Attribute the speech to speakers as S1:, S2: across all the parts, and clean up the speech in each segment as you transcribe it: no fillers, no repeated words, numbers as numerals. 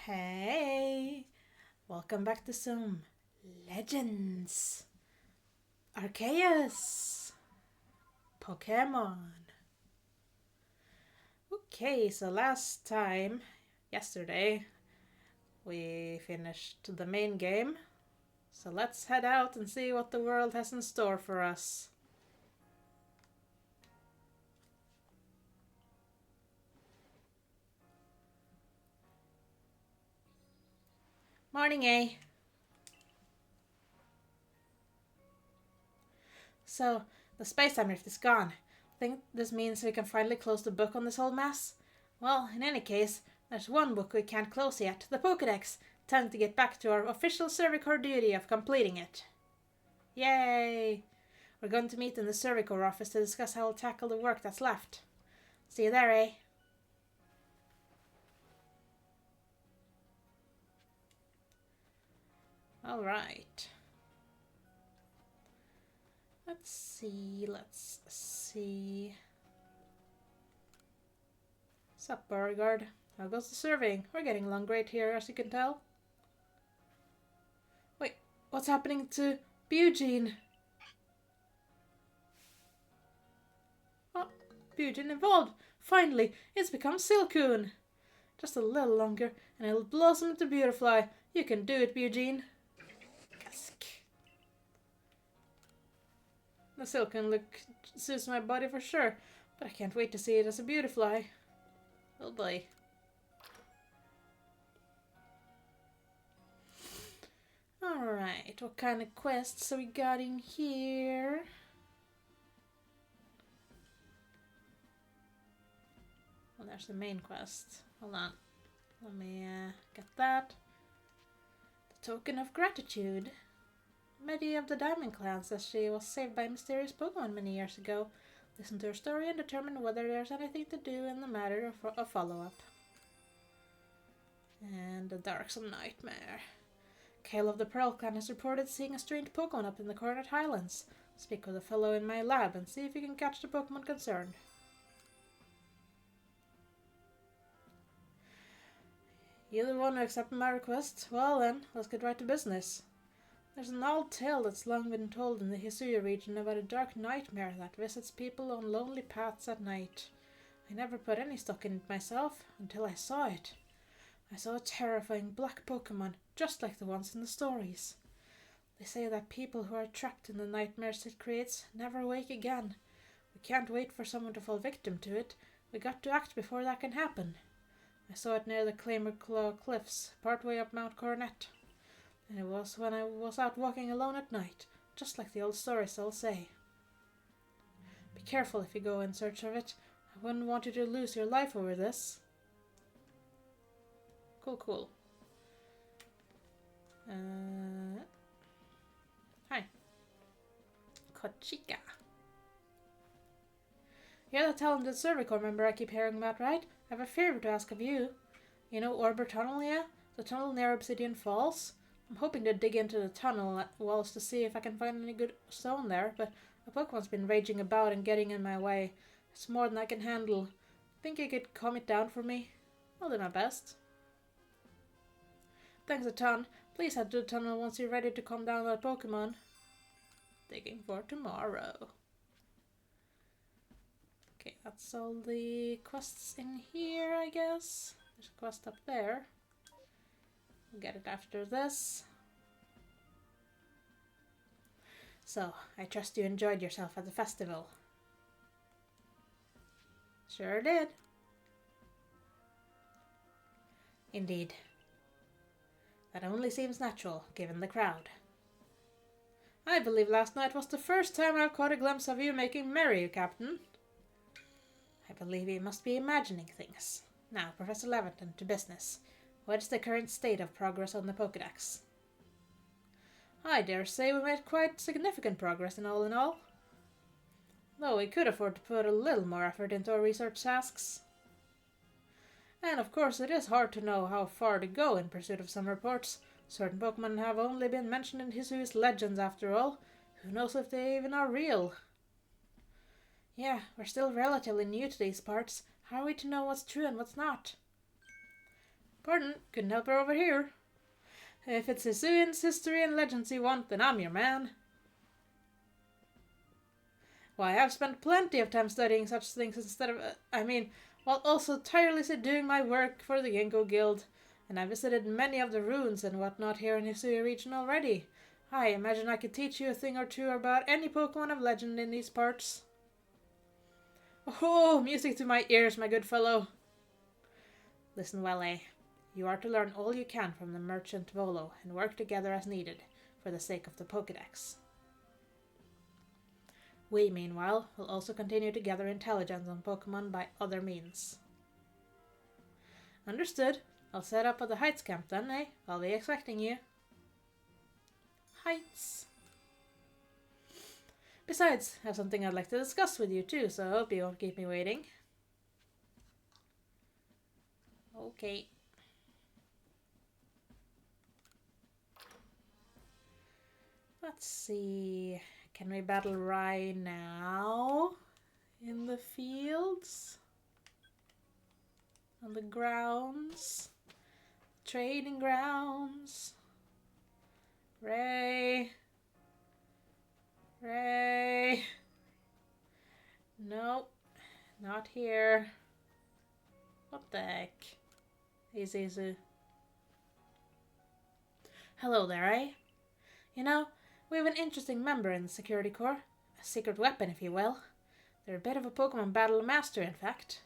S1: Hey, welcome back to some Legends. Arceus. Pokémon. Okay, so yesterday, we finished the main game. So let's head out and see what the world has in store for us. Morning, A. So, the space-time rift is gone. Think this means we can finally close the book on this whole mess? Well, in any case, there's one book we can't close yet, the Pokédex. Time to get back to our official Survey Corps duty of completing it. Yay! We're going to meet in the Survey Corps office to discuss how we'll tackle the work that's left. See you there, eh? Alright. Let's see. Sup, Beauregard? How goes the surveying? We're getting along great here, as you can tell. Wait, what's happening to Eugene? Oh, Eugene evolved! Finally, it's become Silcoon! Just a little longer, and it'll blossom into Beautifly. You can do it, Eugene. The Silcoon look suits my body for sure, but I can't wait to see it as a Beautifly. Oh boy. Alright, what kind of quests are we got in here? Well, there's the main quest. Hold on. Let me get that. The Token of Gratitude. Medi of the Diamond Clan says she was saved by a mysterious Pokemon many years ago. Listen to her story and determine whether there's anything to do in the matter of follow-up. And the Darksome Nightmare. Kale of the Pearl Clan has reported seeing a strange Pokemon up in the Coronet Highlands. Speak with a fellow in my lab and see if you can catch the Pokemon concerned. You the one who accepted my request? Well then, let's get right to business. There's an old tale that's long been told in the Hisuiya region about a dark nightmare that visits people on lonely paths at night. I never put any stock in it myself until I saw it. I saw a terrifying black Pokemon, just like the ones in the stories. They say that people who are trapped in the nightmares it creates never wake again. We can't wait for someone to fall victim to it. We got to act before that can happen. I saw it near the Claymore Claw Cliffs, partway up Mount Coronet. And it was when I was out walking alone at night, just like the old stories all say. Be careful if you go in search of it. I wouldn't want you to lose your life over this. Cool. Hi. Kochika. You're the talented Survey Corps member I keep hearing about, right? I have a favor to ask of you. You know Orbor Tunnel, yeah? The tunnel near Obsidian Falls? I'm hoping to dig into the tunnel walls to see if I can find any good stone there, but a Pokemon's been raging about and getting in my way. It's more than I can handle. Think you could calm it down for me? I'll do my best. Thanks a ton. Please head to the tunnel once you're ready to calm down that Pokemon. Digging for tomorrow. Okay, that's all the quests in here, I guess. There's a quest up there. We'll get it after this. So, I trust you enjoyed yourself at the festival. Sure did. Indeed. That only seems natural, given the crowd. I believe last night was the first time I've caught a glimpse of you making merry, Captain. I believe you must be imagining things. Now, Professor Leviton, to business. What is the current state of progress on the Pokédex? I dare say we made quite significant progress in all. Though we could afford to put a little more effort into our research tasks. And of course it is hard to know how far to go in pursuit of some reports. Certain Pokémon have only been mentioned in Hisuiya's legends after all. Who knows if they even are real? Yeah, we're still relatively new to these parts. How are we to know what's true and what's not? Pardon, couldn't help her over here. If it's Hisuian's history and legends you want, then I'm your man. Why, I've spent plenty of time studying such things instead of, while also tirelessly doing my work for the Ginkgo Guild, and I visited many of the ruins and whatnot here in Hisuia region already. I imagine I could teach you a thing or two about any Pokemon of legend in these parts. Oh, music to my ears, my good fellow. Listen well, eh? You are to learn all you can from the merchant Volo and work together as needed, for the sake of the Pokédex. We, meanwhile, will also continue to gather intelligence on Pokemon by other means. Understood. I'll set up at the Heights camp then, eh? I'll be expecting you. Heights. Besides, I have something I'd like to discuss with you too, so I hope you won't keep me waiting. Okay. Let's see. Can we battle right now? In the fields? On the grounds? Trading grounds? Ray? Nope. Not here. What the heck? Easy. Hello there, eh? You know, we have an interesting member in the Security Corps. A secret weapon, if you will. They're a bit of a Pokemon battle master, in fact.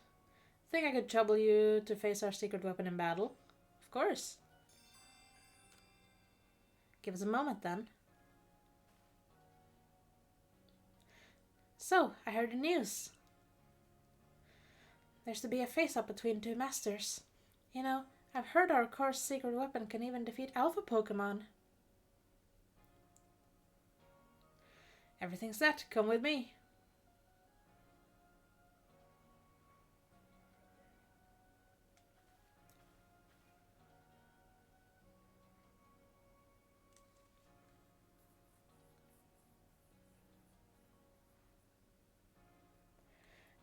S1: Think I could trouble you to face our secret weapon in battle? Of course. Give us a moment, then. So, I heard the news. There's to be a face-up between two masters. You know, I've heard our Corps' secret weapon can even defeat Alpha Pokemon. Everything's set. Come with me.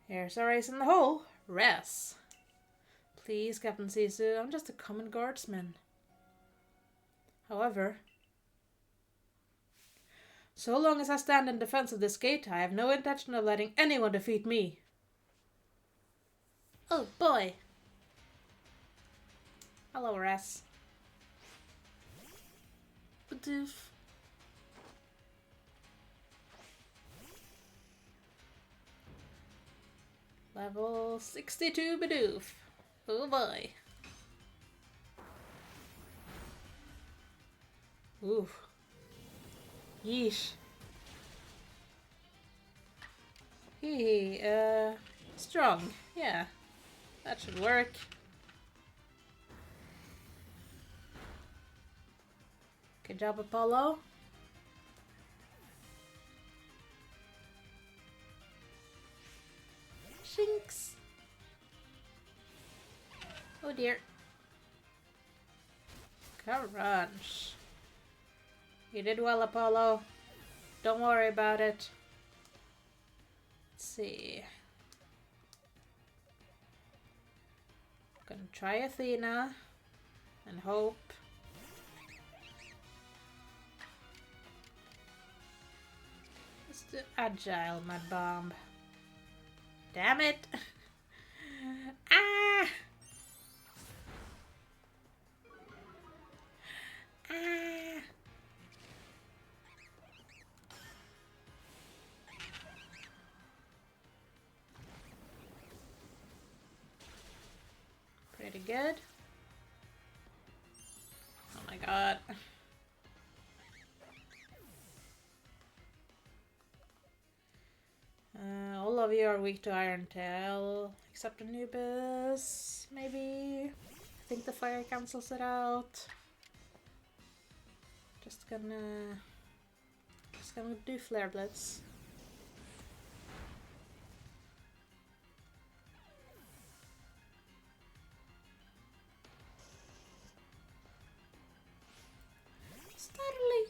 S1: Here's our ace in the hole. Res. Please, Captain Sisu, I'm just a common guardsman. However, so long as I stand in defense of this gate, I have no intention of letting anyone defeat me. Oh boy. Hello, Res. Badoof. Level 62 Bidoof. Oh boy. Ooh. Yeesh. Strong. Yeah. That should work. Good job, Apollo. Shinx. Oh dear. Crunch. You did well, Apollo. Don't worry about it. Let's see. Gonna try Athena and hope. Let's do Agile, Mud Bomb. Damn it! Ah! Ah! Pretty good. Oh my god. All of you are weak to Iron Tail, except Anubis, maybe. I think the fire cancels it out. Just gonna do Flare Blitz. Starly.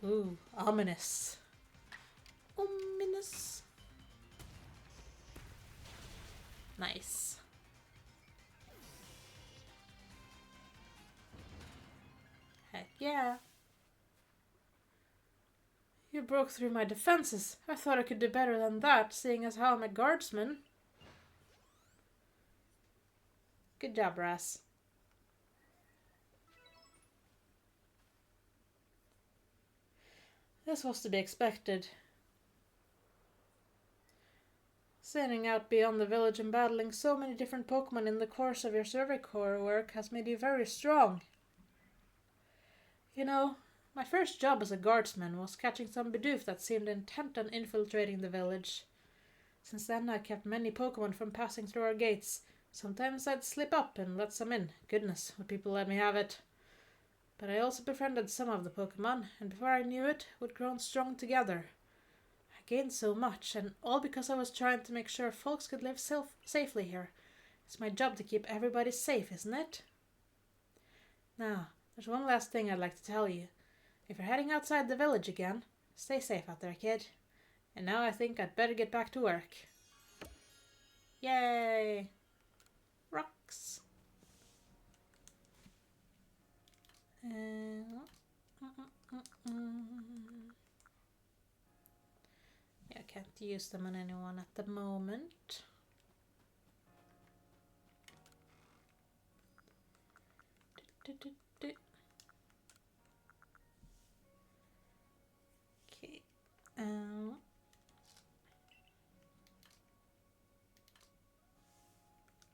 S1: Ooh, ominous. Ominous. Nice. Yeah. You broke through my defenses. I thought I could do better than that, seeing as how I'm a guardsman. Good job, Raz. This was to be expected. Sailing out beyond the village and battling so many different Pokemon in the course of your Survey Corps work has made you very strong. You know, my first job as a guardsman was catching some Bidoof that seemed intent on infiltrating the village. Since then I kept many Pokemon from passing through our gates. Sometimes I'd slip up and let some in. Goodness, would people let me have it. But I also befriended some of the Pokemon, and before I knew it, we'd grown strong together. I gained so much, and all because I was trying to make sure folks could live safely here. It's my job to keep everybody safe, isn't it? Now, there's one last thing I'd like to tell you. If you're heading outside the village again, stay safe out there, kid. And now I think I'd better get back to work. Yay! Rocks! Yeah, I can't use them on anyone at the moment. Okay.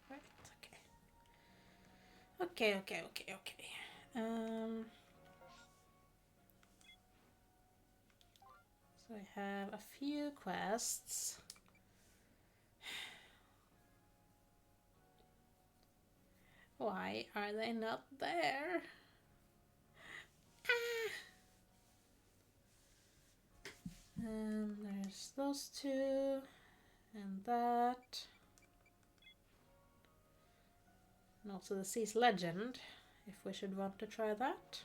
S1: Right, okay. So I have a few quests. Why are they not there? And there's those two, and that. And also the Sea's Legend, if we should want to try that.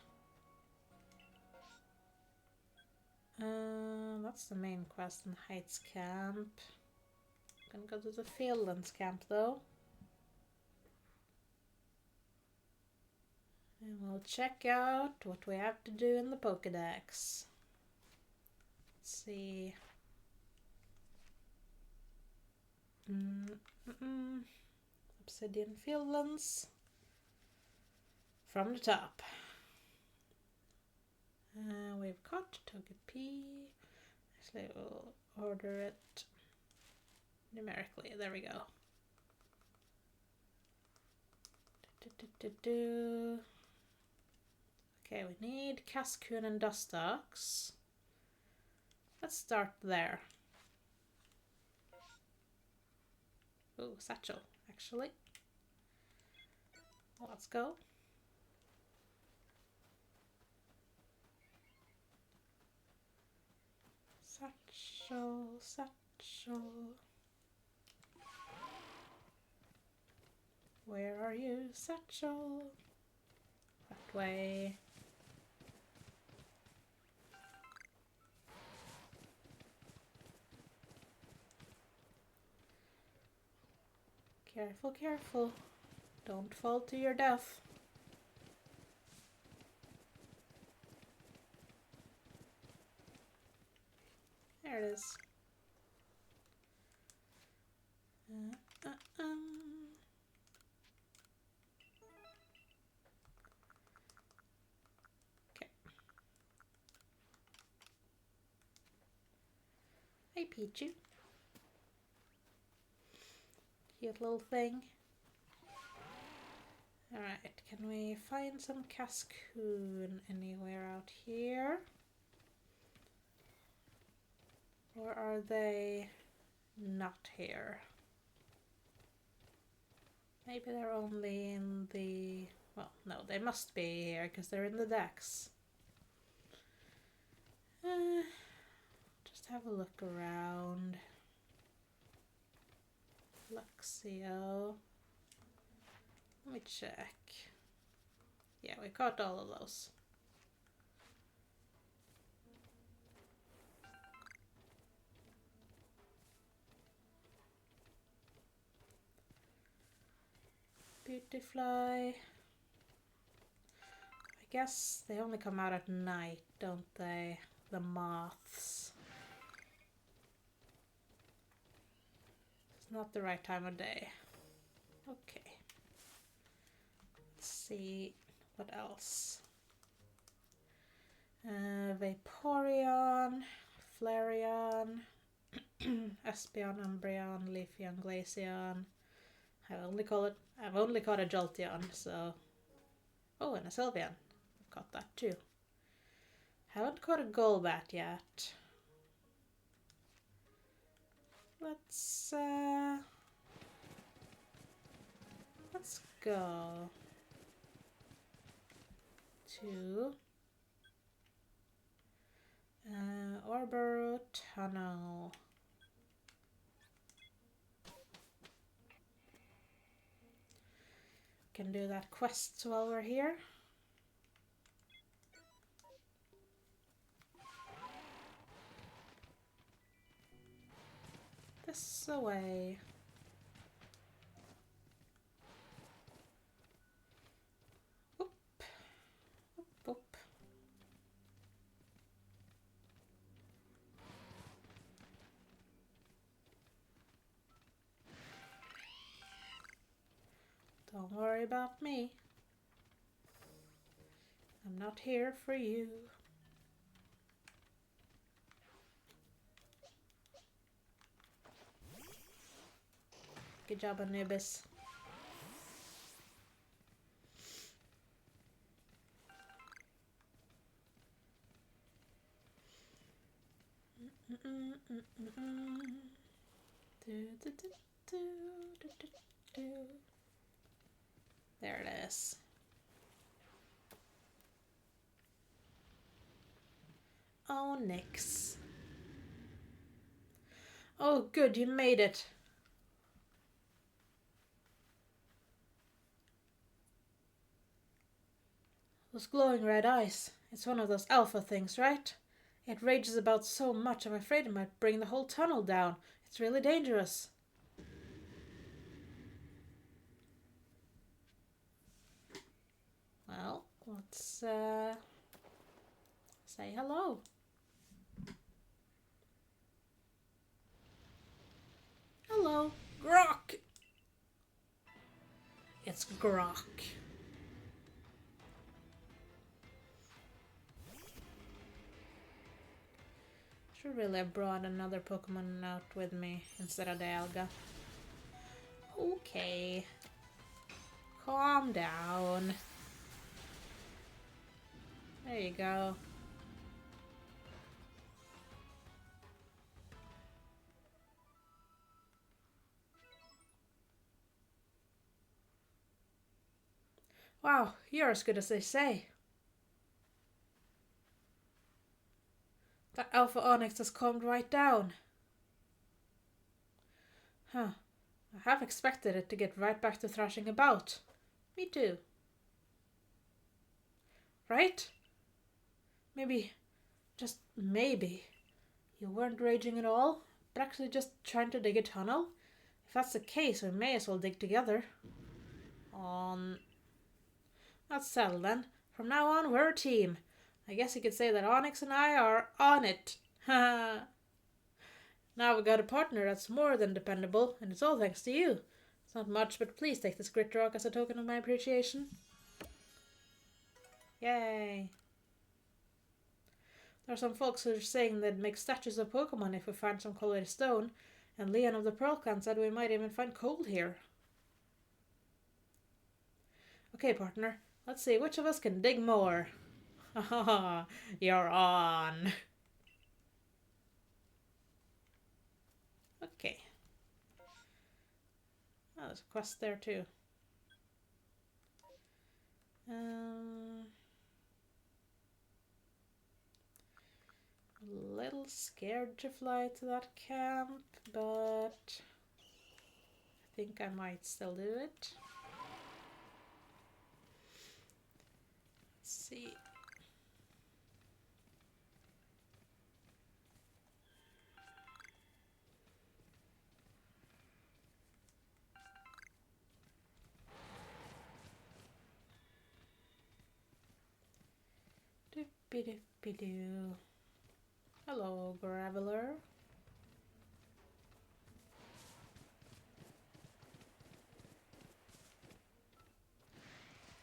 S1: That's the main quest in Heights Camp. Gonna go to the Fieldlands Camp though. And we'll check out what we have to do in the Pokédex. Let's see. Obsidian Fieldlands. From the top. We've got Togepi. Actually, we'll order it numerically. There we go. Okay, we need Cascoon and Dustox. Let's start there. Ooh, Satchel, actually. Let's go. Satchel. Where are you, Satchel? That way. Careful. Don't fall to your death. There it is. Okay. Hey, Pichu. Cute little thing. Alright, can we find some Cascoon anywhere out here? Or are they not here? Maybe they're only in the... Well, no, they must be here because they're in the decks. Just have a look around. Luxio. Let me check. Yeah, we caught all of those. Beautifly. I guess they only come out at night, don't they? The moths. It's not the right time of day. Okay. Let's see what else. Vaporeon, Flareon, Espeon, Umbreon, Leafeon, Glaceon. I've only caught a Jolteon, so... Oh, and a Sylveon. I've caught that too. Haven't caught a Golbat yet. Let's go to Orboro Tunnel. Can do that quest while we're here. This away. Oop. Oop, oop. Don't worry about me. I'm not here for you. Good job, Anubis. There it is. Oh, nix. Oh, good, you made it. Those glowing red eyes. It's one of those alpha things, right? It rages about so much I'm afraid it might bring the whole tunnel down. It's really dangerous. Well, let's say hello. Hello, Grok! It's Grok. Should really have brought another Pokemon out with me instead of the Dialga. Okay. Calm down. There you go. Wow, you're as good as they say. That Alpha Onyx has calmed right down. Huh. I have expected it to get right back to thrashing about. Me too. Right? Maybe, just maybe, you weren't raging at all, but actually just trying to dig a tunnel? If that's the case, we may as well dig together. That's settled then. From now on, we're a team. I guess you could say that Onyx and I are on it. Haha. Now we got a partner that's more than dependable, and it's all thanks to you. It's not much, but please take this grit rock as a token of my appreciation. Yay. There are some folks who are saying they'd make statues of Pokemon if we find some quality stone, and Leon of the Pearl Clan said we might even find coal here. Okay, partner, let's see which of us can dig more. Haha, you're on. Okay. Oh, there's a quest there too. A little scared to fly to that camp, but I think I might still do it. Let's see. Bidoo. Hello, Graveler.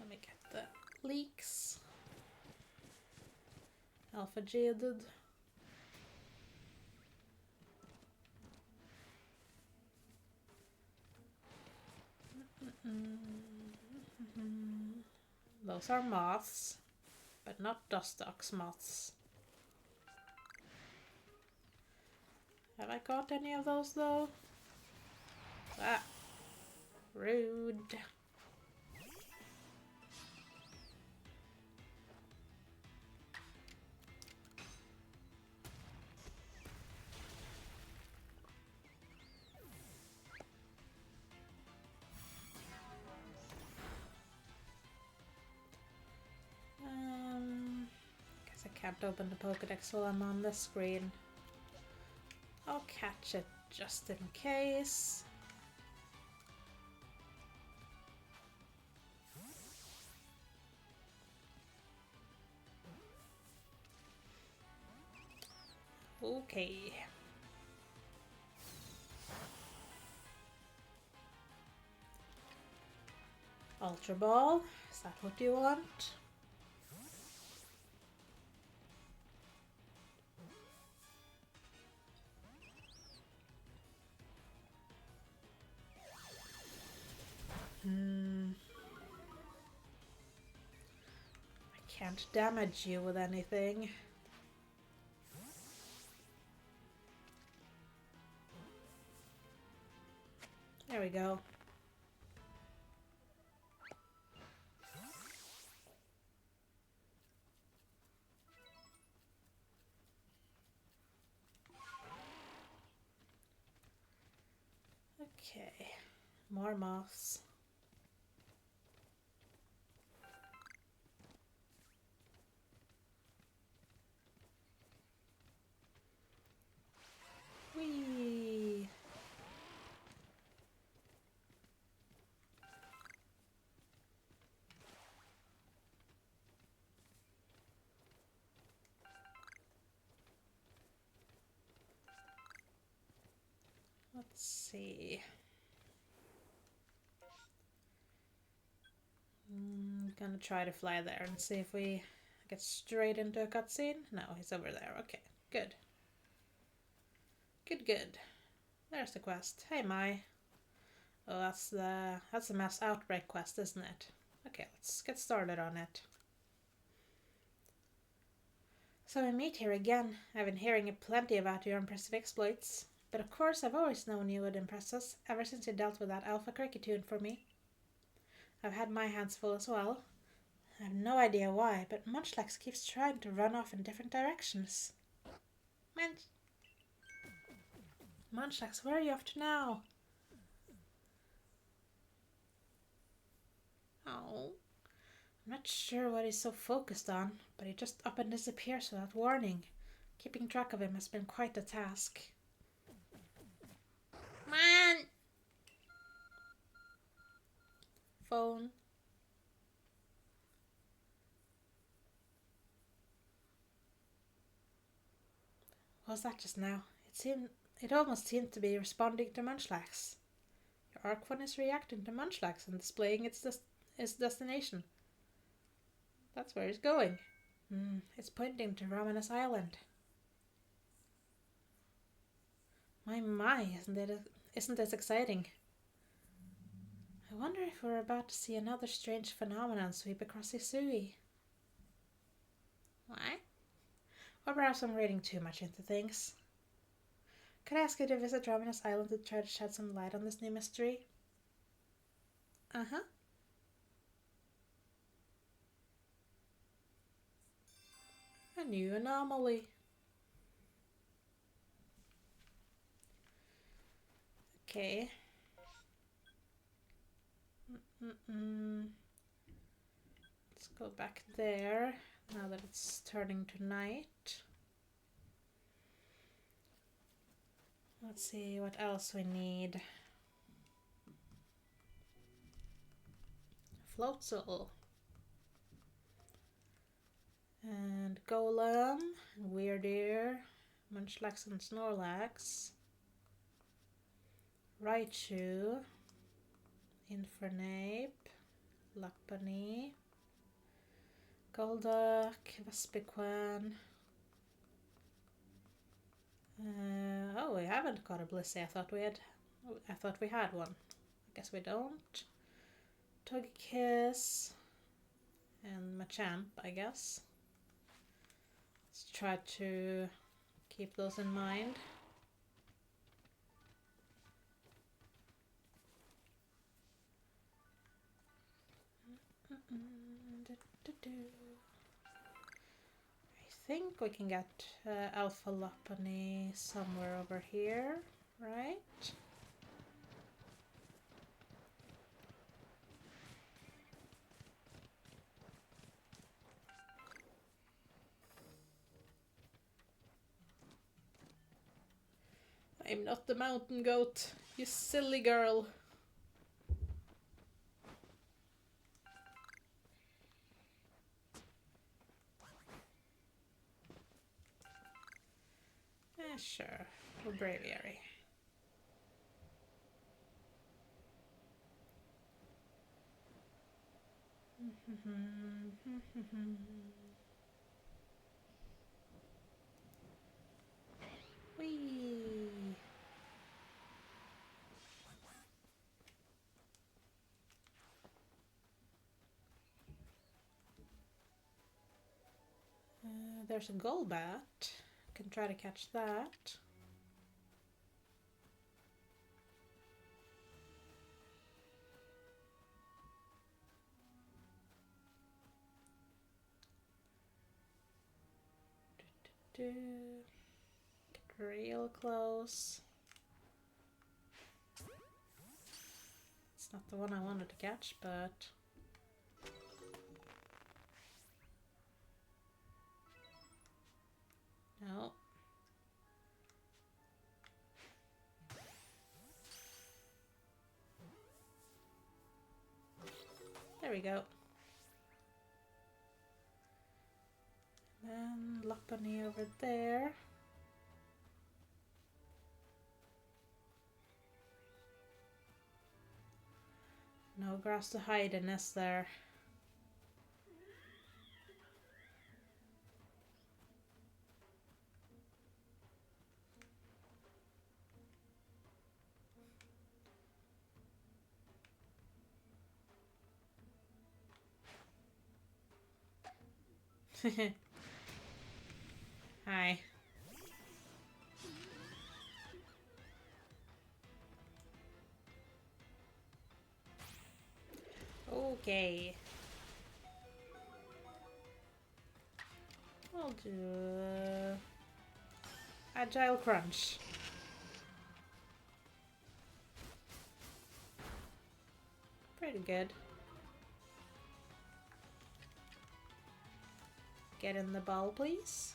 S1: Let me get the leaks. Alpha jaded. Those are moths, but not dust ox moths. Have I got any of those though? Ah, rude. Guess I can't open the Pokédex while I'm on this screen. I'll catch it just in case. Okay. Ultra Ball, is that what you want? I can't damage you with anything. There we go. Okay, more moths. Whee! Let's see. I'm gonna try to fly there and see if we get straight into a cutscene. No, he's over there. Okay, good. Good. There's the quest. Hey, Mai. Oh, that's the mass outbreak quest, isn't it? Okay, let's get started on it. So we meet here again. I've been hearing plenty about your impressive exploits, but of course I've always known you would impress us ever since you dealt with that Alpha Cricketune for me. I've had my hands full as well. I have no idea why, but Munchlax keeps trying to run off in different directions. Munchlax, where are you off to now? Oh. I'm not sure what he's so focused on, but he just up and disappears without warning. Keeping track of him has been quite a task. Man! Phone. What was that just now? It almost seemed to be responding to Munchlax. Your Arcphone is reacting to Munchlax and displaying its destination. That's where he's going. It's pointing to Ramanus Island. My, isn't this exciting? I wonder if we're about to see another strange phenomenon sweep across Hisui. What? Or perhaps I'm reading too much into things. Could I ask you to visit Ramanus Island to try to shed some light on this new mystery? Uh-huh. A new anomaly. Okay. Let's go back there, now that it's turning to night. Let's see what else we need. Floatzel. And Golem, Weirdeer, Munchlax and Snorlax, Raichu, Infernape, Lopunny, Golduck, Vespiquen. Oh, we haven't got a Blissey. I thought we had one. I guess we don't. Togekiss and Machamp, I guess. Let's try to keep those in mind. I think we can get Alpha Lopunny somewhere over here, right? I'm not the mountain goat, you silly girl. Sure, or Braviary. Whee! There's a Golbat. Can try to catch that. Get real close. It's not the one I wanted to catch, but no. There we go. And Lopunny over there. No grass to hide in, is there? Hi. Okay. I'll do Agile Crunch. Pretty good. Get in the ball, please.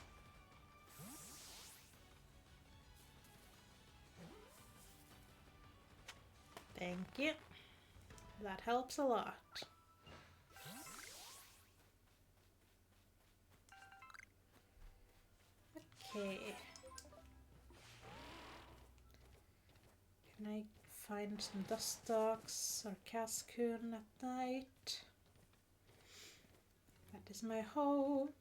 S1: Thank you. That helps a lot. Okay. Can I find some Dustox or Cascoon at night? That is my hope.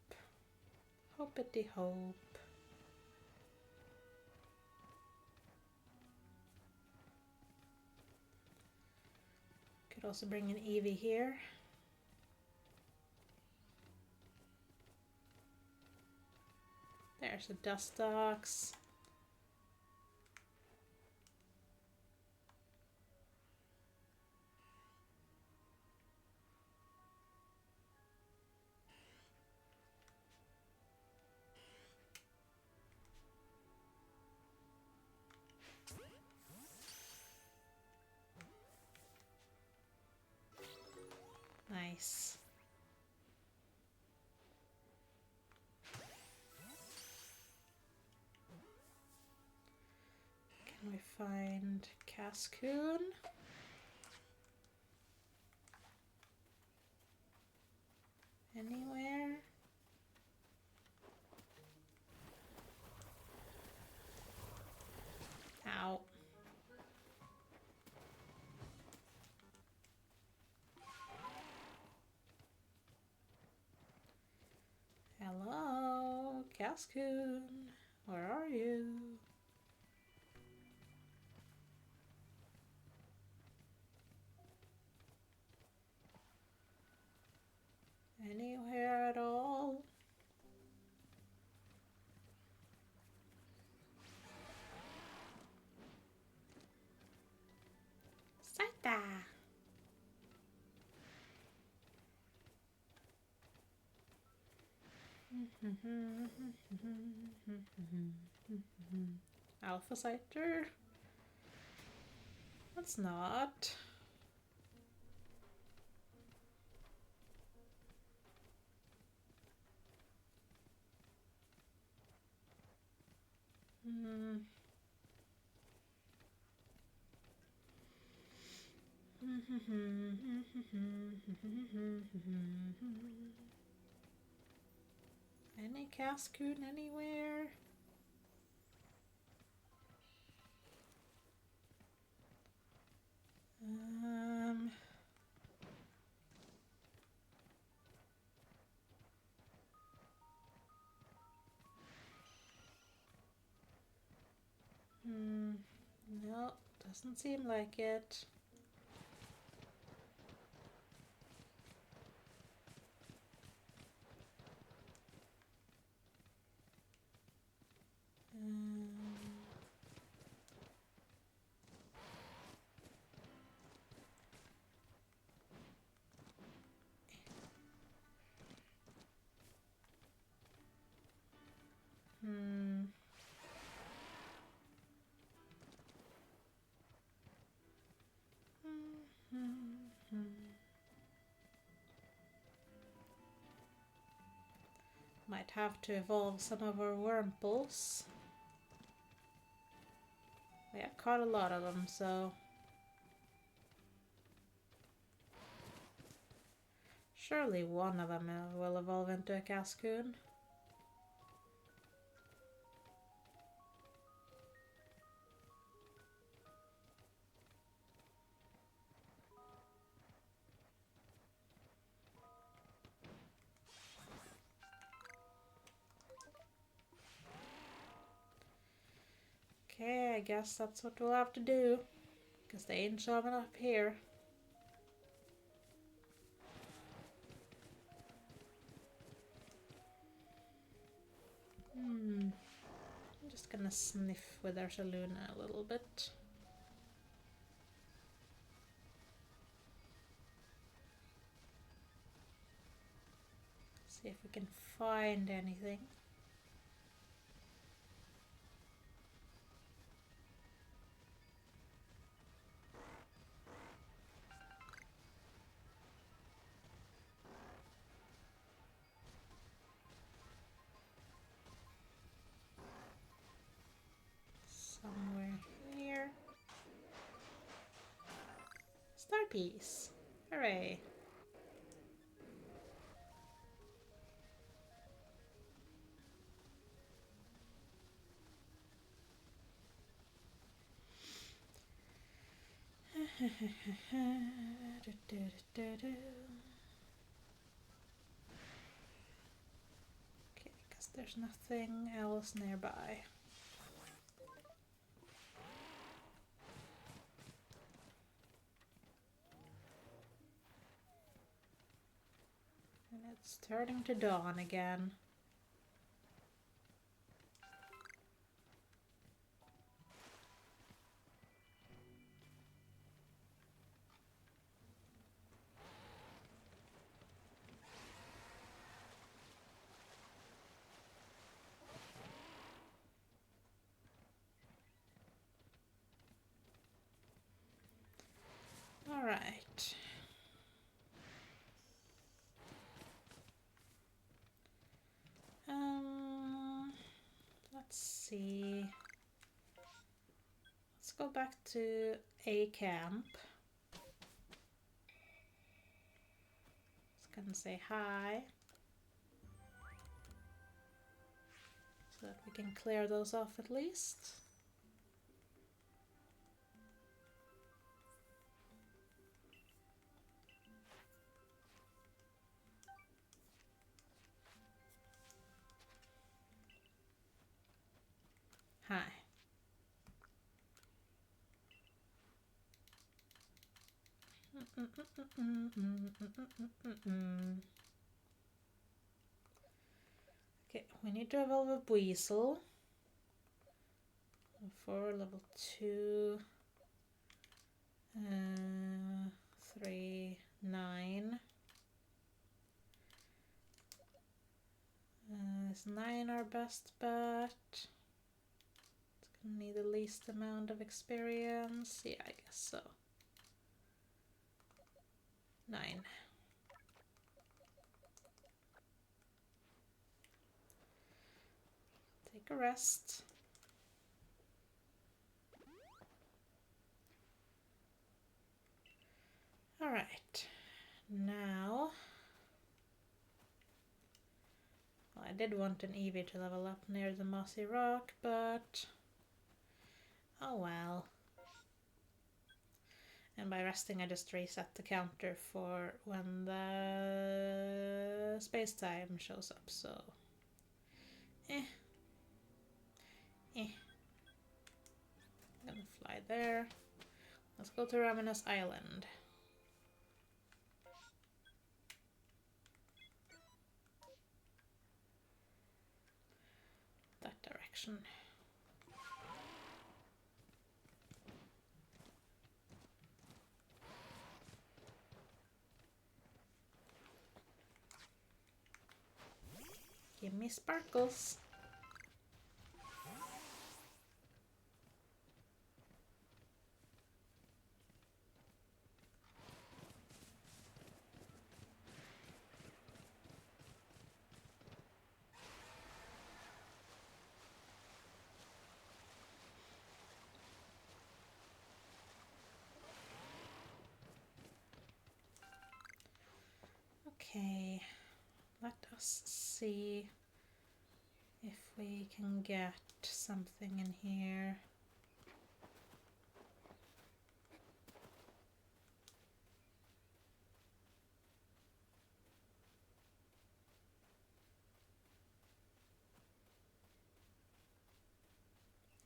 S1: Hoppity hope. Could also bring an Eevee here. There's a Dustox. Nice. Can we find Cascoon? Anywhere? Cascoon, where are you? Anywhere at all? Saita! Alpha Scyther? That's not. Any Cascoon anywhere? No, doesn't seem like it. Might have to evolve some of our Wurmples. We have caught a lot of them, so surely one of them will evolve into a Cascoon. Okay, I guess that's what we'll have to do, because they ain't showing up here. I'm just gonna sniff with our Shaluna a little bit. See if we can find anything. Somewhere here. Star piece. Hooray. Okay, because there's nothing else nearby. And it's starting to dawn again. All right. Let's see. Let's go back to a camp. Just gonna say hi, so that we can clear those off at least. Okay, we need to evolve a Weasel for level 2, 3, 9. Is 9 our best bet? It's gonna need the least amount of experience. Yeah, I guess so. 9. Take a rest. Alright, now... Well, I did want an Eevee to level up near the mossy rock, but... oh well. And by resting I just reset the counter for when the space-time shows up, so... I'm gonna fly there. Let's go to Ravenous Island. That direction. Give me sparkles. Okay, let us see if we can get something in here.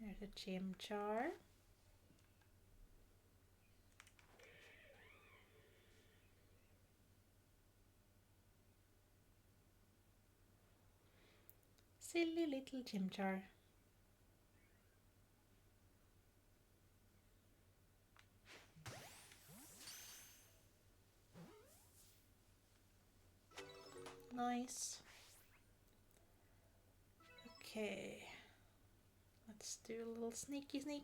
S1: There's a Chimchar. Silly little Chimchar. Nice. Okay. Let's do a little sneaky sneak.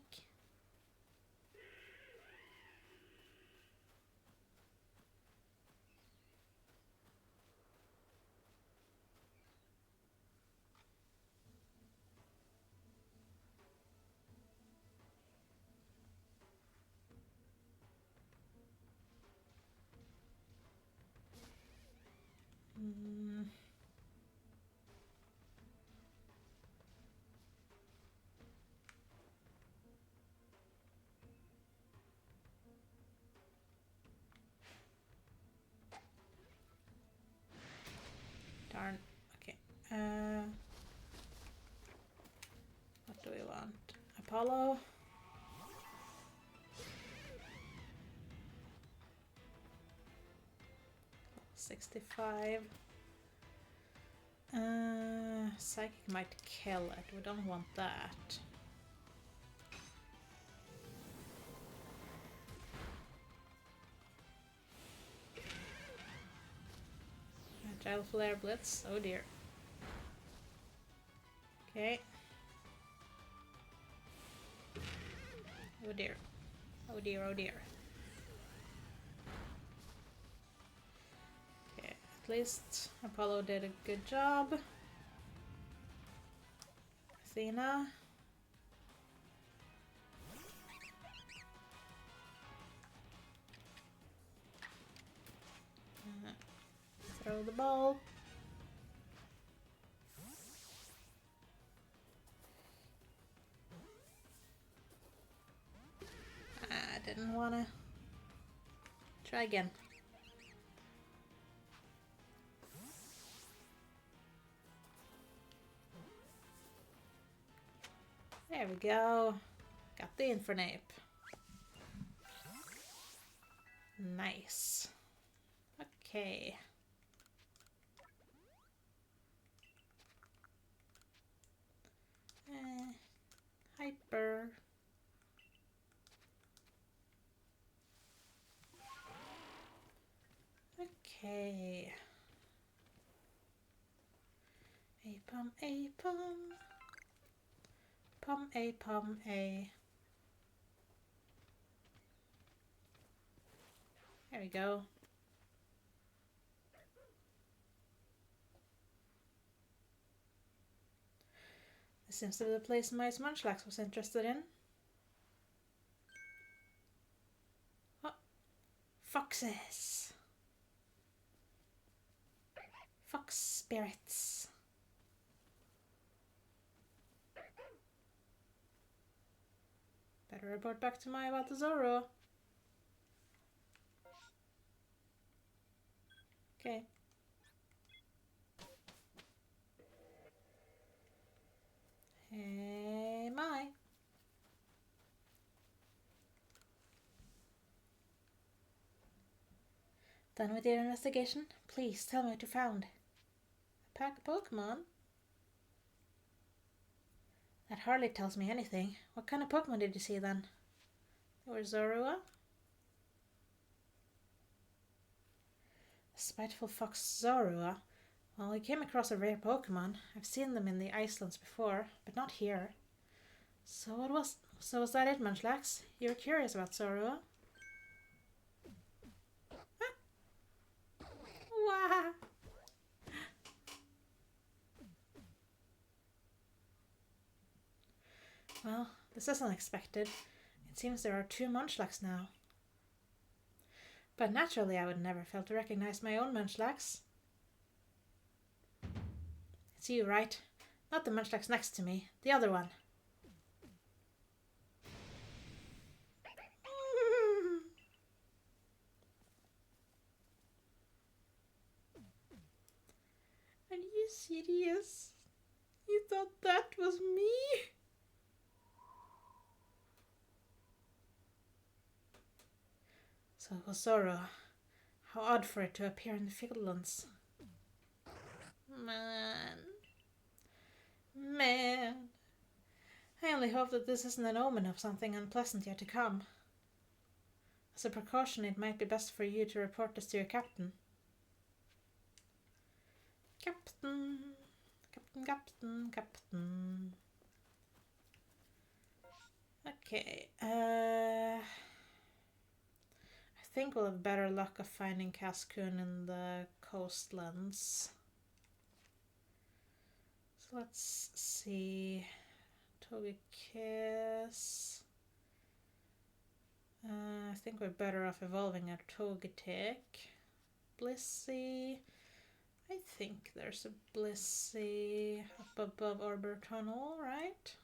S1: Darn. Okay. What do we want? Apollo? $65. Psychic might kill it. We don't want that. Agile Flare Blitz. Oh dear. Okay. Oh dear. Oh dear, oh dear. Okay, at least Apollo did a good job. Athena. Throw the ball. I didn't wanna. Try again. There we go. Got the Infernape. Nice. Okay. Hyper. Okay. A-pum, A-pum. Pum, A-pum, A. There we go. This seems to be the place my Munchlax was interested in. Oh, foxes. Fox spirits. Better report back to Maya about the Zoro. Okay. Hey, Mai. Done with your investigation? Please tell me what you found. A pack of Pokemon? That hardly tells me anything. What kind of Pokemon did you see then? They were Zorua? A spiteful fox Zorua? Well, we came across a rare Pokemon. I've seen them in the Icelands before, but not here. So was that it, Munchlax? You were curious about Zorua? Ah. Wah! Well, this is unexpected. It seems there are 2 Munchlax now. But naturally I would never fail to recognize my own Munchlax. It's you, right? Not the Munchlax next to me, the other one. Are you serious? You thought that was me? So it was Zorua. How odd for it to appear in the Fiddlands. Man. I only hope that this isn't an omen of something unpleasant yet to come. As a precaution, it might be best for you to report this to your captain. Captain. Okay, I think we'll have better luck of finding Cascoon in the coastlands. So let's see. Togekiss. I think we're better off evolving our Togetic. Blissey. I think there's a Blissey up above Arbor Tunnel, right?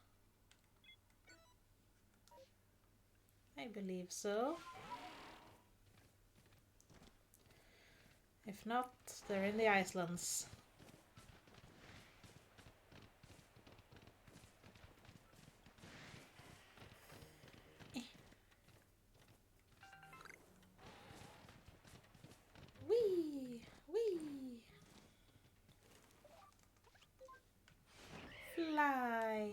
S1: I believe so. If not, they're in the Icelands. Wee! Wee! Fly!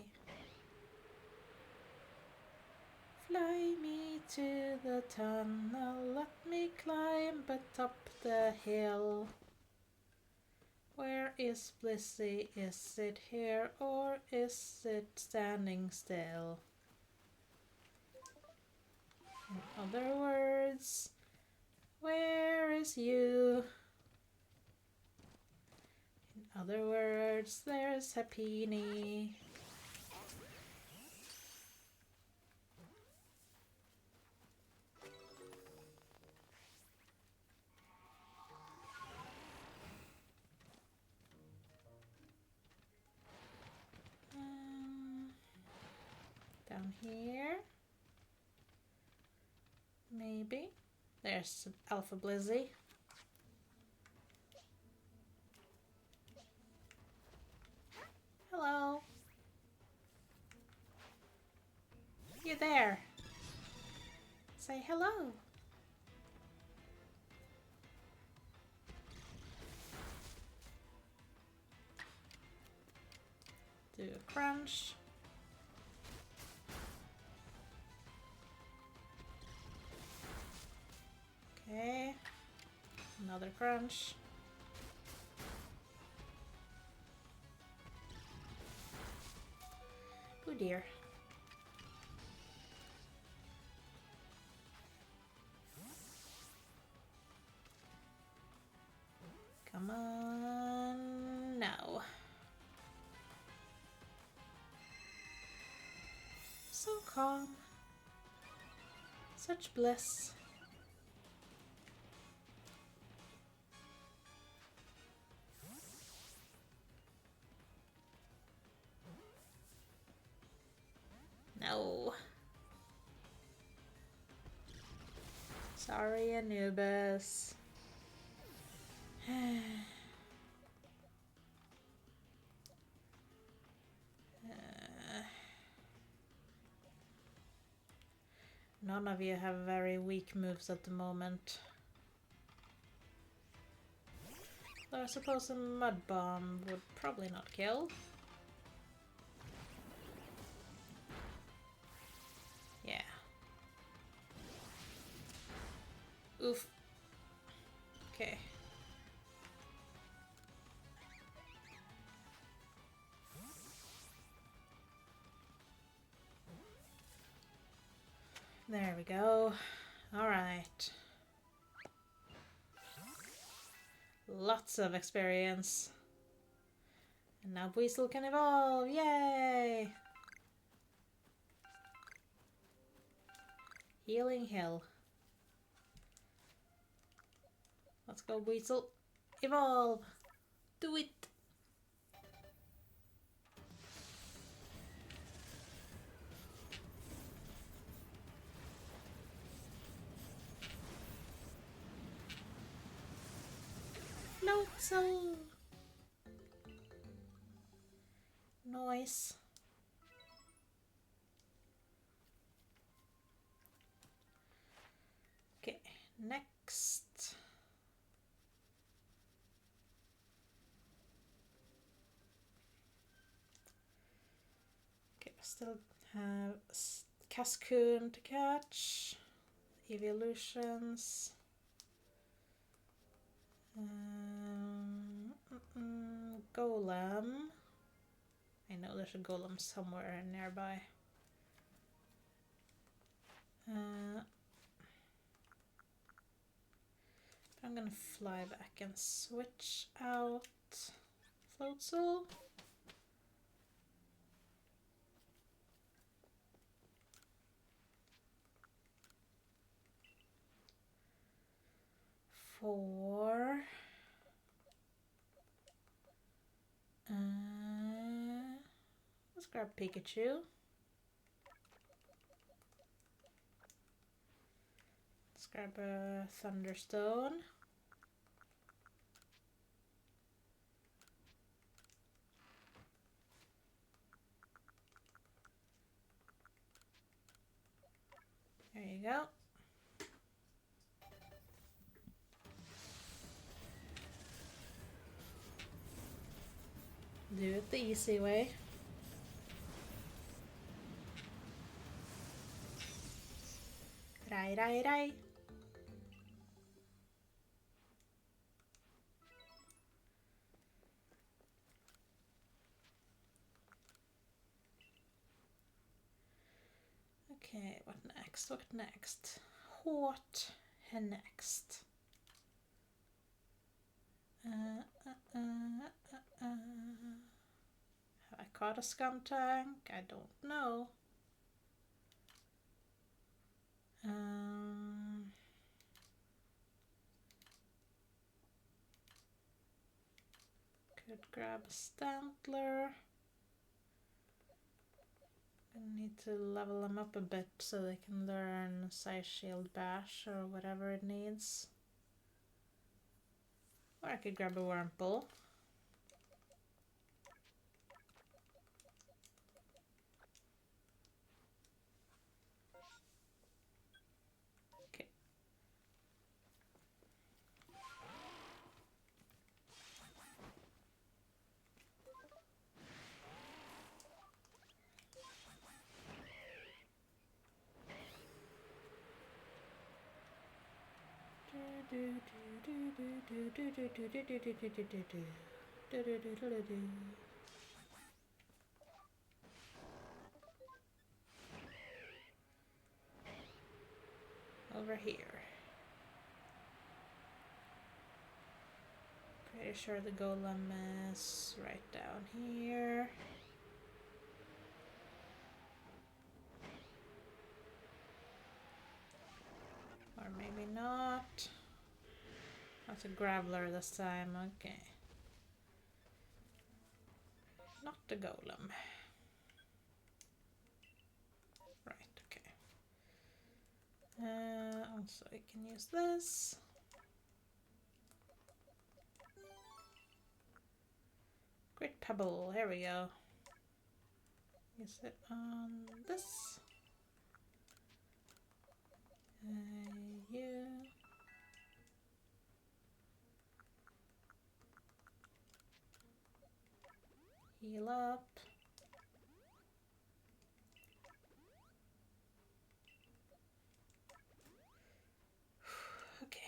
S1: Fly me to the tunnel, let me climb atop the hill. Where is Blissey? Is it here or is it standing still? In other words, where is you? In other words, there's Happiny. Down here. Maybe. There's Alpha Blissey. Hello. You there. Say hello. Do a crunch. Okay. Another crunch. Oh dear. Come on now. So calm. Such bliss. No. Sorry, Anubis. None of you have very weak moves at the moment. Though I suppose a mud bomb would probably not kill. Yeah. Oof. Okay. There we go. Alright. Lots of experience. And now Weasel can evolve! Yay! Healing Hill. Let's go, Weasel. Evolve! Do it! Floatzel! Nice. Okay, next. Okay, still have Cascoon to catch. Evolutions. Golem. I know there's a golem somewhere nearby. I'm gonna fly back and switch out Floatzel. For let's grab Pikachu. Let's grab a Thunderstone. There you go. Do it the easy way. Rai. Okay, what next? What next? What next? Have I caught a Skuntank? I don't know. Could grab a Stantler. I need to level them up a bit so they can learn Size Shield Bash or whatever it needs. Or I could grab a Wurmple. Okay. Over here. Pretty sure the golem is right down here. Or maybe not. That's a graveler this time, okay. Not the golem. Right, okay. Also, I can use this. Great pebble, here we go. Use it on this. Yeah. Heal up. Okay.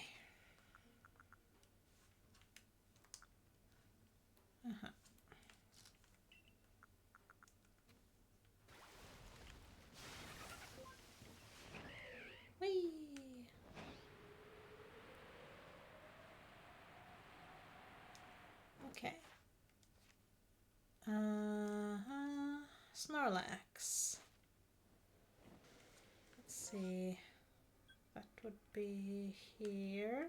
S1: Whee! Okay. Snorlax. Let's see. That would be here.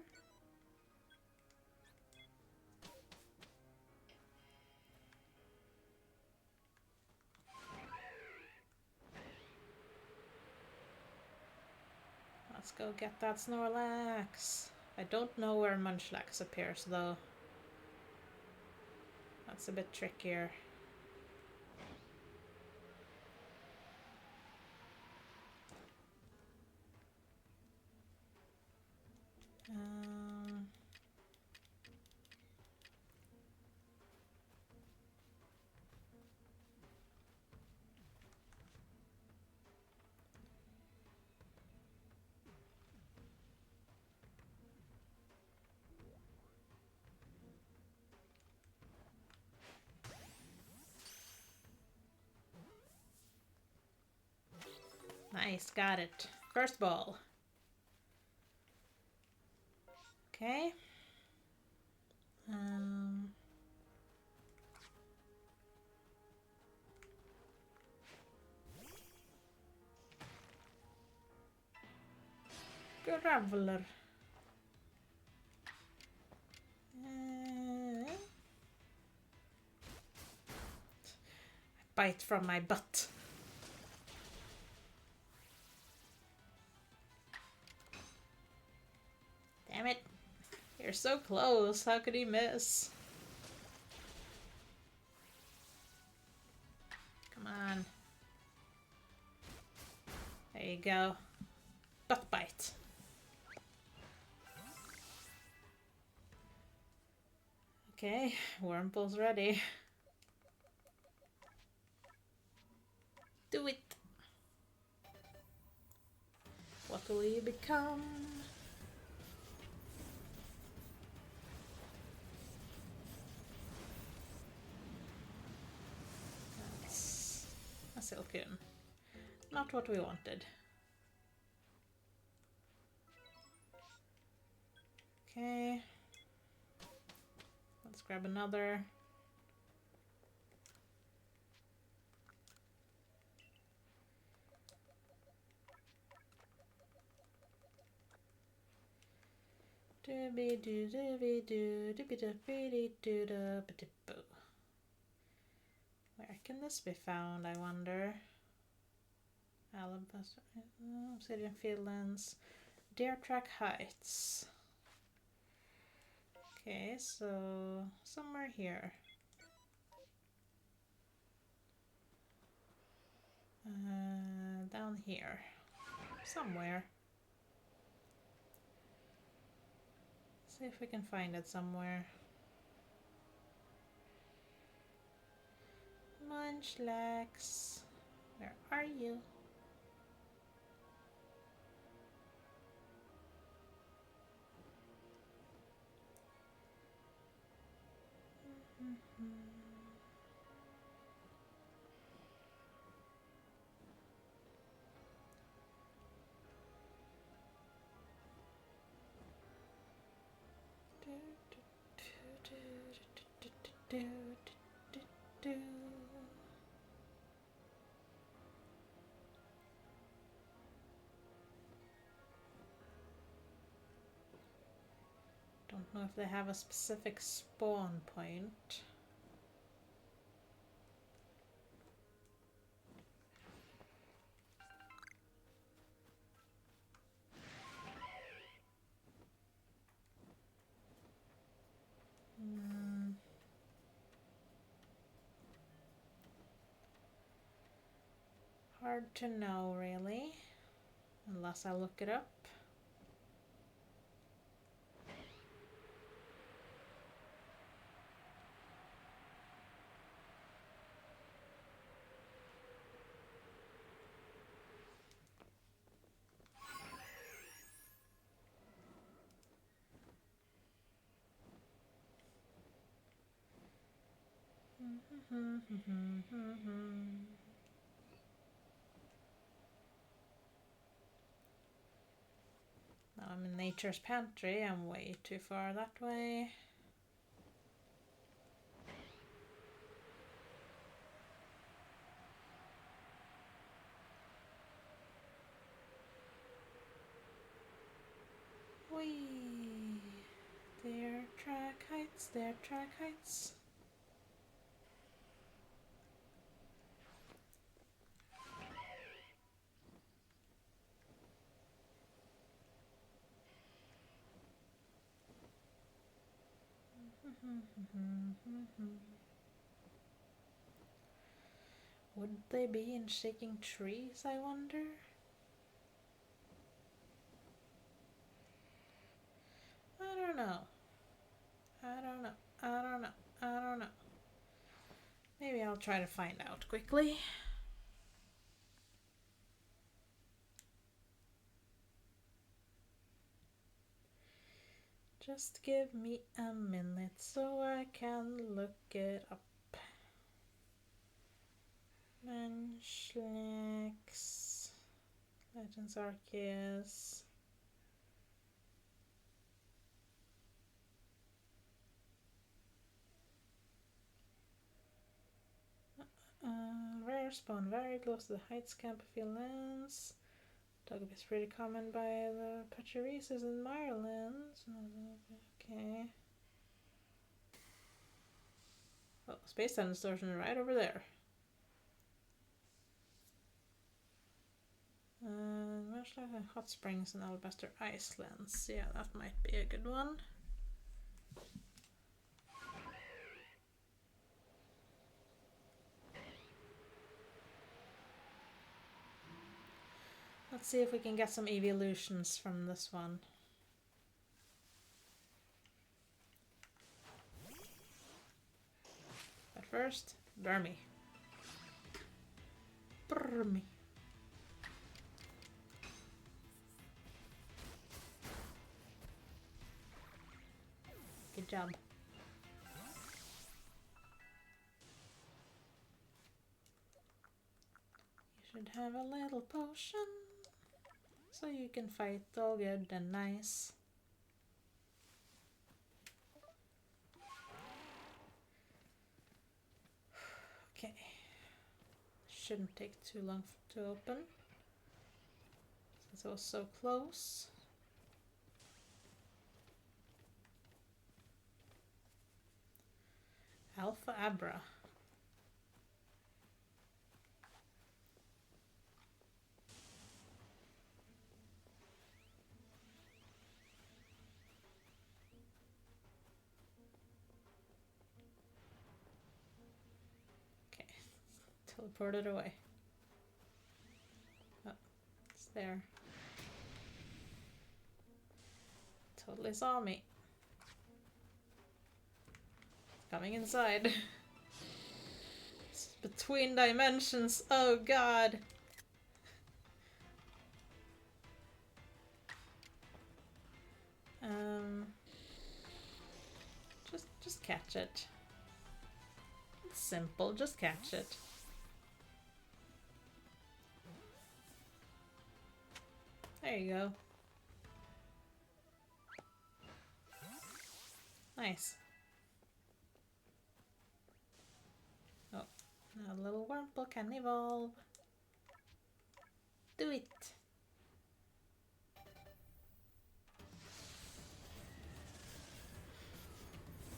S1: Let's go get that Snorlax. I don't know where Munchlax appears though. That's a bit trickier. Nice, got it. First ball. Okay. Graveler. Bite from my butt. Damn it. You're so close. How could he miss? Come on. There you go. Butt bite. Okay, Wurmple's ready. Do it. What will you become? That's a Silcoon. Not what we wanted. Okay. Let's grab another. Where can this be found, I wonder? Alabaster, Obsidian Fieldlands, Deer Track Heights. Okay, so somewhere here. Down here. Somewhere. See if we can find it somewhere. Munchlax, where are you? Don't know if they have a specific spawn point. Hard to know, really, unless I look it up. Now I'm in Nature's Pantry. I'm way too far that way. Whee! Their track heights, their track heights. Would they be in shaking trees, I wonder? I don't know. I don't know. I don't know. I don't know. Maybe I'll try to find out quickly. Just give me a minute so I can look it up. Munchlax, Legends Arceus. Rare spawn very close to the Heights camp if you lands. Dog is pretty common by the Pachirises in Ireland. Okay. Oh, Space Time Distortion right over there. Much like Hot Springs and Alabaster Icelands. Yeah, that might be a good one. Let's see if we can get some evolutions from this one. But first, Burmy. Burmy. Good job. You should have a little potion so you can fight all good and nice. Okay. Shouldn't take too long to open since it was so close. Alpha Abra. Okay, teleported away. Oh, it's there. Totally saw me. Coming inside. It's between dimensions. Oh god. Just catch it. It's simple, just catch it. There you go. Nice. Oh, now a little Wurmple can evolve. Do it!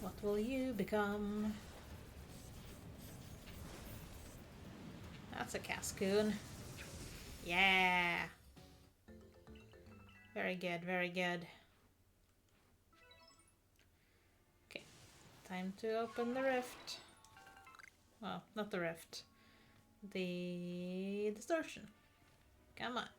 S1: What will you become? That's a Cascoon. Yeah! Very good, very good. Okay, time to open the rift. Well, not the rift. The distortion. Come on.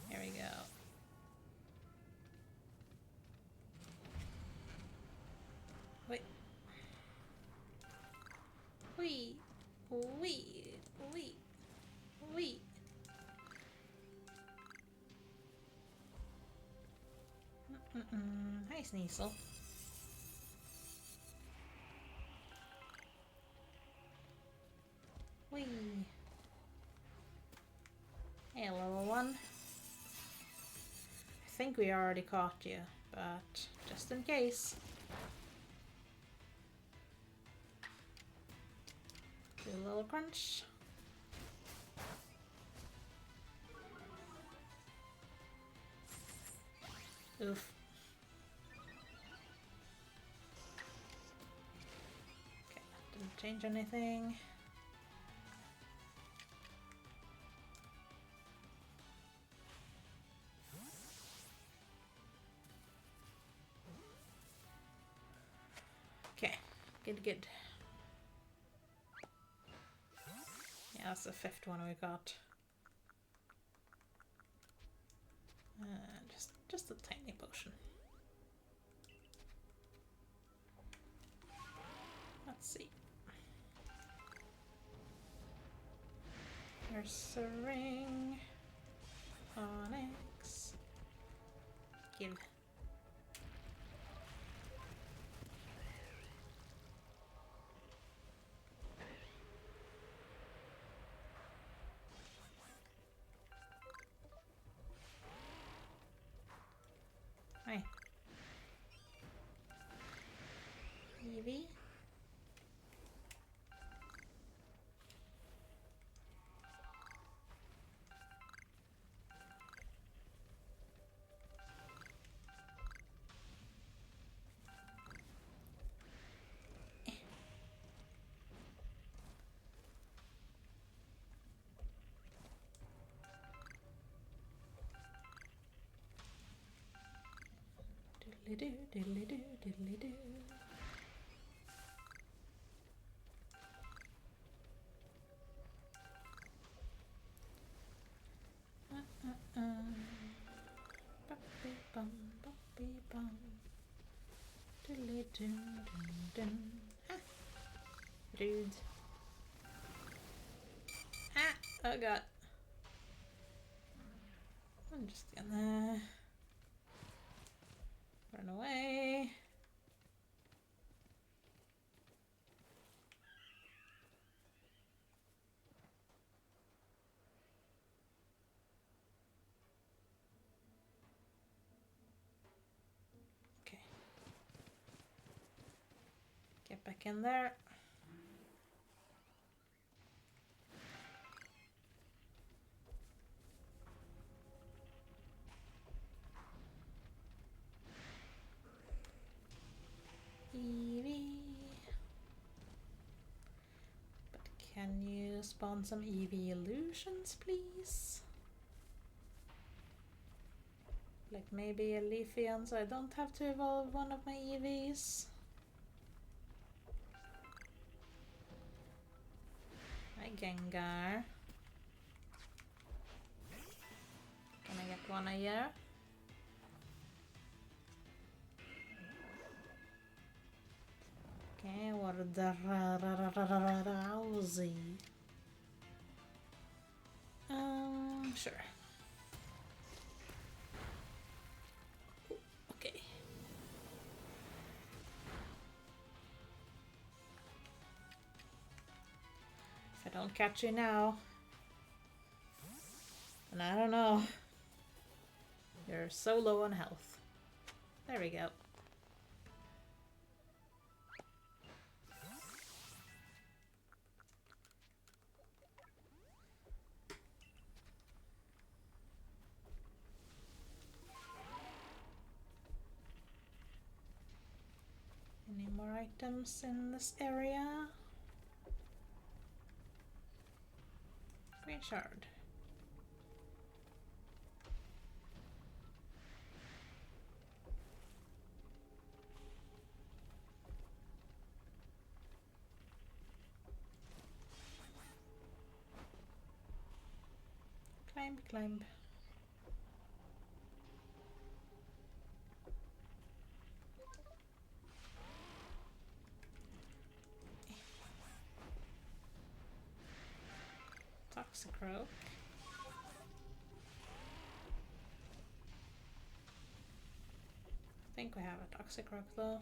S1: Here we go. Wait. Wee. Wee. Wee. Wee. Hi, Sneasel. Wee. Hey, little one. I think we already caught you, but just in case. Do a little crunch. Oof. Okay, didn't change anything. Okay, good. Yeah, that's the 5th one we got. Just a tiny potion. Let's see. There's a ring. Onyx. Give. Hi. Eevee. Diddly-doo, diddly-doo, diddly-doo. Bum, bum. Diddly-doo-doo-doo. Ah! Rude. Ah! Oh god. I'm just gonna run away. Okay. Get back in there. Eevee. But can you spawn some Eevee illusions, please? Like maybe a Leafeon, so I don't have to evolve one of my Eevees. Hi, Gengar. Can I get one a year? Okay, what the Rousey? Sure. Don't catch you now. And I don't know. You're so low on health. There we go. Any more items in this area? Green shard. Climb, climb. Toxicroak. I think we have a Toxicroak though.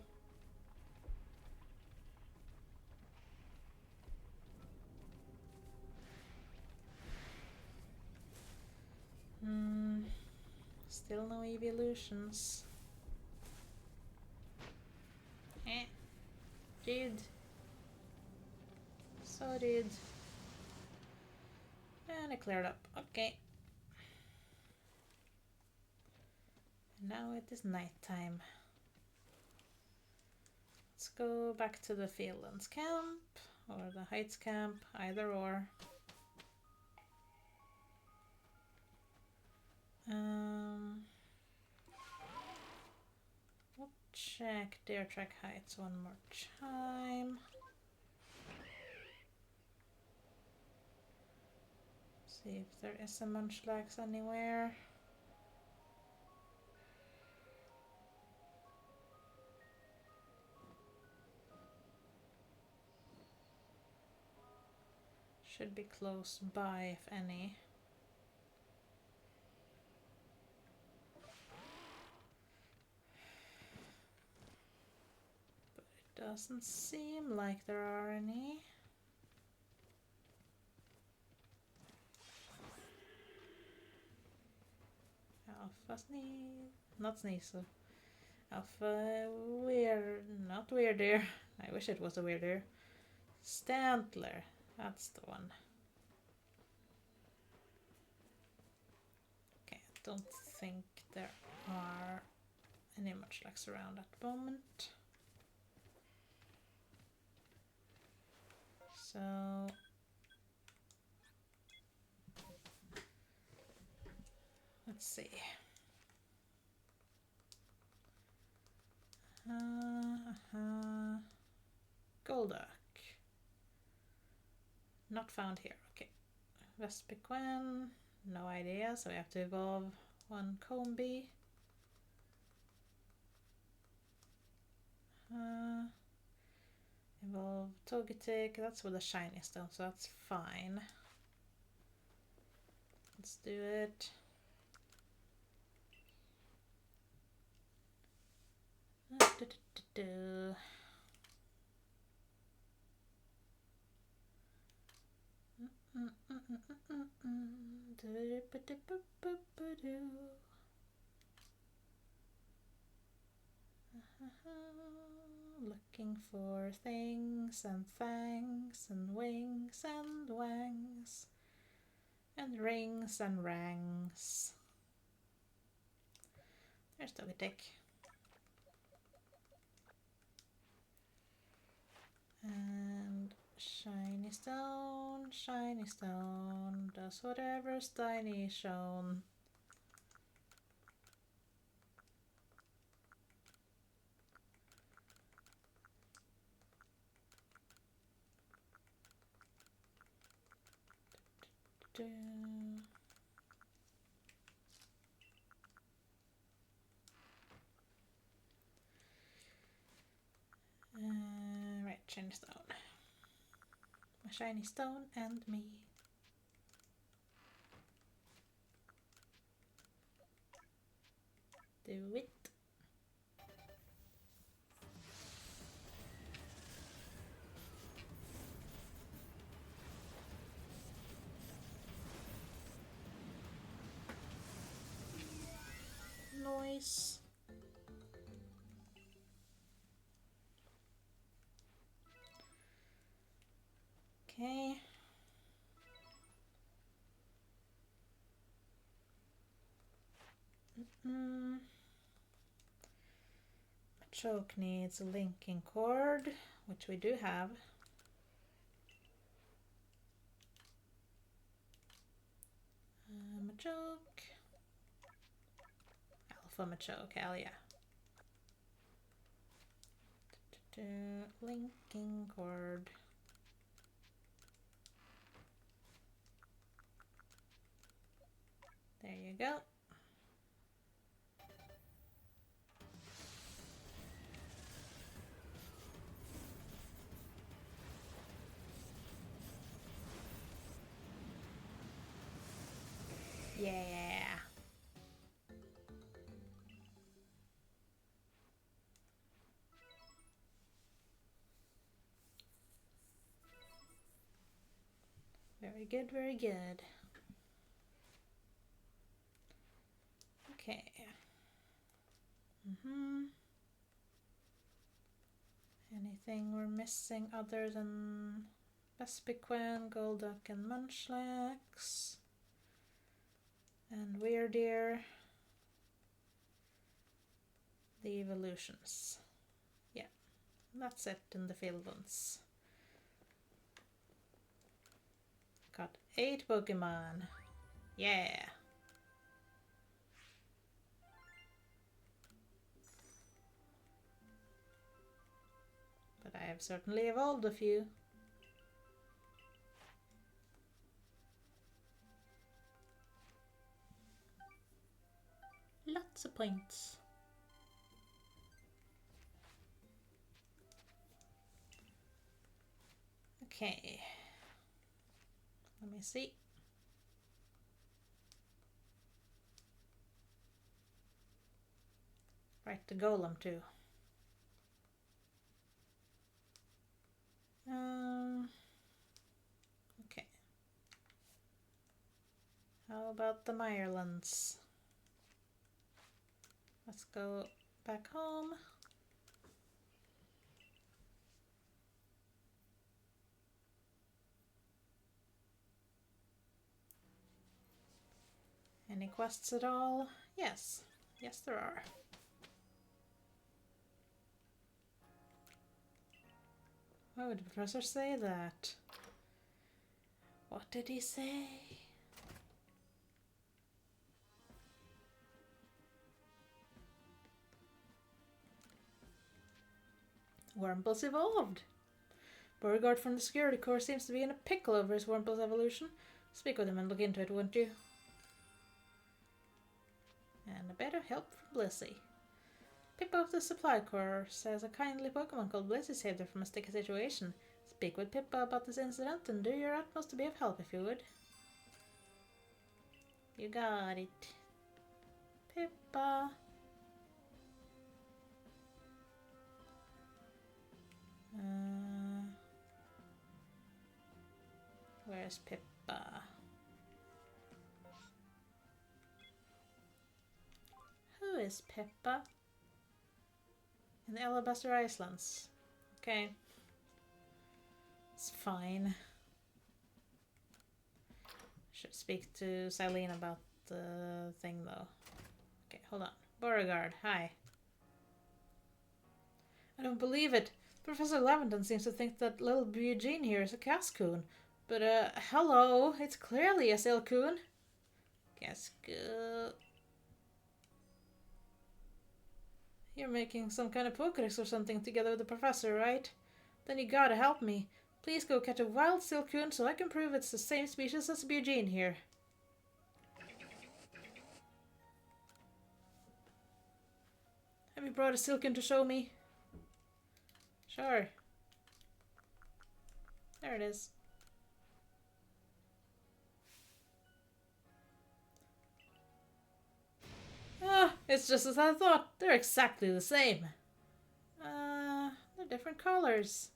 S1: Still no evolutions. Dude. So dude. And it cleared up. Okay. And now it is nighttime. Let's go back to the Fieldlands camp or the Heights camp, either or. We'll check Deer Track Heights one more time. See if there is a Munchlax anywhere. Should be close by, if any. But it doesn't seem like there are any. Alpha Sneeze. Not Sneasel. Alpha not Weirdeer. I wish it was a Weirdeer. Stantler. That's the one. Okay, I don't think there are any Munchlax around at the moment. So let's see. Golduck. Not found here. Okay. Vespiquen. No idea, so we have to evolve one Combee. Evolve Togetic. That's with a shiny stone, so that's fine. Let's do it. Looking for things and fangs and wings and wangs and rings and rangs. There's Togetic. And shiny stone, does whatever's tiny shown. Right, shiny stone. A shiny stone and me. Do it. Nice. Okay. Choke needs a linking cord, which we do have. Machoke. Alpha Machoke, hell yeah. Linking cord. There you go. Yeah. Very good, very good. Okay. Anything we're missing other than Vespiquen, Golduck, and Munchlax? And Weirdeer. The evolutions. Yeah, that's it in the field ones. Got 8 Pokemon. Yeah. But I have certainly evolved a few. Lots of points. Okay. Let me see. Right, the golem too. Okay. How about the Meyerlands? Let's go back home. Any quests at all? Yes. Yes, there are. Why would the professor say that? What did he say? Wurmple's evolved. Beauregard from the security corps seems to be in a pickle over his Wurmple's evolution. Speak with him and look into it, wouldn't you? And a bit of help from Blissey. Pippa of the Supply Corps says a kindly Pokemon called Blissey saved her from a sticky situation. Speak with Pippa about this incident and do your utmost to be of help if you would. You got it. Pippa. Where's Pippa? Who is Pippa? In the Alabaster Islands. Okay. It's fine. Should speak to Silene about the thing though. Okay, hold on. Beauregard, hi. I don't believe it. Professor Laventon seems to think that little Eugene here is a Cascoon. But, hello, it's clearly a Silcoon. Cascoon. You're making some kind of Pokédex or something together with the professor, right? Then you gotta help me. Please go catch a wild Silcoon so I can prove it's the same species as Eugene here. Have you brought a Silcoon to show me? Sure. There it is. Ah, it's just as I thought. They're exactly the same. They're different colors.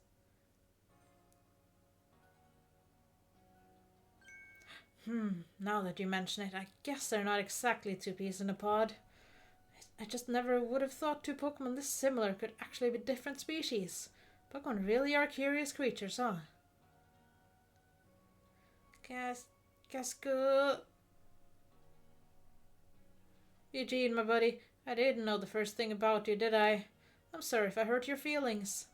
S1: Now that you mention it, I guess they're not exactly two peas in a pod. I just never would have thought two Pokemon this similar could actually be different species. Pokemon really are curious creatures, huh? Casco. Eugene, my buddy, I didn't know the first thing about you, did I? I'm sorry if I hurt your feelings.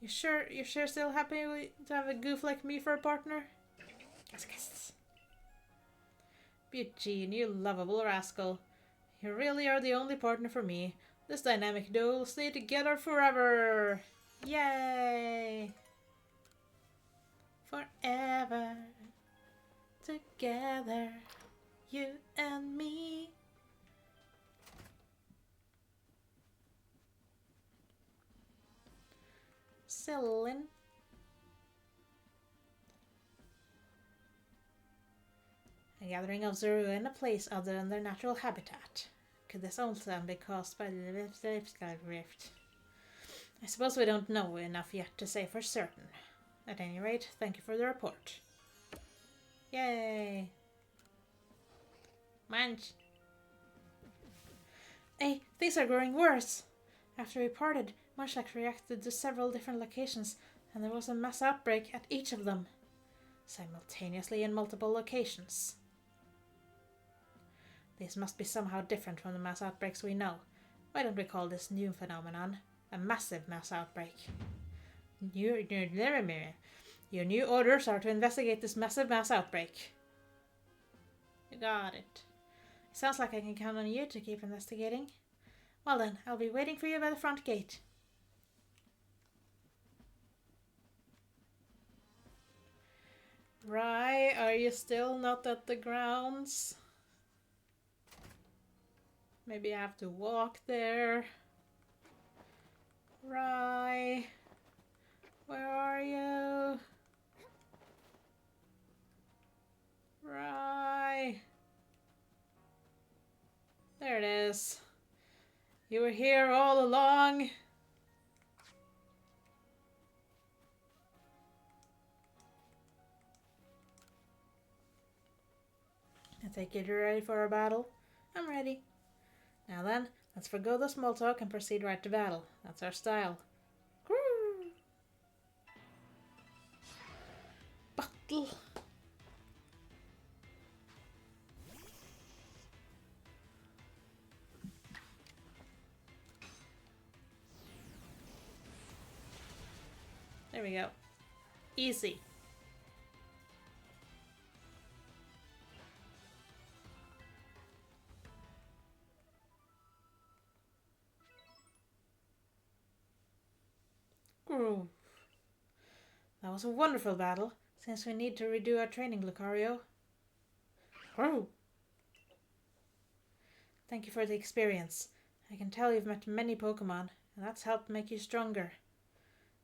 S1: You're sure still happy to have a goof like me for a partner? Yes. Eugene, you lovable rascal. You really are the only partner for me. This dynamic duo will stay together forever. Yay! Forever. Together. You and me. Selling. A gathering of Zuru in a place other than their natural habitat. Could this also be caused by the rift? I suppose we don't know enough yet to say for certain. At any rate, thank you for the report. Yay! Munch! Hey, things are growing worse! After we parted, Munchlax reacted to several different locations, and there was a mass outbreak at each of them. Simultaneously in multiple locations. These must be somehow different from the mass outbreaks we know. Why don't we call this new phenomenon a massive mass outbreak? Your new orders are to investigate this massive mass outbreak. You got it. It sounds like I can count on you to keep investigating. Well then, I'll be waiting for you by the front gate. Right, are you still not at the grounds? Maybe I have to walk there. Right. Where are you? Right. There it is. You were here all along. I take it you're ready for a battle? I'm ready. Now then, let's forgo the small talk and proceed right to battle. That's our style. Battle. There we go. Easy. Groove. That was a wonderful battle, since we need to redo our training, Lucario. Groove. Thank you for the experience. I can tell you've met many Pokemon, and that's helped make you stronger.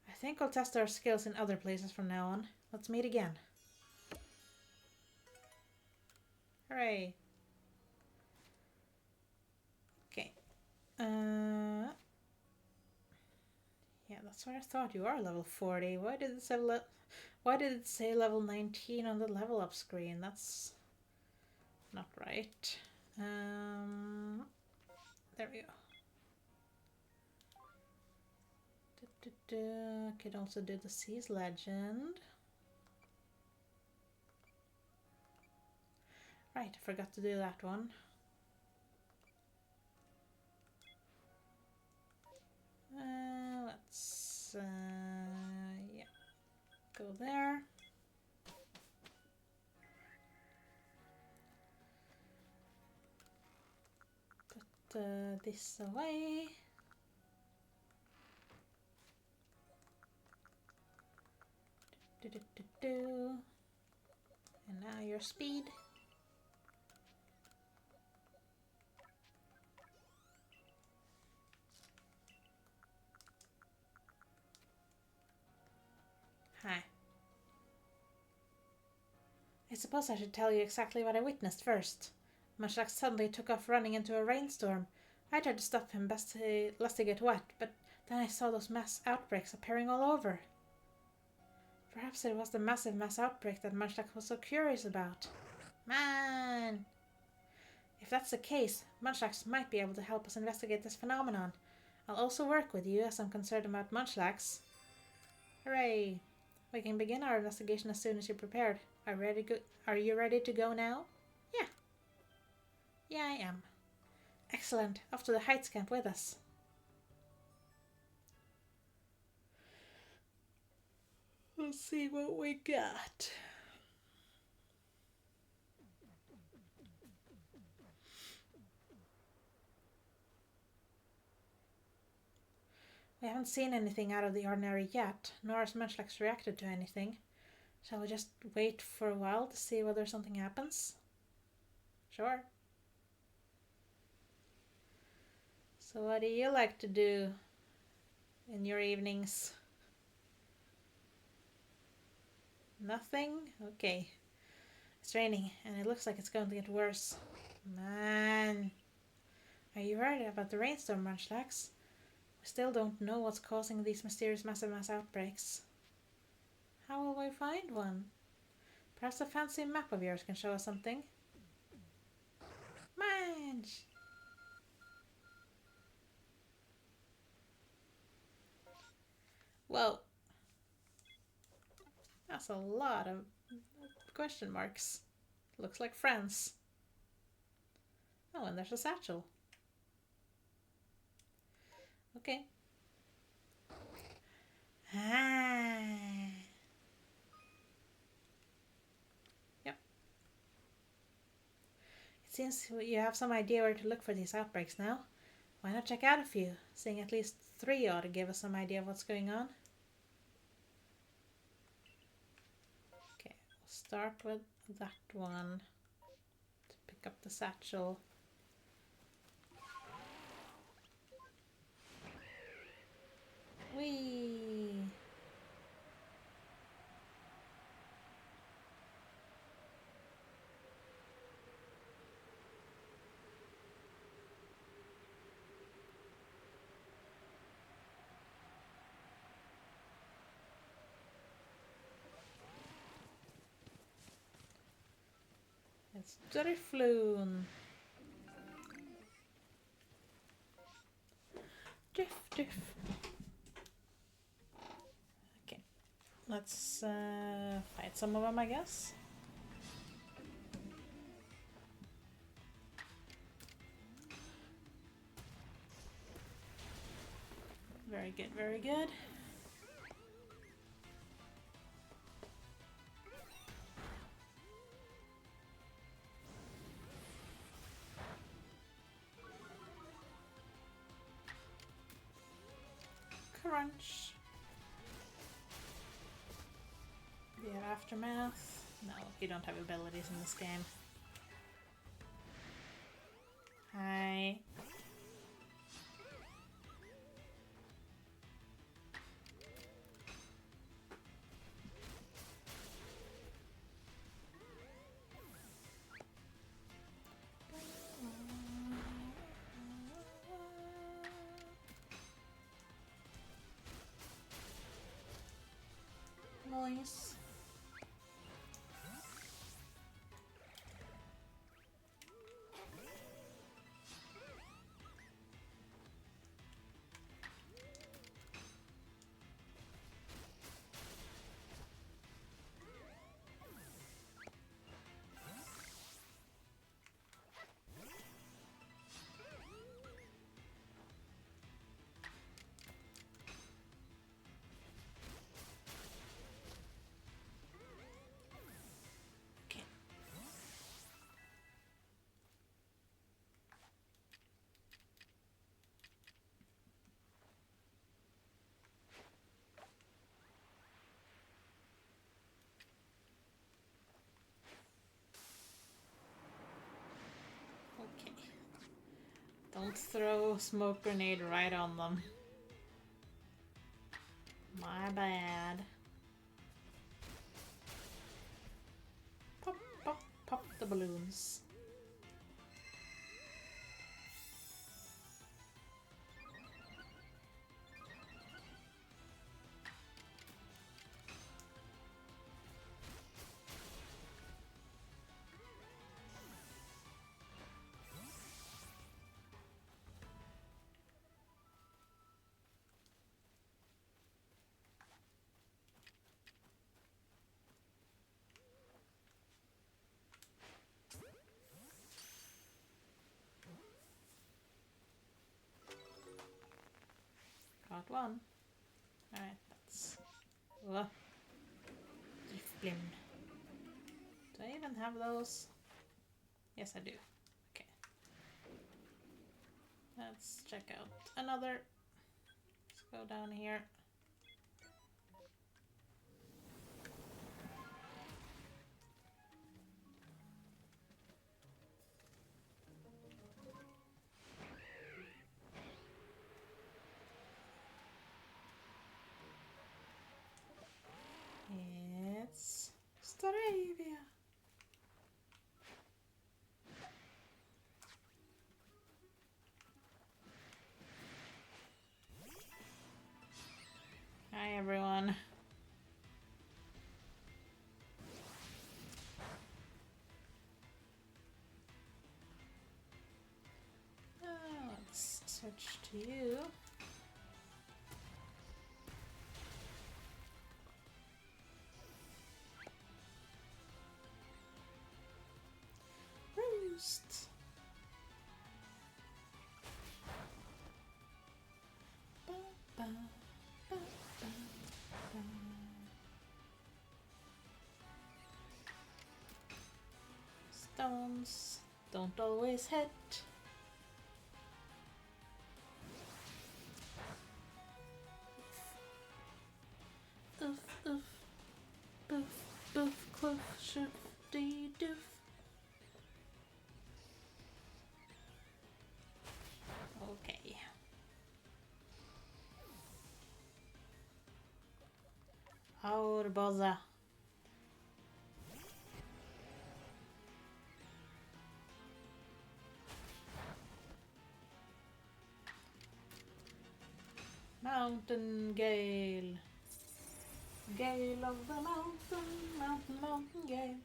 S1: I think I'll test our skills in other places from now on. Let's meet again. Hooray. Okay. Yeah, that's what I thought. You are level 40. Why did it say level 19 on the level up screen? That's not right. There we go. I could also do the Seas Legend. Right, I forgot to do that one. Let's yeah, go there. Put this away. And now your speed. Hi. I suppose I should tell you exactly what I witnessed first. Munchlax suddenly took off running into a rainstorm. I tried to stop him lest he get wet, but then I saw those mass outbreaks appearing all over. Perhaps it was the massive mass outbreak that Munchlax was so curious about. Man! If that's the case, Munchlax might be able to help us investigate this phenomenon. I'll also work with you as I'm concerned about Munchlax. Hooray! We can begin our investigation as soon as you're prepared. Are you ready to go now? Yeah. Yeah, I am. Excellent. Off to the Heights camp with us. Let's see what we got. We haven't seen anything out of the ordinary yet, nor has Munchlax reacted to anything. Shall we just wait for a while to see whether something happens? Sure. So what do you like to do in your evenings? Nothing? Okay. It's raining, and it looks like it's going to get worse. Man. Are you worried about the rainstorm, Munchlax? We still don't know what's causing these mysterious massive mass outbreaks. How will we find one? Perhaps a fancy map of yours can show us something? Munch! Whoa. That's a lot of question marks. Looks like friends. Oh, and there's a satchel. Okay. Ah. Yep. It seems you have some idea where to look for these outbreaks now. Why not check out a few? Seeing at least 3 ought to give us some idea of what's going on. Okay, we'll start with that one to pick up the satchel. Whee! It's Durifloon. Diff. Okay, let's fight some of them, I guess. Very good, very good. Crunch. Do you have Aftermath? No, you don't have abilities in this game. Hi. Nice. Okay. Don't throw smoke grenade right on them. My bad. Pop, pop, pop the balloons. part 1. Alright, that's... Ugh. Blim. Do I even have those? Yes, I do. Okay. Let's check out another. Let's go down here. It's Staravia. Hi everyone. Let's switch to you. Roost. Ba, ba, ba, ba, ba. Stones don't always hit. Oof, oof, boof, boof, cloof, shoof, dee, doof. Okay. Aurboza. Mountain Gale. Gale of the mountain, mountain gale.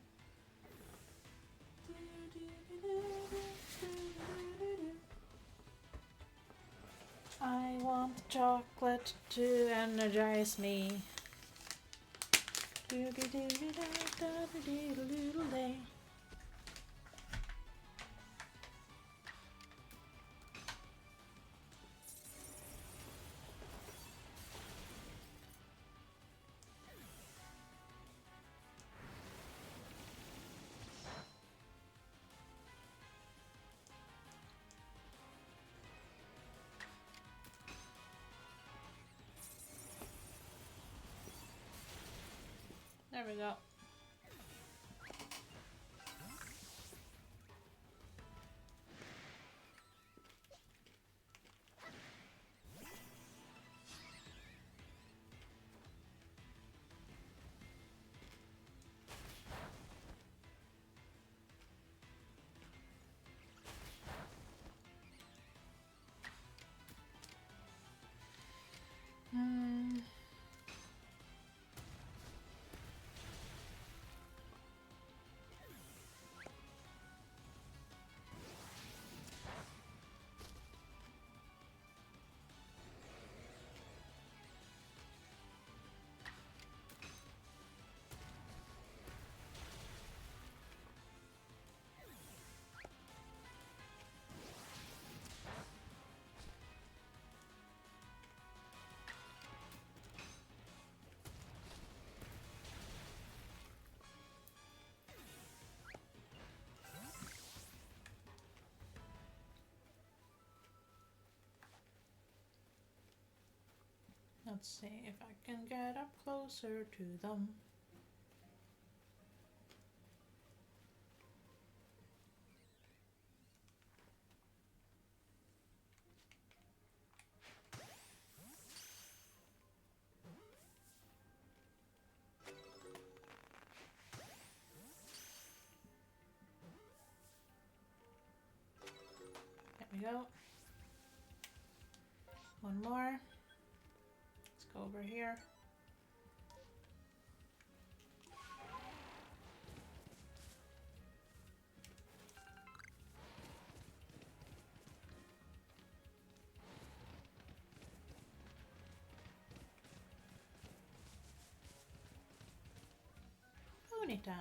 S1: I want chocolate to energize me. There we go. Let's see if I can get up closer to them. There we go. One more. Let's go over here. Bonita.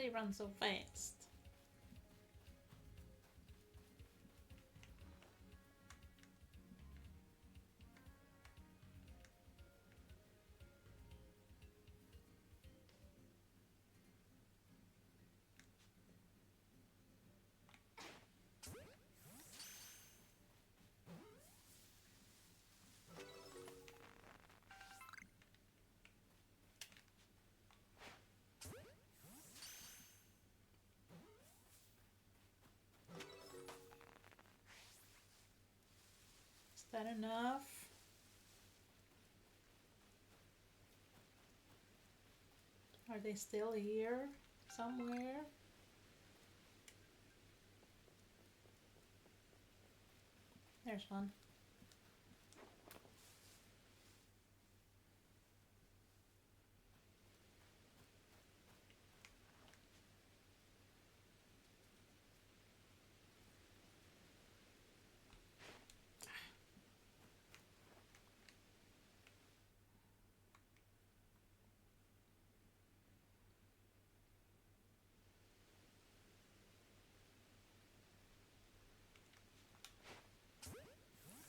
S1: They run so fast. Is that enough? Are they still here somewhere? There's one.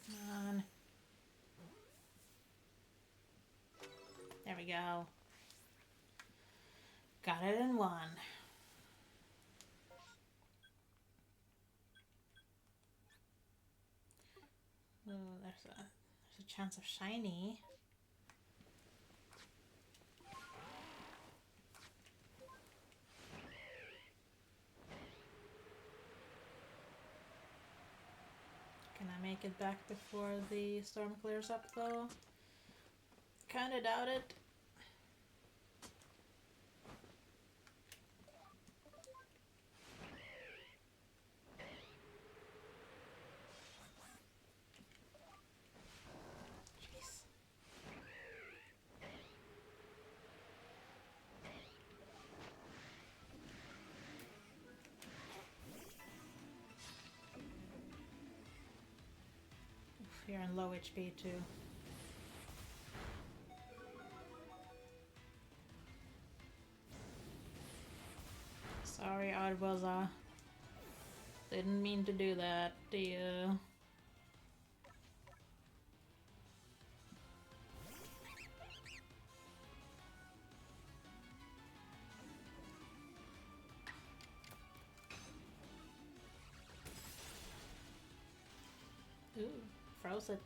S1: Come on. There we go. Got it in one. Oh, there's a chance of shiny. Can I make it back before the storm clears up though? Kinda doubt it. Jeez. Oof, you're in low HP too. Sorry, Arceus. Didn't mean to do that to you. Ooh, froze it.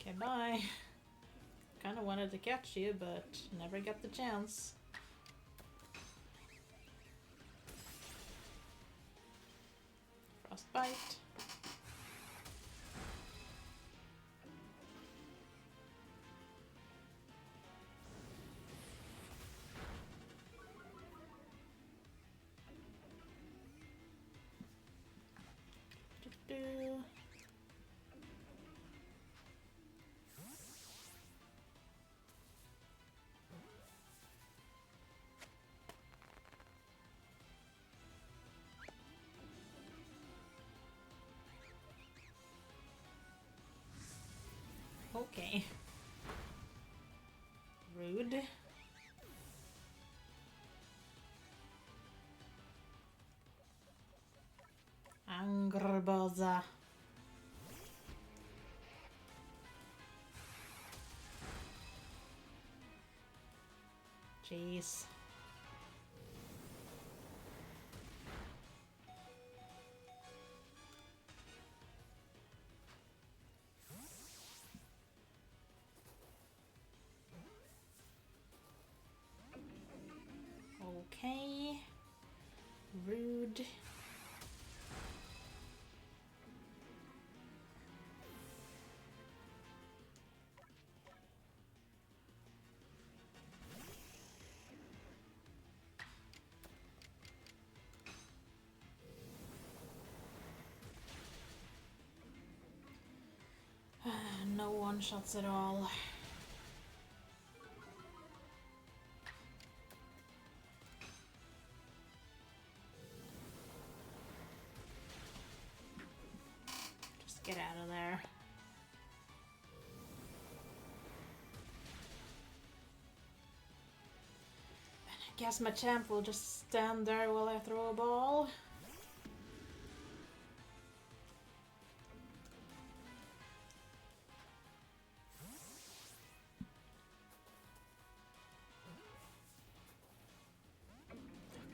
S1: Okay, bye. Kinda wanted to catch you, but never got the chance. Frostbite. Do-do. Okay. Rude. Angrboza. Jeez. Okay. Rude. No one shots at all. Guess my champ will just stand there while I throw a ball.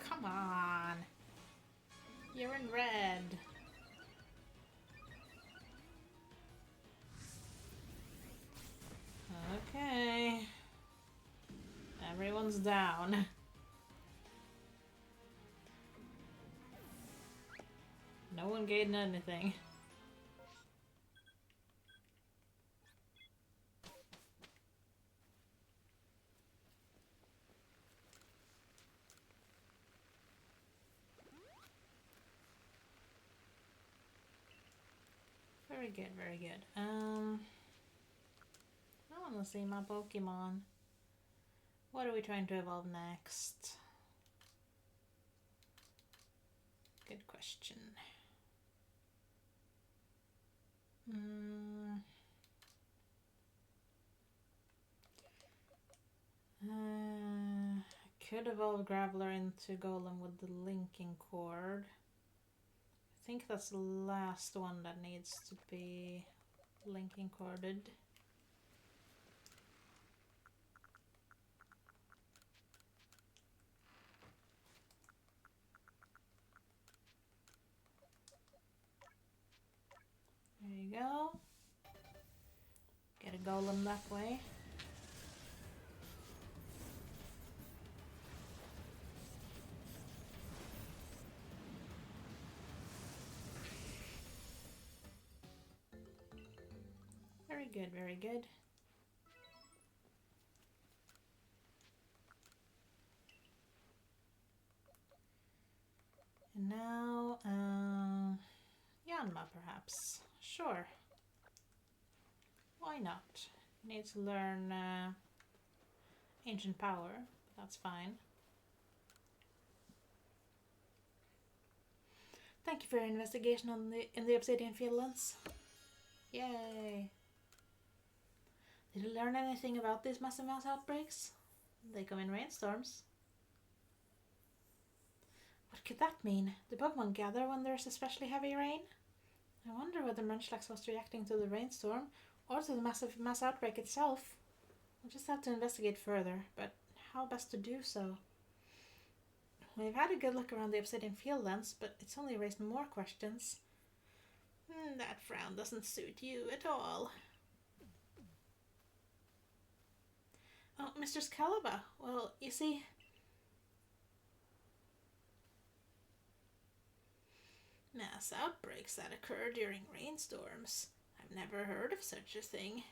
S1: Come on. You're in red. Okay. Everyone's down. No one gained anything. Very good, very good. I want to see my Pokemon. What are we trying to evolve next? Good question. I could evolve Graveler into Golem with the linking cord. I think that's the last one that needs to be linking corded. There you go. Get a Golem that way. Very good, very good. And now, Yanma perhaps. Sure. Why not? Need to learn Ancient Power, but that's fine. Thank you for your investigation in the Obsidian Fieldlands. Yay! Did you learn anything about these massive mass outbreaks? They come in rainstorms. What could that mean? Do Pokemon gather when there's especially heavy rain? I wonder whether Munchlax was reacting to the rainstorm or to the massive mass outbreak itself. We'll just have to investigate further, but how best to do so? We've had a good look around the Obsidian Fieldlands, but it's only raised more questions. That frown doesn't suit you at all. Oh, Mr. Scalaba. Well, you see... Mass outbreaks that occur during rainstorms. I've never heard of such a thing.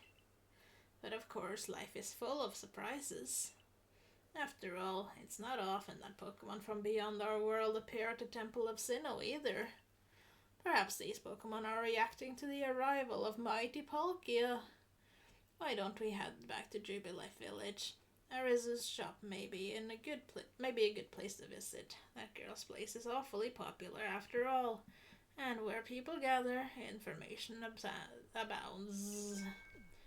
S1: But of course, life is full of surprises. After all, it's not often that Pokemon from beyond our world appear at the Temple of Sinnoh either. Perhaps these Pokemon are reacting to the arrival of mighty Palkia. Why don't we head back to Jubilife Village? Arizu's shop may be a good place to visit. That girl's place is awfully popular after all. And where people gather, information abounds.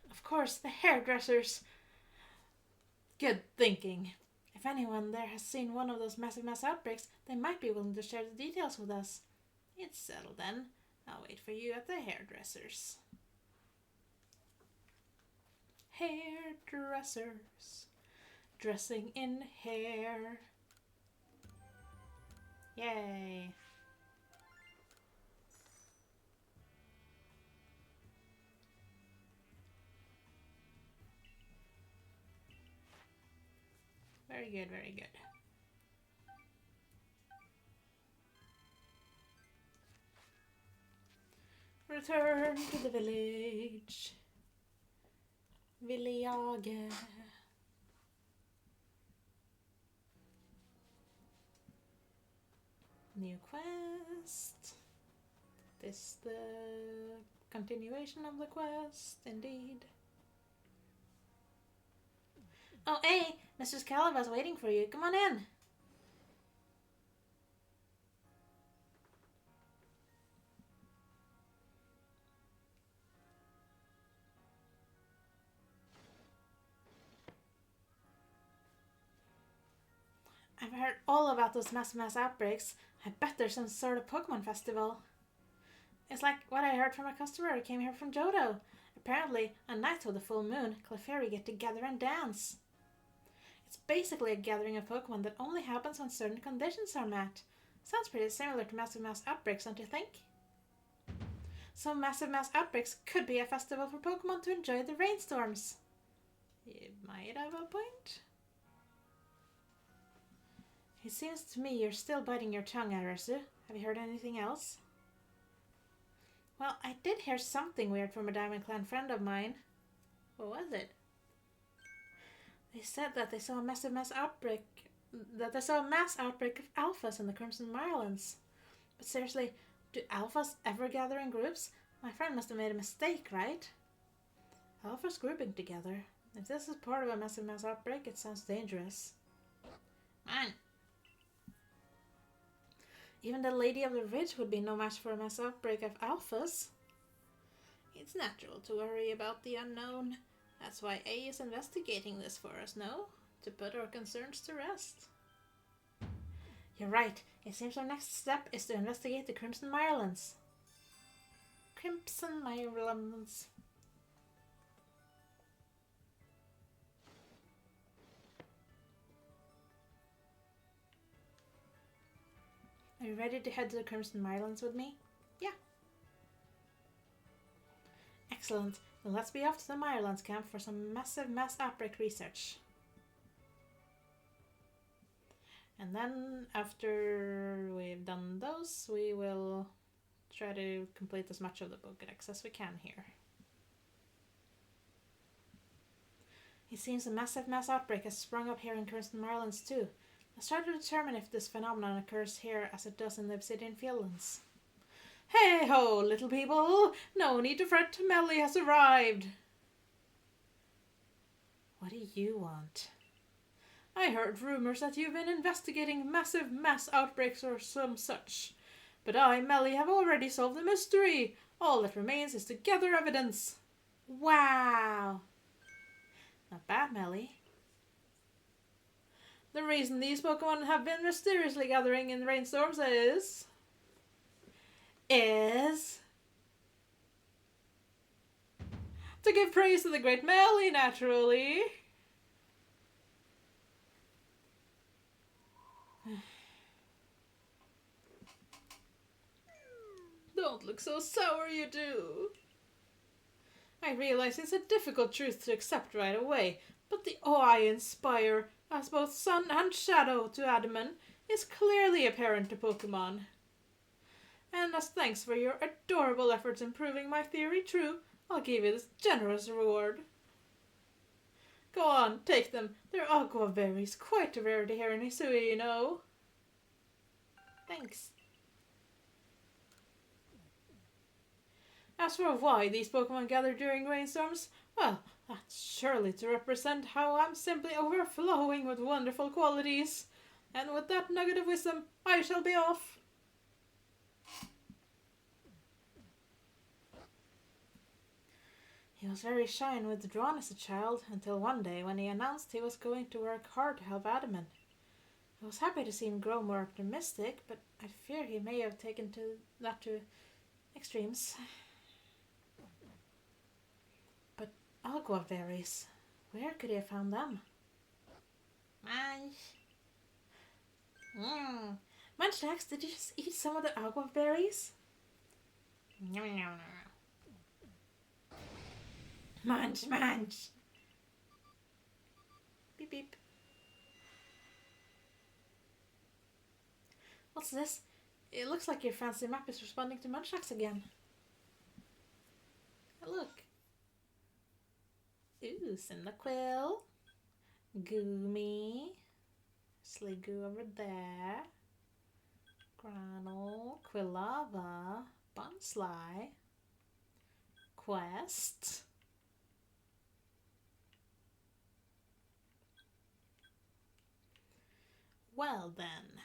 S1: Of course, the hairdressers. Good thinking. If anyone there has seen one of those massive mass outbreaks, they might be willing to share the details with us. It's settled then. I'll wait for you at the hairdressers. Hairdressers. Dressing in hair. Yay. Very good, very good. Return to the village. Village. New quest. This the continuation of the quest, indeed. Oh, hey! Mr. Scalaba's waiting for you. Come on in! all about those mass outbreaks. I bet there's some sort of Pokemon festival. It's like what I heard from a customer who came here from Johto. Apparently, on nights of the full moon, Clefairy get together and dance. It's basically a gathering of Pokemon that only happens when certain conditions are met. Sounds pretty similar to mass outbreaks, don't you think? So mass outbreaks could be a festival for Pokemon to enjoy the rainstorms. You might have a point. It seems to me you're still biting your tongue, Arisu. Have you heard anything else? Well, I did hear something weird from a Diamond Clan friend of mine. What was it? They said that they saw a mass outbreak. That they saw a mass outbreak of alphas in the Crimson Mirelands. But seriously, do alphas ever gather in groups? My friend must have made a mistake, right? Alphas grouping together. If this is part of a mass outbreak, it sounds dangerous. Man. Even the Lady of the Ridge would be no match for a mass outbreak of alphas. It's natural to worry about the unknown. That's why A is investigating this for us, no? To put our concerns to rest. You're right. It seems our next step is to investigate the Crimson Mirelands. Crimson Mirelands. Are you ready to head to the Crimson Mirelands with me? Yeah. Excellent. Then let's be off to the Mirelands camp for some massive mass outbreak research. And then after we've done those, we will try to complete as much of the Pokédex as we can here. It seems a massive mass outbreak has sprung up here in Crimson Mirelands too. Let's try to determine if this phenomenon occurs here as it does in the Obsidian Fieldlands. Hey ho, little people! No need to fret, Melly has arrived! What do you want? I heard rumors that you've been investigating massive mass outbreaks or some such. But I, Melly, have already solved the mystery. All that remains is to gather evidence. Wow! Not bad, Melly. The reason these Pokemon have been mysteriously gathering in rainstorms is to give praise to the great Melly, naturally. Don't look so sour, you do. I realize it's a difficult truth to accept right away, but the awe I inspire as both sun and shadow to Adaman is clearly apparent to Pokemon. And as thanks for your adorable efforts in proving my theory true, I'll give you this generous reward. Go on, take them. They're aqua berries, quite a rarity here in Hisui, you know. Thanks. As for why these Pokemon gather during rainstorms, well, that's surely to represent how I'm simply overflowing with wonderful qualities. And with that nugget of wisdom, I shall be off. He was very shy and withdrawn as a child, until one day when he announced he was going to work hard to help Adaman. I was happy to see him grow more optimistic, but I fear he may have taken that to extremes. But agua berries, where could he have found them? Munchlax, did you just eat some of the agua berries? Munch. Beep beep. What's this? It looks like your fancy map is responding to Munchlax again. Look. Ooh, Cyndaquil. Goomy. Sliggoo over there. Granule. Quilava. Bonsly. Quest. Well then.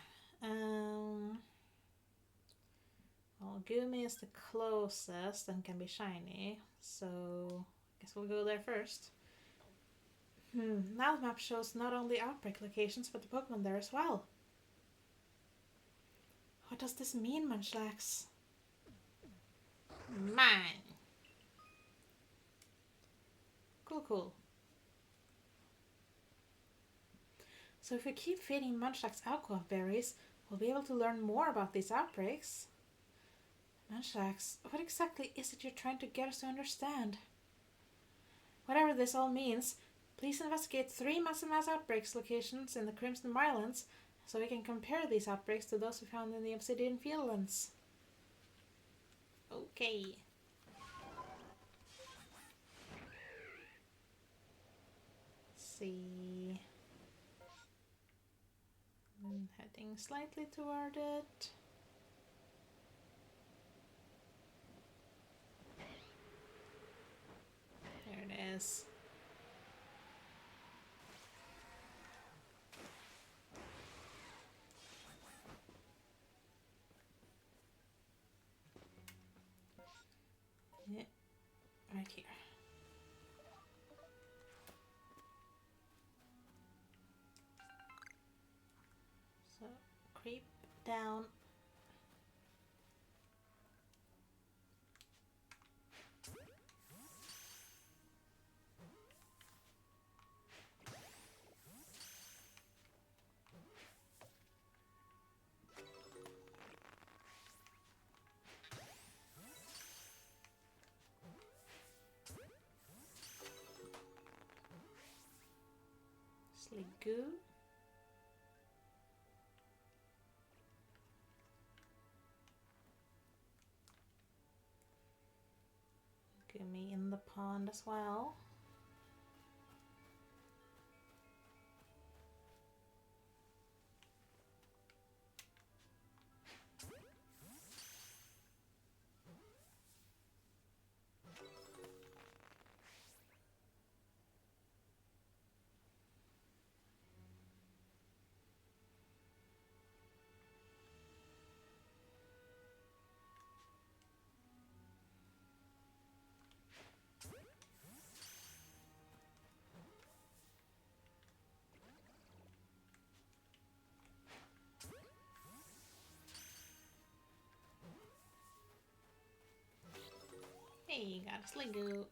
S1: Well, Goomy is the closest and can be shiny, so I guess we'll go there first. Now the map shows not only outbreak locations, but the Pokemon there as well. What does this mean, Munchlax? Mine. Cool. So if we keep feeding Munchlax aqua berries, we'll be able to learn more about these outbreaks. Munchlax, what exactly is it you're trying to get us to understand? Whatever this all means, please investigate 3 massive mass outbreaks locations in the Crimson Mirelands so we can compare these outbreaks to those we found in the Obsidian Fieldlands. Okay. Let's see. I'm heading slightly toward it. There it is. Yeah, right here. So, creep down. Sligoo. Gumi in the pond as well. Hey, you got a Sligoo.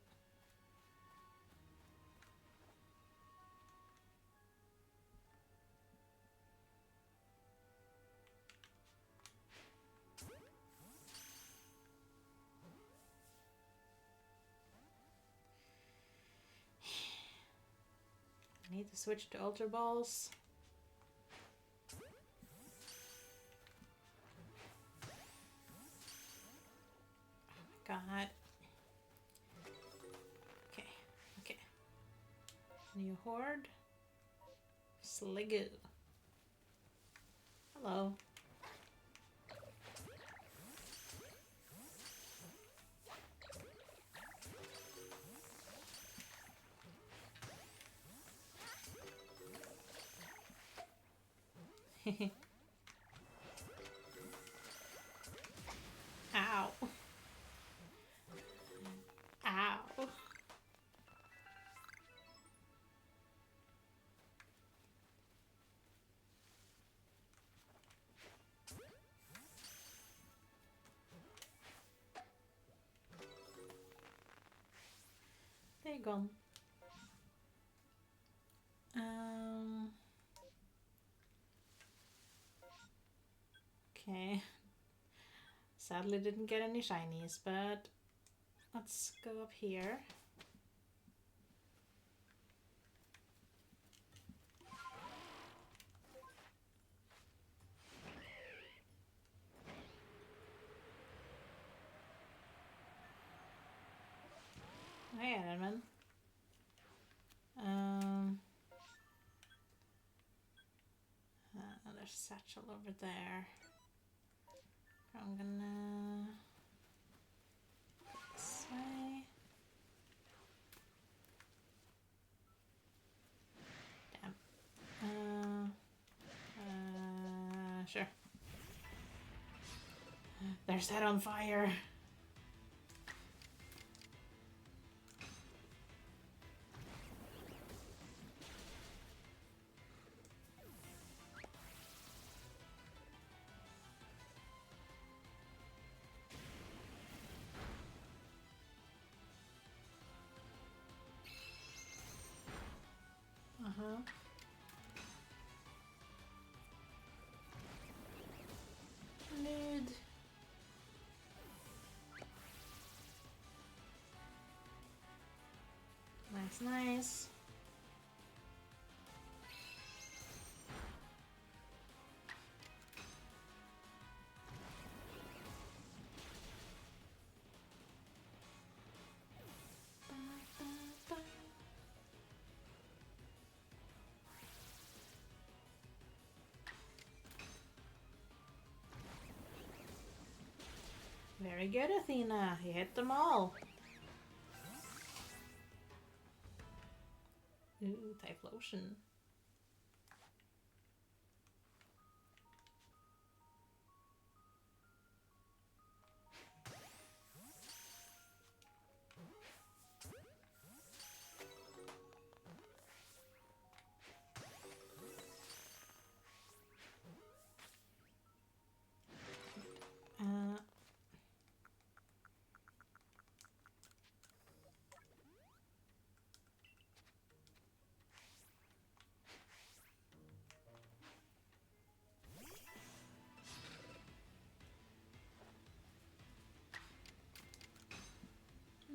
S1: I need to switch to Ultra Balls. Oh my god. Okay. New horde. Sligoo. Hello. Ow. Ow. There you go. Okay. Sadly didn't get any shinies, but let's go up here. Hey, Edmund. There's Satchel over there. I'm gonna go this way. Damn. Sure. There's that on fire. Uh-huh. Mid. Nice, nice. Very good, Athena. You hit them all. Ooh, Typhlosion.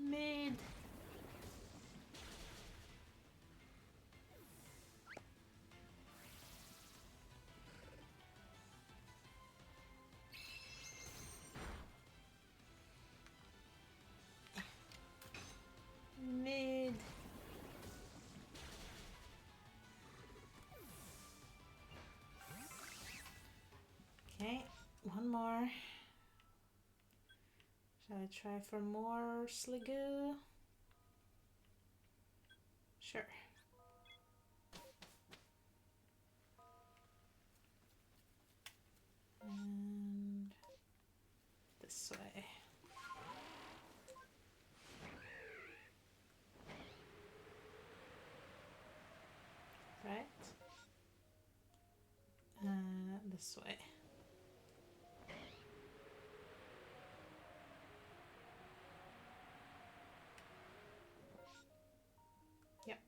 S1: Mid. Mid. Okay, one more. Shall I try for more Sliggoo? Sure. And this way. Right? This way. Yep.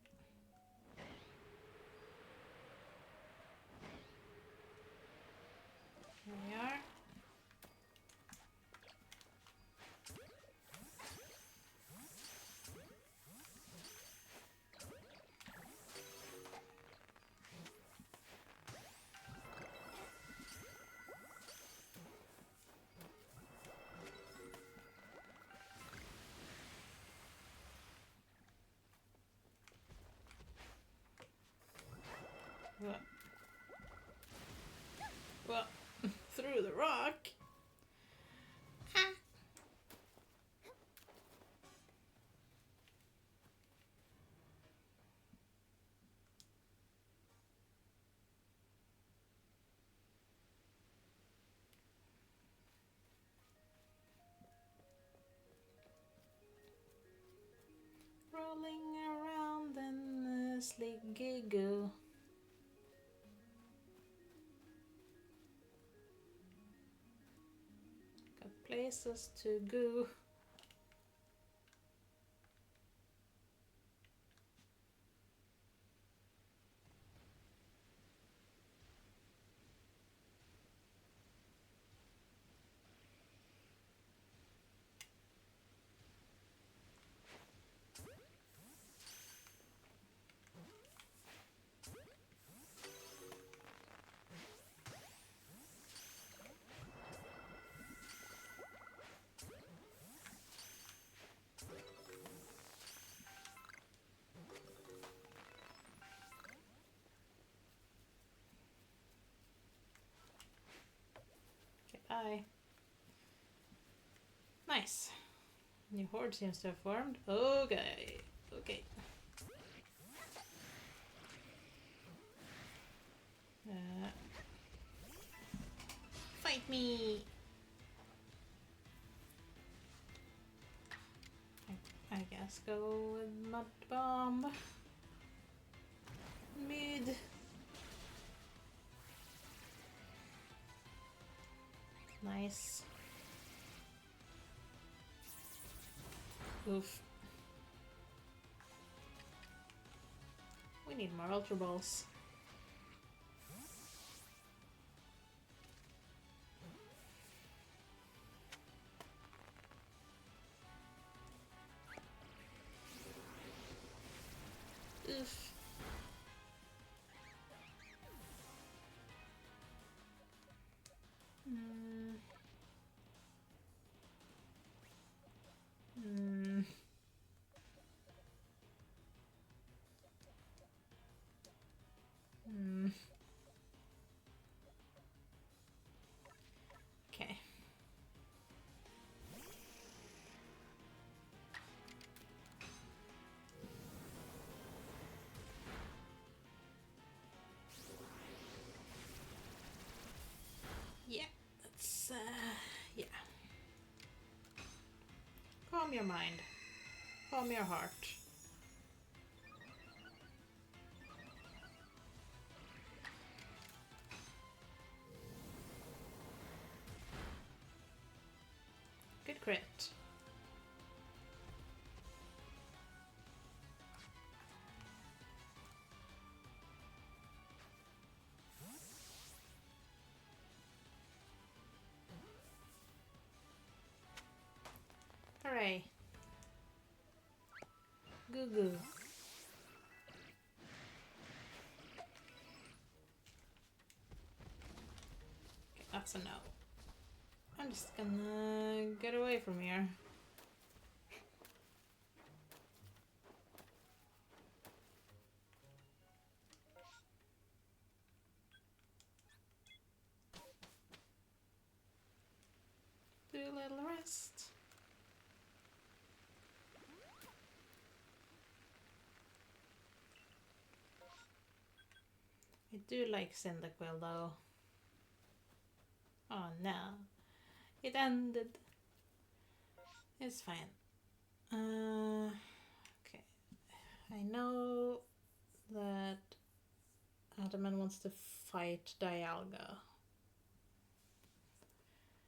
S1: Here we are. What? What? Through the rock? Rolling around in the Sliggoo. Got places to go. Bye. Nice. New horde seems to have formed. Okay. Okay. Fight me! I guess go with Mud Bomb. Mid. Nice. Oof. We need more Ultra Balls. Oof. Okay. Yeah, that's, yeah. Calm your mind. Calm your heart. Good crit. Hooray. Goo goo. Okay, that's a no. I'm just gonna get away from here. Do a little rest. I do like Cyndaquil though. Oh no. It ended. It's fine. Okay. I know that Adaman wants to fight Dialga.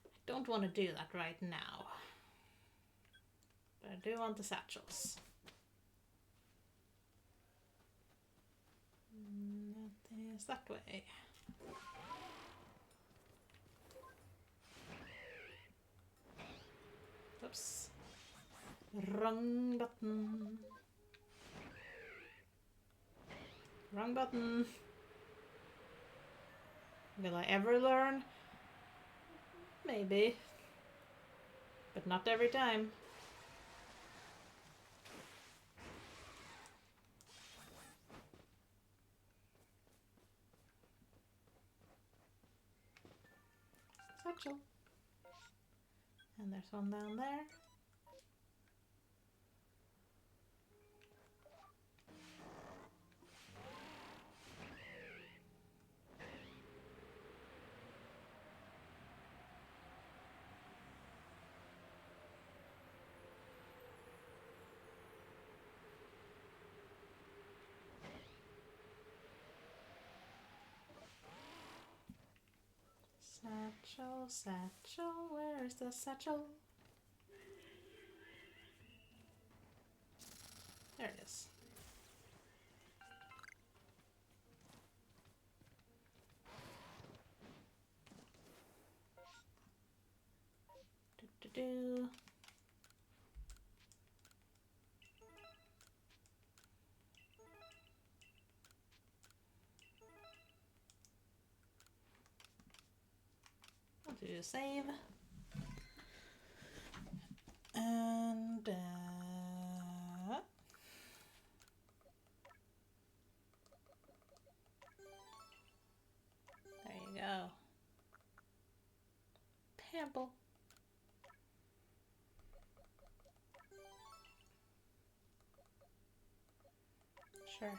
S1: I don't want to do that right now. But I do want the satchels. That is that way. Oops. Wrong button. Wrong button. Will I ever learn? Maybe. But not every time. Satchel. And there's one down there. Satchel, satchel, where is the satchel? There it is. Do. I'll do a save. And there you go. Pample. Sure.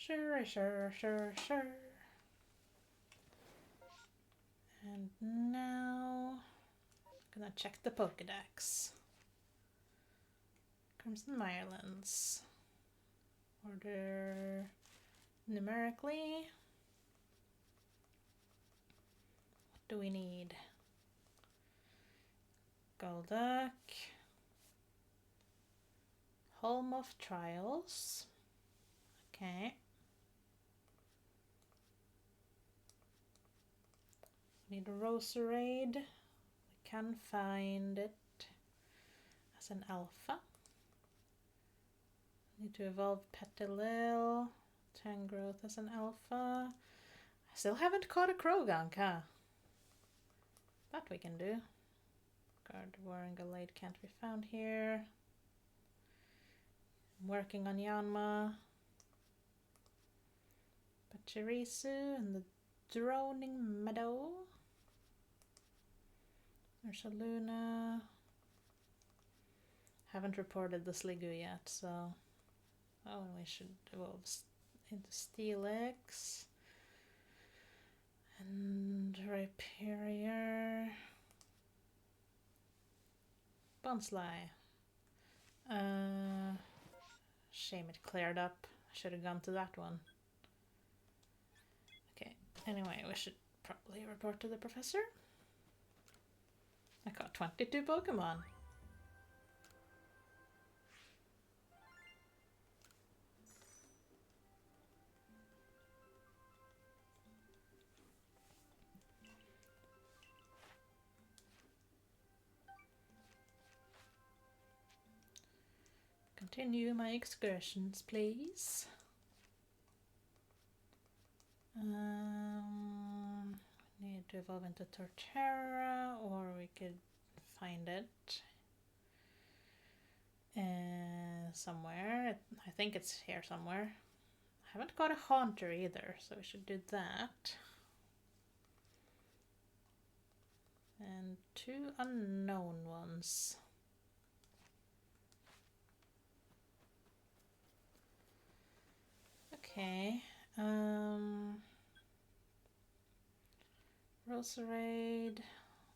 S1: Sure. And now I'm gonna check the Pokédex. Crimson Mirelands. Order numerically. What do we need? Golduck. Home of Trials. Okay. Need a Roserade. We can find it as an alpha. Need to evolve Petilil. Tangrowth as an alpha. I still haven't caught a Krogunk, huh? That we can do. Gardevoir and Gallade can't be found here. I'm working on Yanma. Pachirisu and the Droning Meadow. There's a Luna. Haven't reported the Sliggoo yet, so... Oh, and we should evolve into Steelix. And Rhyperior. Bonsly. Shame it cleared up. I should have gone to that one. Okay, anyway, we should probably report to the professor. I caught 22 Pokemon. Continue my excursions, please. Need to evolve into Torterra, or we could find it somewhere. I think it's here somewhere. I haven't got a Haunter either, so we should do that. And 2 unknown ones. Okay. Roserade.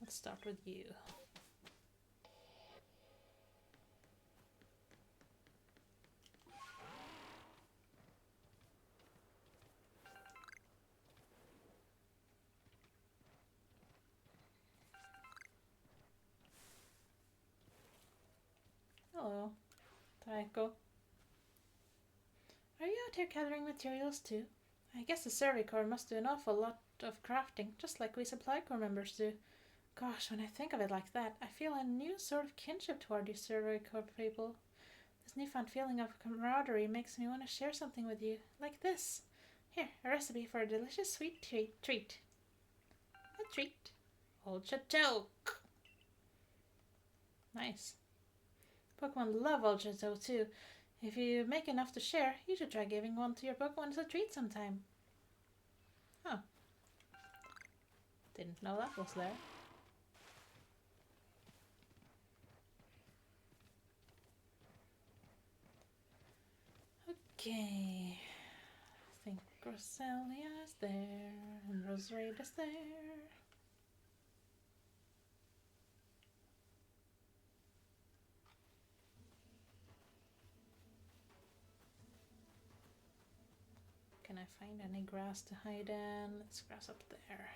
S1: Let's start with you. Hello, Taiko. Are you out here gathering materials too? I guess the Survey Corps must do an awful lot of crafting, just like we Supply Corps members do. Gosh, when I think of it like that, I feel a new sort of kinship toward you Survey Corps people. This newfound feeling of camaraderie makes me want to share something with you, like this. Here, a recipe for a delicious sweet treat. A treat. Old Chateau. Nice. Pokemon love Old Chateau too. If you make enough to share, you should try giving one to your Pokemon as a treat sometime. Huh. Didn't know that was there. Okay. I think Roselia is there, and Roserade is there. Can I find any grass to hide in? Let's grass up there.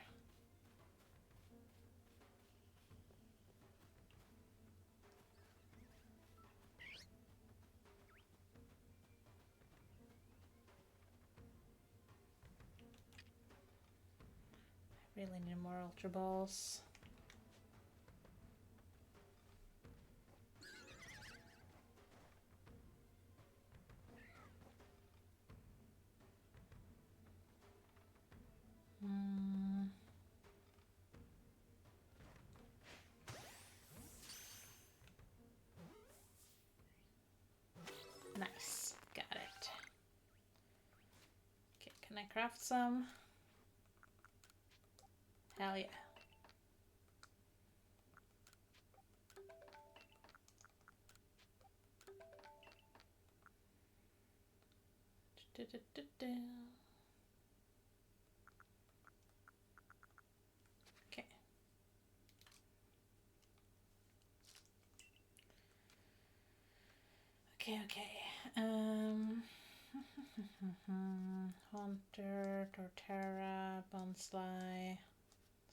S1: I really need more Ultra Balls. Nice, got it. Okay, can I craft some? Hell yeah. Okay. Okay. Haunter, Torterra, Bonsly,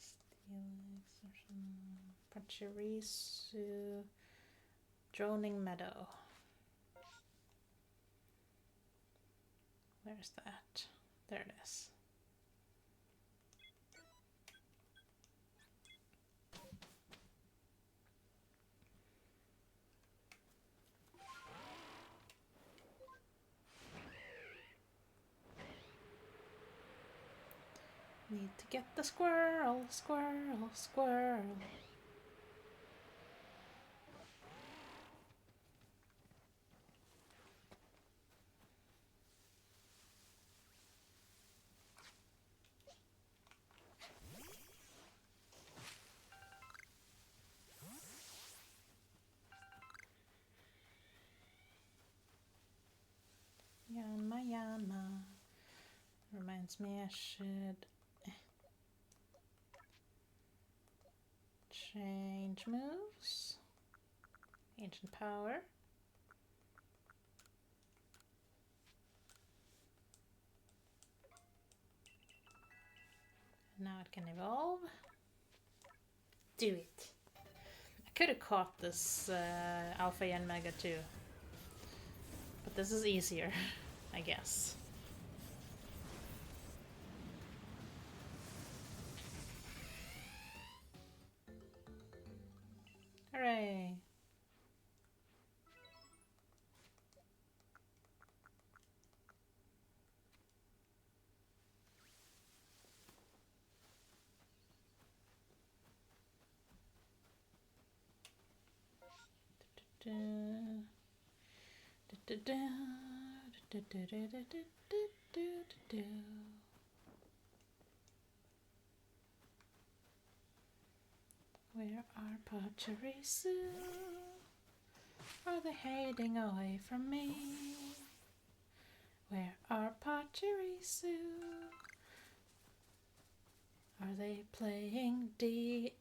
S1: Steelix, Pachirisu, Droning Meadow. Where's that? There it is. Need to get the squirrel, squirrel, squirrel. Yanma. Reminds me I should change moves. Ancient power. Now it can evolve. Do it. I could have caught this Alpha and Mega too. But this is easier, I guess. Hooray! Where are Pachirisu? Are they hiding away from me? Where are Pachirisu? Are they playing D&D?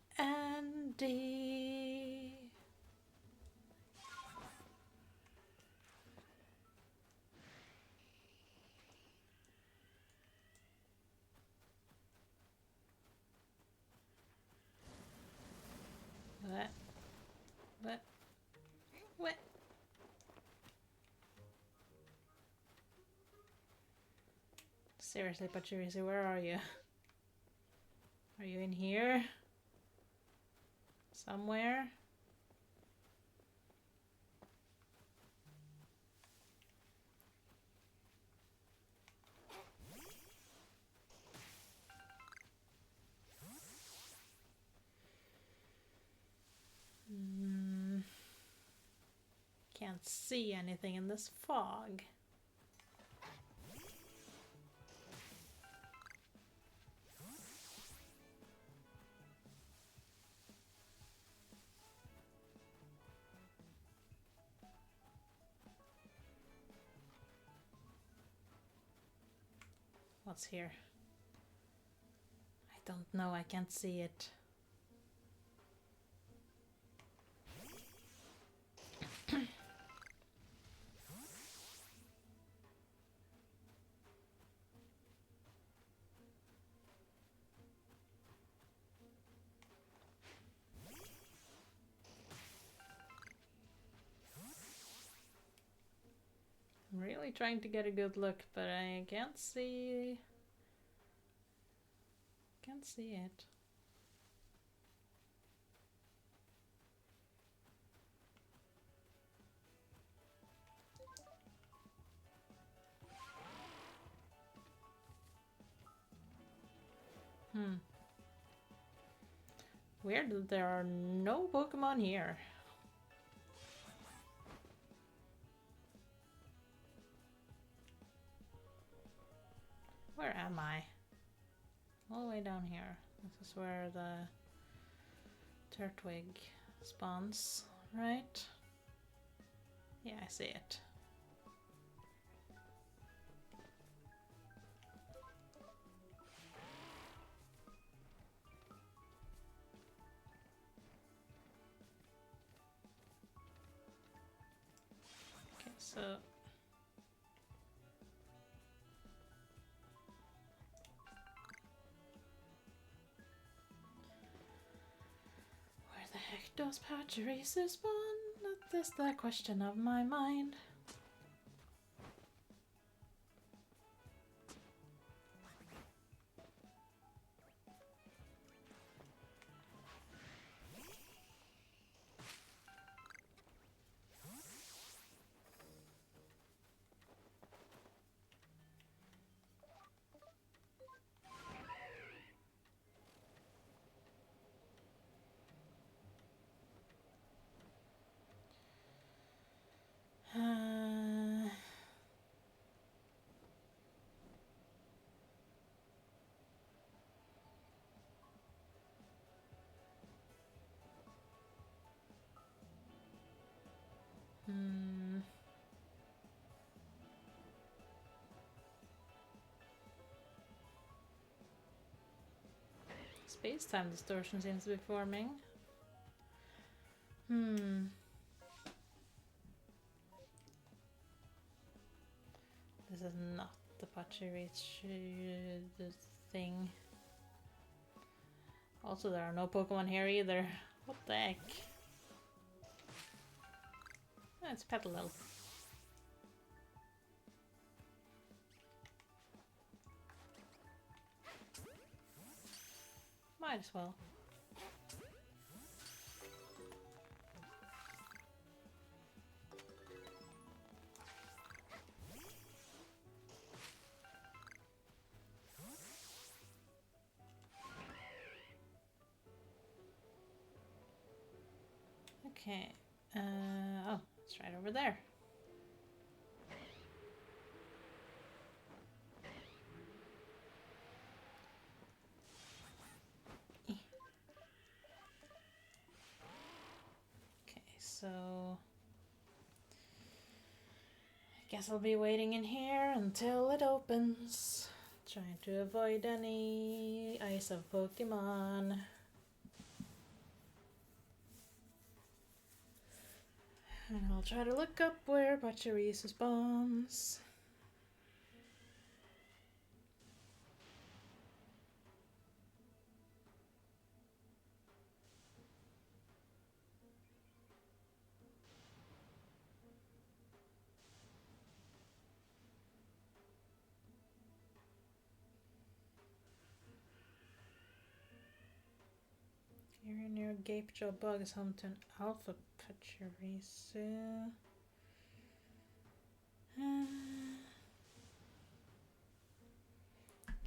S1: What? Seriously, Pachirisu, where are you? Are you in here? Somewhere? Can't see anything in this fog. What's here? I don't know, I can't see it. I'm really trying to get a good look, but I can't see it. Weird that there are no Pokemon here. Where am I? All the way down here. This is where the Turtwig spawns, right? Yeah, I see it. Okay, so where the heck does Pachirisu spawn? That is the question of my mind. Space-time distortion seems to be forming. This is not the Pachiri's thing. Also, there are no Pokemon here either. What the heck? Oh, it's Petalil. Might as well. Okay. Oh, it's right over there. So I guess I'll be waiting in here until it opens. Trying to avoid any ice of Pokemon. And I'll try to look up where Pachirisu spawns. Area near Gapejaw Bog is home to an alpha Pachirisu.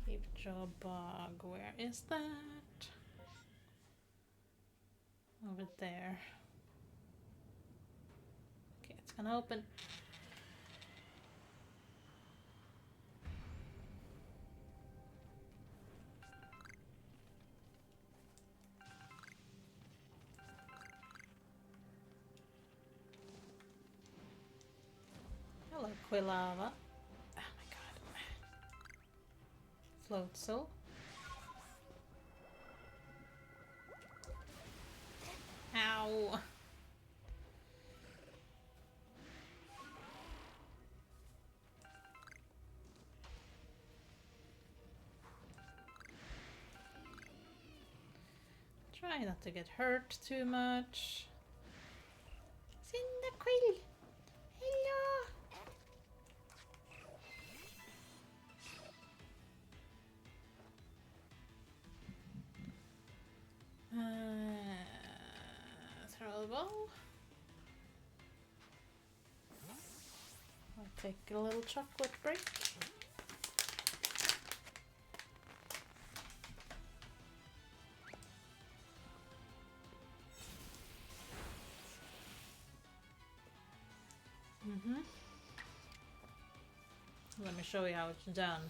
S1: Gapejaw Bog, where is that? Over there. Okay, it's gonna open. Hello, Quilava. Oh my god. Floatzel. Ow. Try not to get hurt too much. Cyndaquil! Hello! Throw the ball. I'll take a little chocolate break. Let me show you how it's done.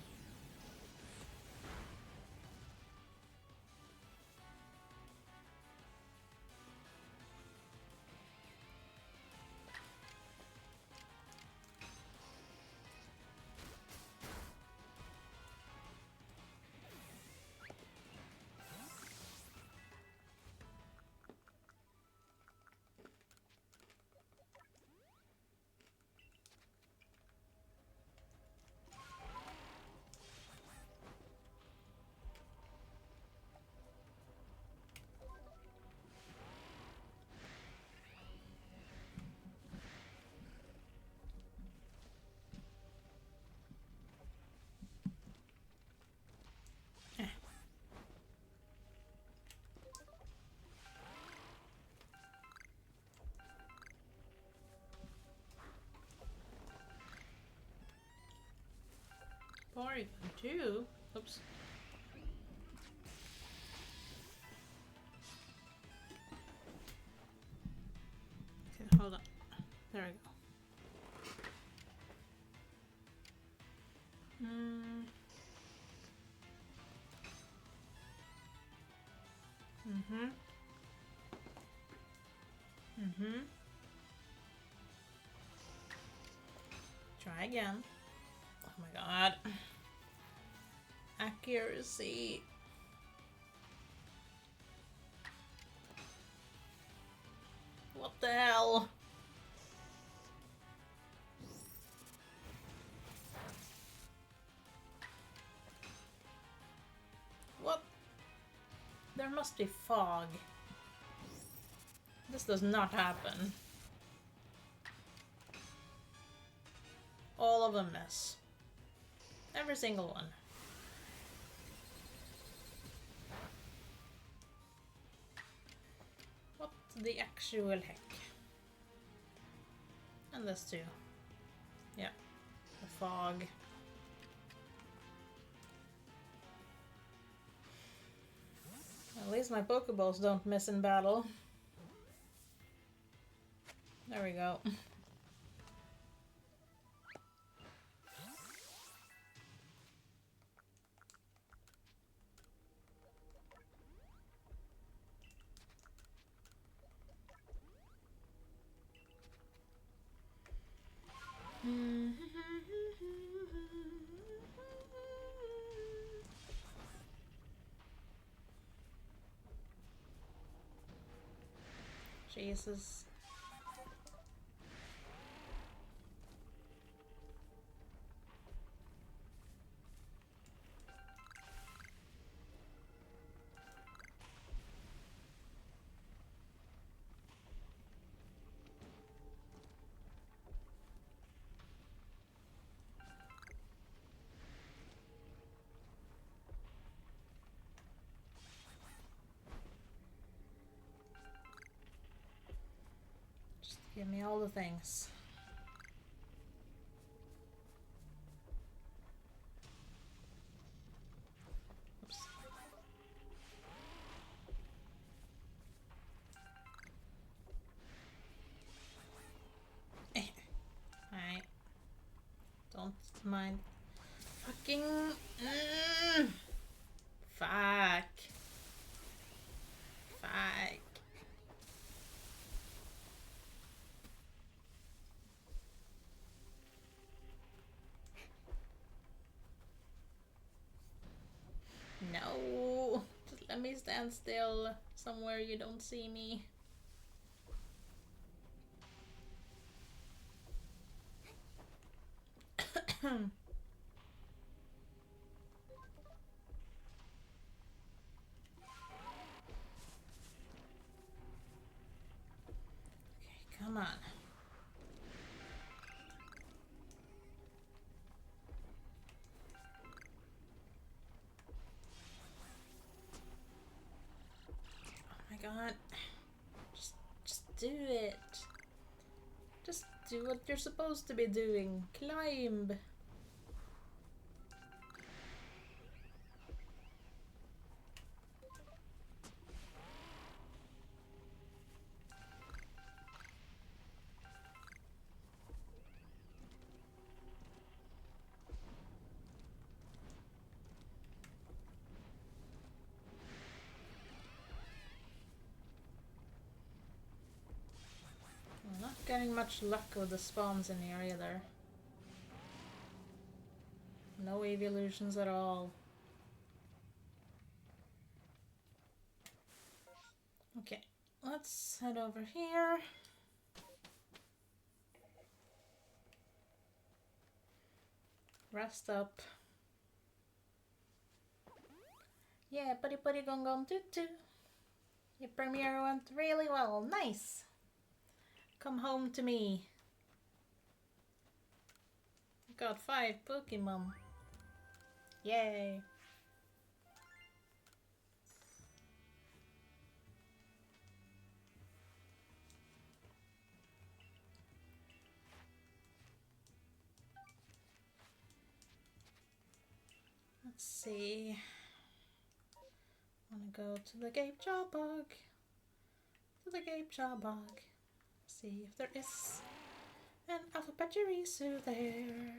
S1: Or even two. Oops. Okay, hold on. There we go. Try again. Oh my god. Accuracy. the hell? What? There must be fog. This does not happen. All of them miss. Every single one. What the actual heck? And this too. Yeah. The fog. At least my Pokeballs don't miss in battle. There we go. Jesus. Just give me all the things. Oops. Alright. Don't mind. Fucking... Fuck. Fuck. No. Just let me stand still somewhere you don't see me. Okay, come on. Oh my god. Just do it. Just do what you're supposed to be doing. Climb. We're not getting much luck with the spawns in here either. No evolutions at all. Okay, let's head over here. Rest up. Yeah, buddy gong gong toot toot. Your premiere went really well. Nice. Come home to me. Got 5 Pokemon. Yay. Let's see. Wanna go to the Gape Jaw Bog. To the Gape Jaw Bog. See if there is an Alpha-Pachirisu there.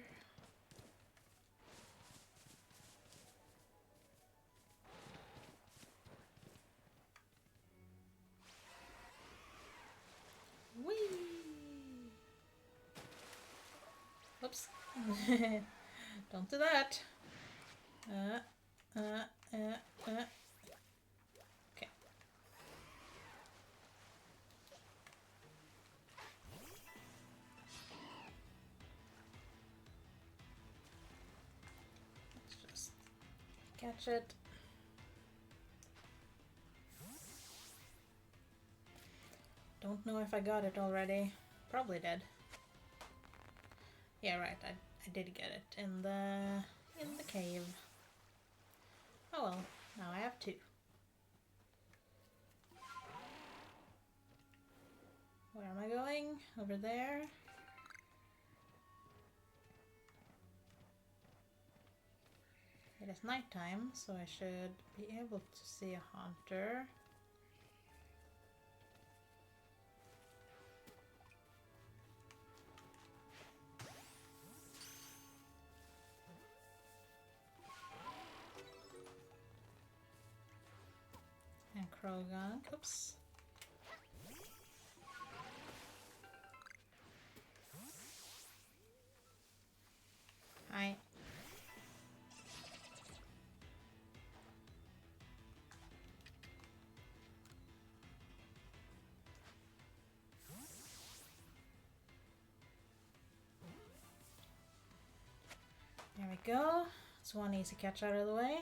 S1: Whee! Oops. Don't do that. Okay. Catch it. Don't know if I got it already. Probably did. Yeah, right. I did get it in the cave. Oh well. Now I have 2. Where am I going? Over there. It is nighttime, so I should be able to see a hunter. And Krogunk. Oops. Hi. There we go. It's one easy catch out of the way.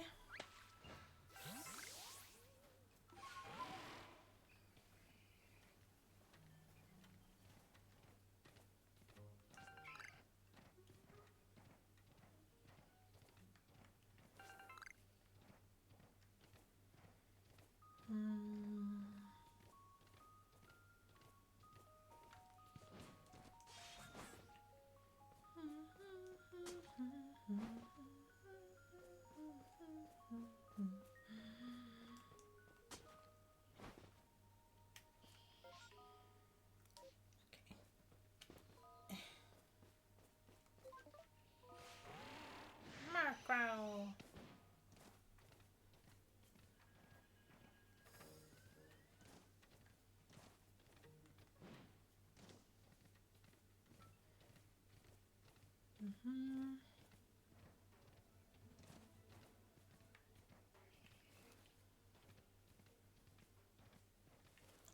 S1: Macro.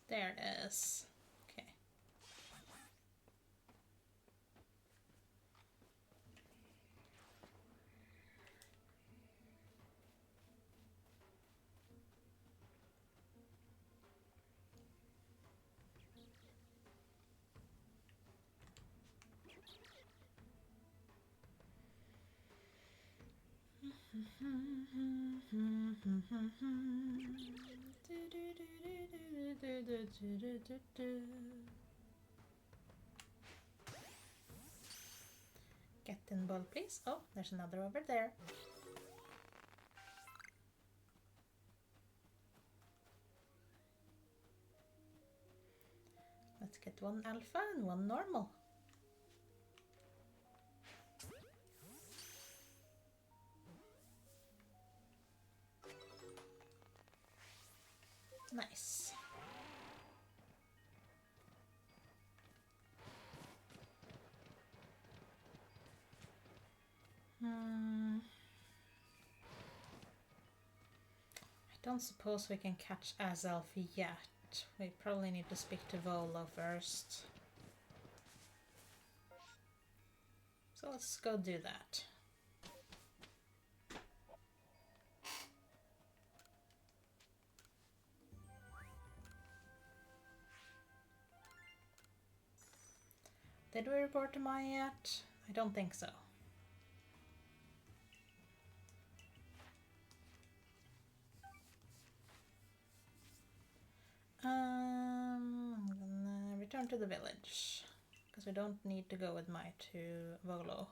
S1: There it is. Okay. Get in ball, please. Oh, there's another over there. Let's get one alpha and one normal. Nice. I don't suppose we can catch Azelf yet. We probably need to speak to Volo first. So let's go do that. Did we report to Maya yet? I don't think so. I'm gonna return to the village, because we don't need to go with Maya to Volo.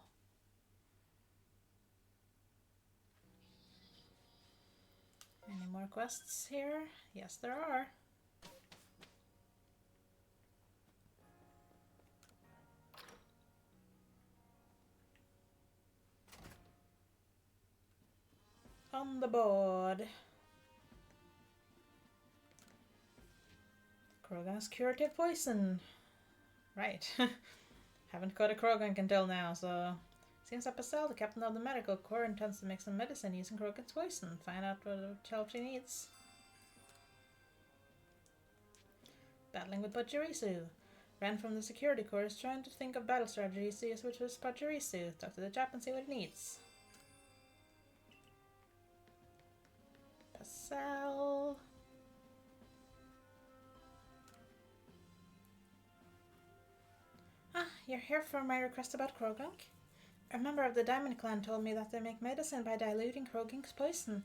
S1: Any more quests here? Yes, there are. On the board. Krogan's curative poison. Right. Haven't caught a Krogan until now, so... Seems like Pastel, the captain of the medical corps, intends to make some medicine using Krogan's poison. Find out what help she needs. Battling with Pachirisu. Ran from the security corps, trying to think of battle strategies to use which was Pachirisu. Talk to the chap and see what he needs. Sell. Ah, you're here for my request about Krogunk? A member of the Diamond Clan told me that they make medicine by diluting Krogunk's poison.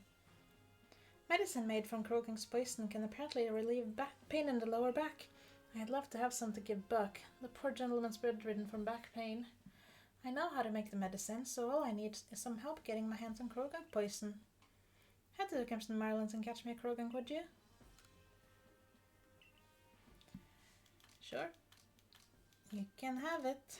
S1: Medicine made from Krogunk's poison can apparently relieve pain in the lower back. I'd love to have some to give Buck. The poor gentleman's bedridden from back pain. I know how to make the medicine, so all I need is some help getting my hands on Krogunk poison. Head to the Crimson Marlands and catch me a Krogunk, would you? Sure. You can have it.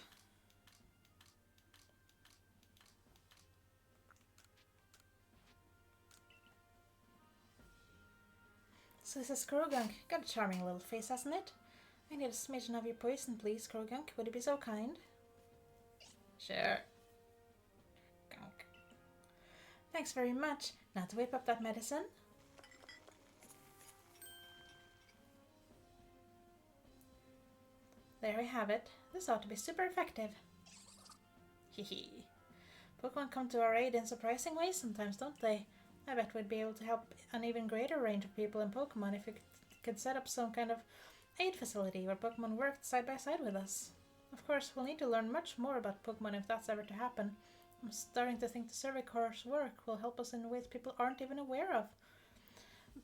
S1: So this is Krogunk. Got a charming little face, hasn't it? I need a smidgen of your poison, please, Krogunk. Would you be so kind? Sure. Gunk. Thanks very much. Now to whip up that medicine. There we have it. This ought to be super effective. Hehe. Pokemon come to our aid in surprising ways sometimes, don't they? I bet we'd be able to help an even greater range of people in Pokemon if we could set up some kind of aid facility where Pokemon worked side by side with us. Of course, we'll need to learn much more about Pokemon if that's ever to happen. I'm starting to think the Survey Corps' work will help us in ways people aren't even aware of.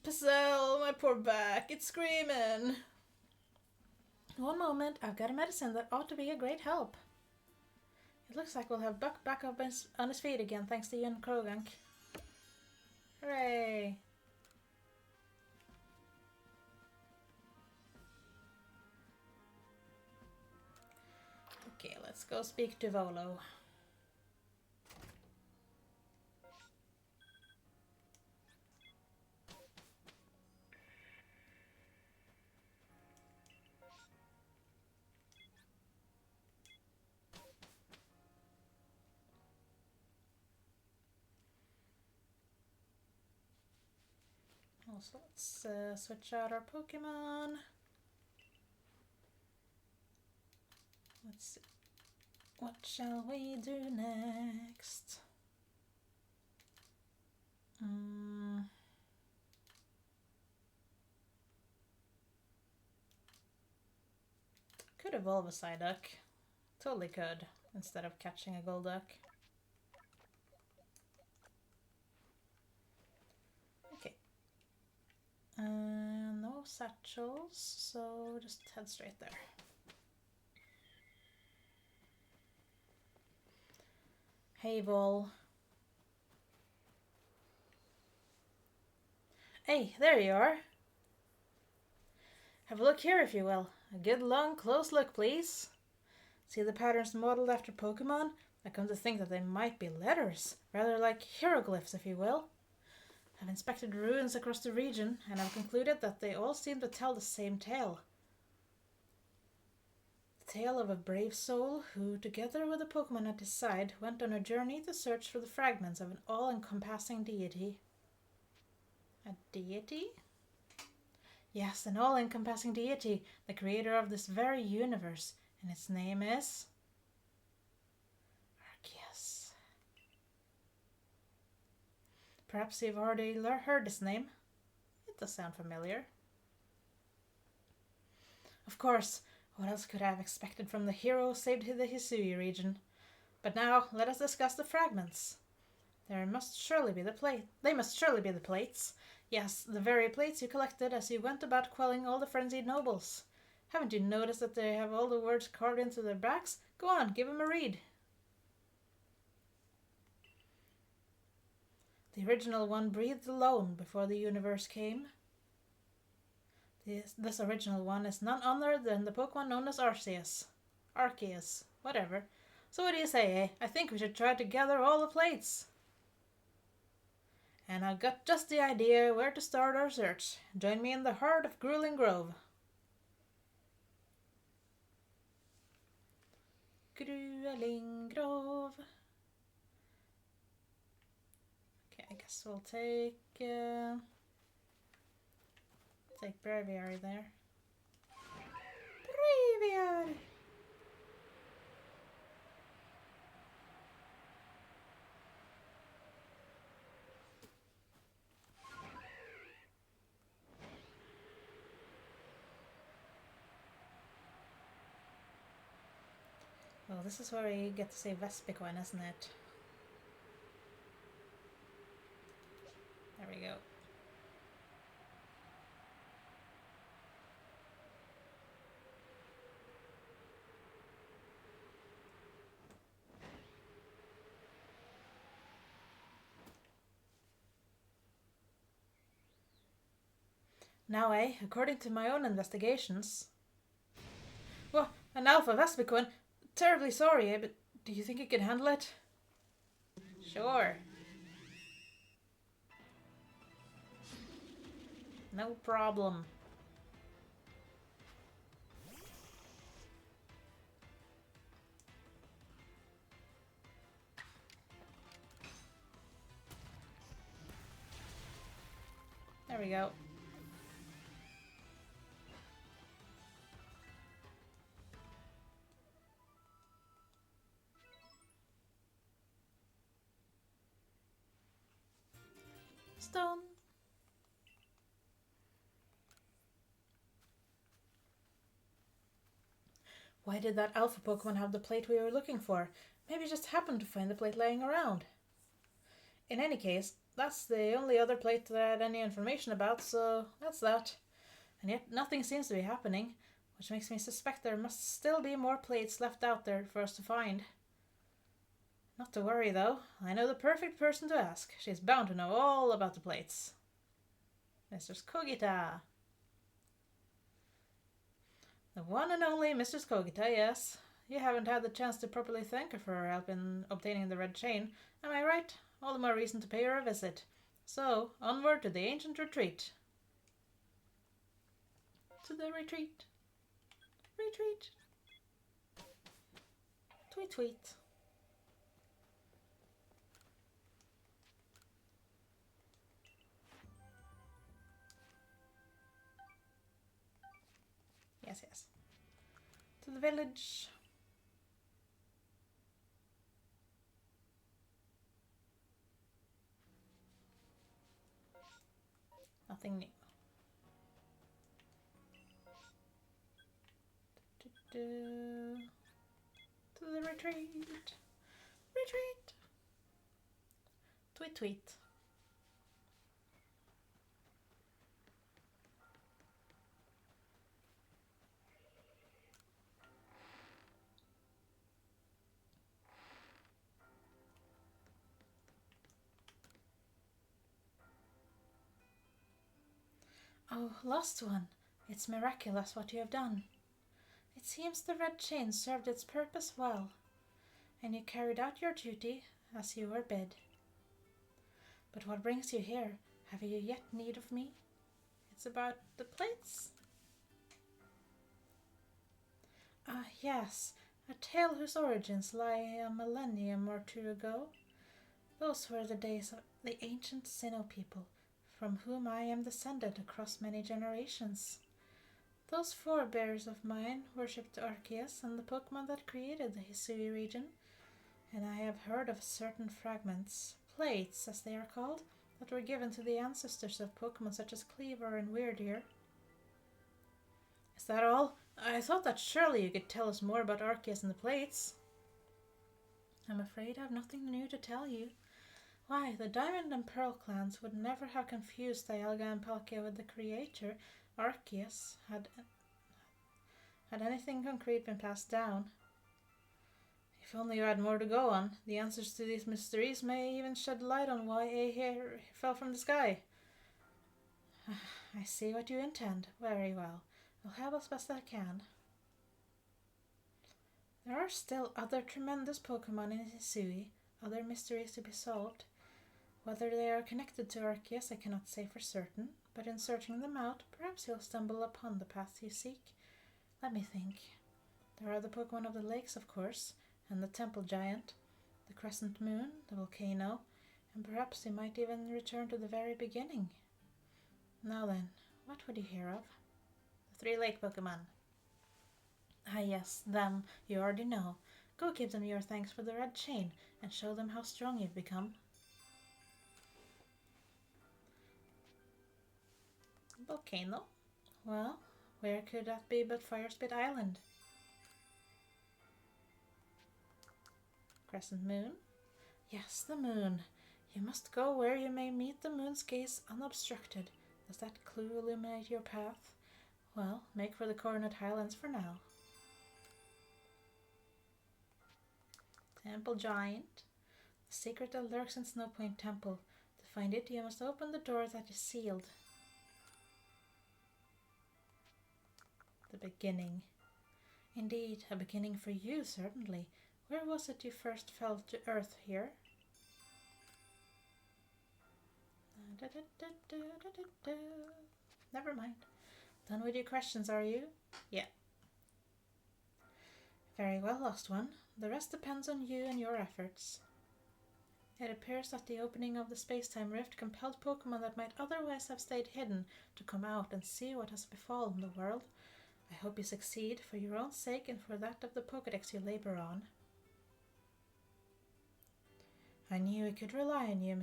S1: Pazelle, my poor back, it's screaming! One moment, I've got a medicine that ought to be a great help. It looks like we'll have Buck back up on his feet again thanks to you and Krogunk. Hooray! Okay, let's go speak to Volo. Also, let's switch out our Pokemon. Let's see. What shall we do next? Could evolve a Psyduck. Totally could, instead of catching a Golduck. Okay. No satchels, so just head straight there. Hey, Vol. Hey, there you are. Have a look here, if you will. A good long, close look, please. See the patterns modeled after Pokemon? I come to think that they might be letters, rather like hieroglyphs, if you will. I've inspected ruins across the region, and I've concluded that they all seem to tell the same tale. The tale of a brave soul who, together with a Pokemon at his side, went on a journey to search for the fragments of an all-encompassing deity. A deity? Yes, an all-encompassing deity, the creator of this very universe, and its name is... Arceus. Perhaps you've already heard this name. It does sound familiar. Of course, what else could I have expected from the hero who saved the Hisui region? But now, let us discuss the fragments. They must surely be the plates. Yes, the very plates you collected as you went about quelling all the frenzied nobles. Haven't you noticed that they have all the words carved into their backs? Go on, give them a read. The original one breathed alone before the universe came. This original one is none other than the Pokemon known as Arceus. Arceus, whatever. So what do you say, eh? I think we should try to gather all the plates. And I've got just the idea where to start our search. Join me in the heart of Grueling Grove. Grueling Grove. Okay, I guess we'll take Breviary there. Breviary! Oh, this is where we get to say Vespiquen, isn't it? There we go. Now, according to my own investigations... Well, an Alpha Vespiquen. Terribly sorry, but do you think you can handle it? Sure. No problem. There we go. Stone. Why did that Alpha Pokemon have the plate we were looking for? Maybe just happened to find the plate laying around. In any case, that's the only other plate that I had any information about, so that's that. And yet nothing seems to be happening, which makes me suspect there must still be more plates left out there for us to find. Not to worry though, I know the perfect person to ask. She's bound to know all about the plates. Mistress Kogita. The one and only Mistress Kogita, yes. You haven't had the chance to properly thank her for her help in obtaining the red chain, am I right? All the more reason to pay her a visit. So, onward to the ancient retreat. To the retreat. Retreat. Tweet tweet. Yes, yes. To the village. Nothing new. To the retreat. Retreat. Tweet tweet. Oh, lost one. It's miraculous what you have done. It seems the red chain served its purpose well, and you carried out your duty as you were bid. But what brings you here? Have you yet need of me? It's about the plates? Ah, yes, a tale whose origins lie a millennium or two ago. Those were the days of the ancient Sinnoh people, from whom I am descended across many generations. Those forebears of mine worshipped Arceus and the Pokemon that created the Hisui region, and I have heard of certain fragments, plates as they are called, that were given to the ancestors of Pokemon such as Cleaver and Weirdeer. Is that all? I thought that surely you could tell us more about Arceus and the plates. I'm afraid I have nothing new to tell you. Why, the Diamond and Pearl clans would never have confused Dialga and Palkia with the creator, Arceus, had anything concrete been passed down. If only you had more to go on, the answers to these mysteries may even shed light on why a hair fell from the sky. I see what you intend. Very well. I'll help as best I can. There are still other tremendous Pokemon in Hisui, other mysteries to be solved. Whether they are connected to Arceus I cannot say for certain, but in searching them out, perhaps you'll stumble upon the path you seek. Let me think. There are the Pokemon of the lakes, of course, and the Temple Giant, the Crescent Moon, the volcano, and perhaps you might even return to the very beginning. Now then, what would you hear of? The 3 lake Pokemon. Ah yes, them, you already know. Go give them your thanks for the red chain, and show them how strong you've become. Volcano? Well, where could that be but Firespit Island? Crescent moon? Yes, the moon. You must go where you may meet the moon's gaze unobstructed. Does that clue illuminate your path? Well, make for the Coronet Highlands for now. Temple Giant. The secret that lurks in Snowpoint Temple. To find it, you must open the door that is sealed. The beginning. Indeed, a beginning for you, certainly. Where was it you first fell to earth here? Never mind. Done with your questions, are you? Yeah. Very well, Lost One. The rest depends on you and your efforts. It appears that the opening of the space-time rift compelled Pokemon that might otherwise have stayed hidden to come out and see what has befallen the world. I hope you succeed, for your own sake and for that of the Pokédex you labor on. I knew we could rely on you,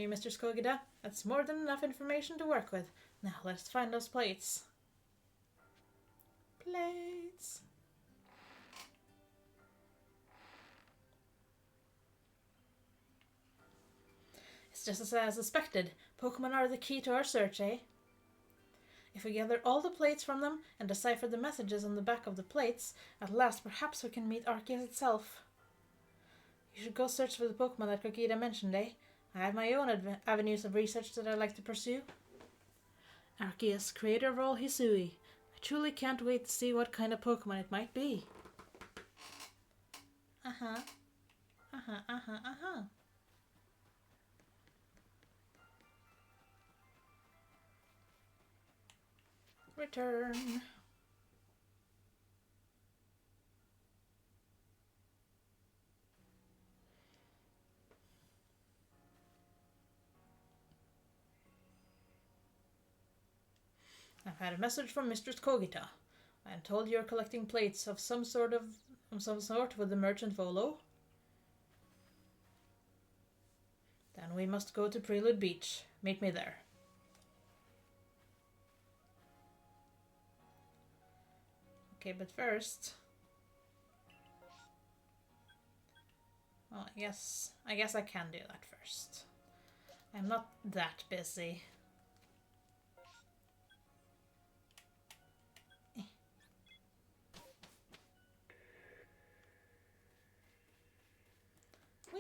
S1: Mr. Skogida. That's more than enough information to work with. Now let's find those plates. Plates. It's just as I suspected. Pokemon are the key to our search, eh? If we gather all the plates from them and decipher the messages on the back of the plates, at last perhaps we can meet Arceus itself. You should go search for the Pokemon that Kokida mentioned, eh? I have my own avenues of research that I'd like to pursue. Arceus, creator of all Hisui. I truly can't wait to see what kind of Pokemon it might be. Return. I've had a message from Mistress Kogita. I am told you're collecting plates of some sort with the merchant Volo. Then we must go to Prelude Beach. Meet me there. Okay, but first... Well, I guess I can do that first. I'm not that busy. Wee!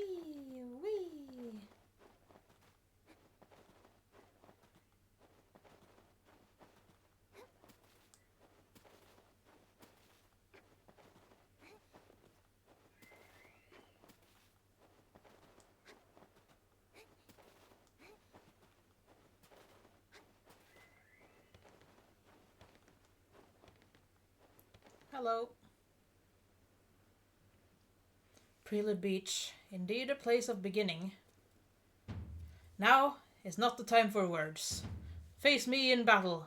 S1: Hello. Prelude Beach, indeed a place of beginning. Now is not the time for words. Face me in battle.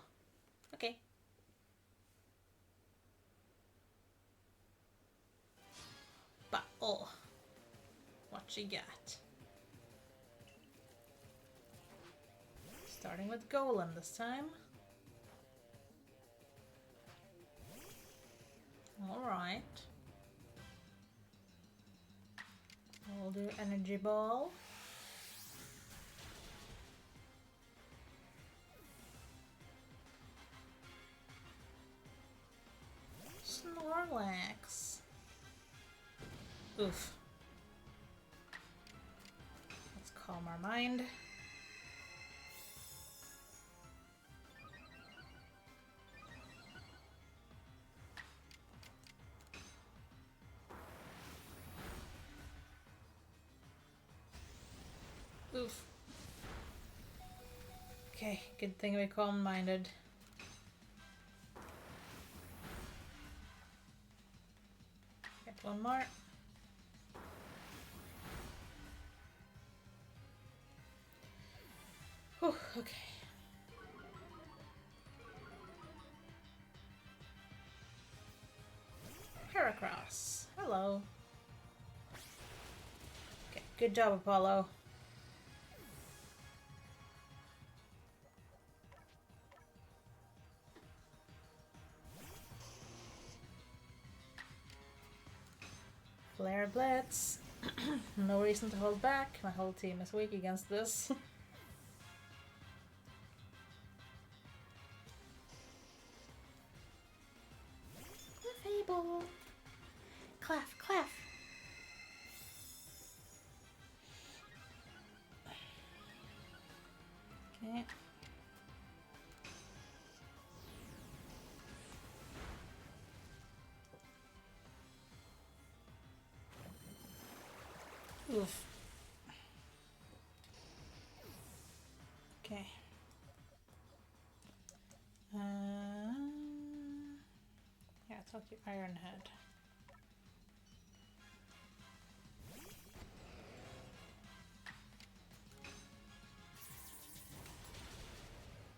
S1: Okay. Battle. What you got? Starting with Golem this time. Alright. We'll do Energy Ball. Snorlax. Oof. Let's calm our mind. Oof. Okay, good thing we calm-minded. Get one more. Whew, okay. Heracross. Hello. Okay, good job, Apollo. Flare Blitz. No reason to hold back. My whole team is weak against this. Fable. Clef, clef. Okay. Oof. Okay. Yeah, I thought you Iron Head.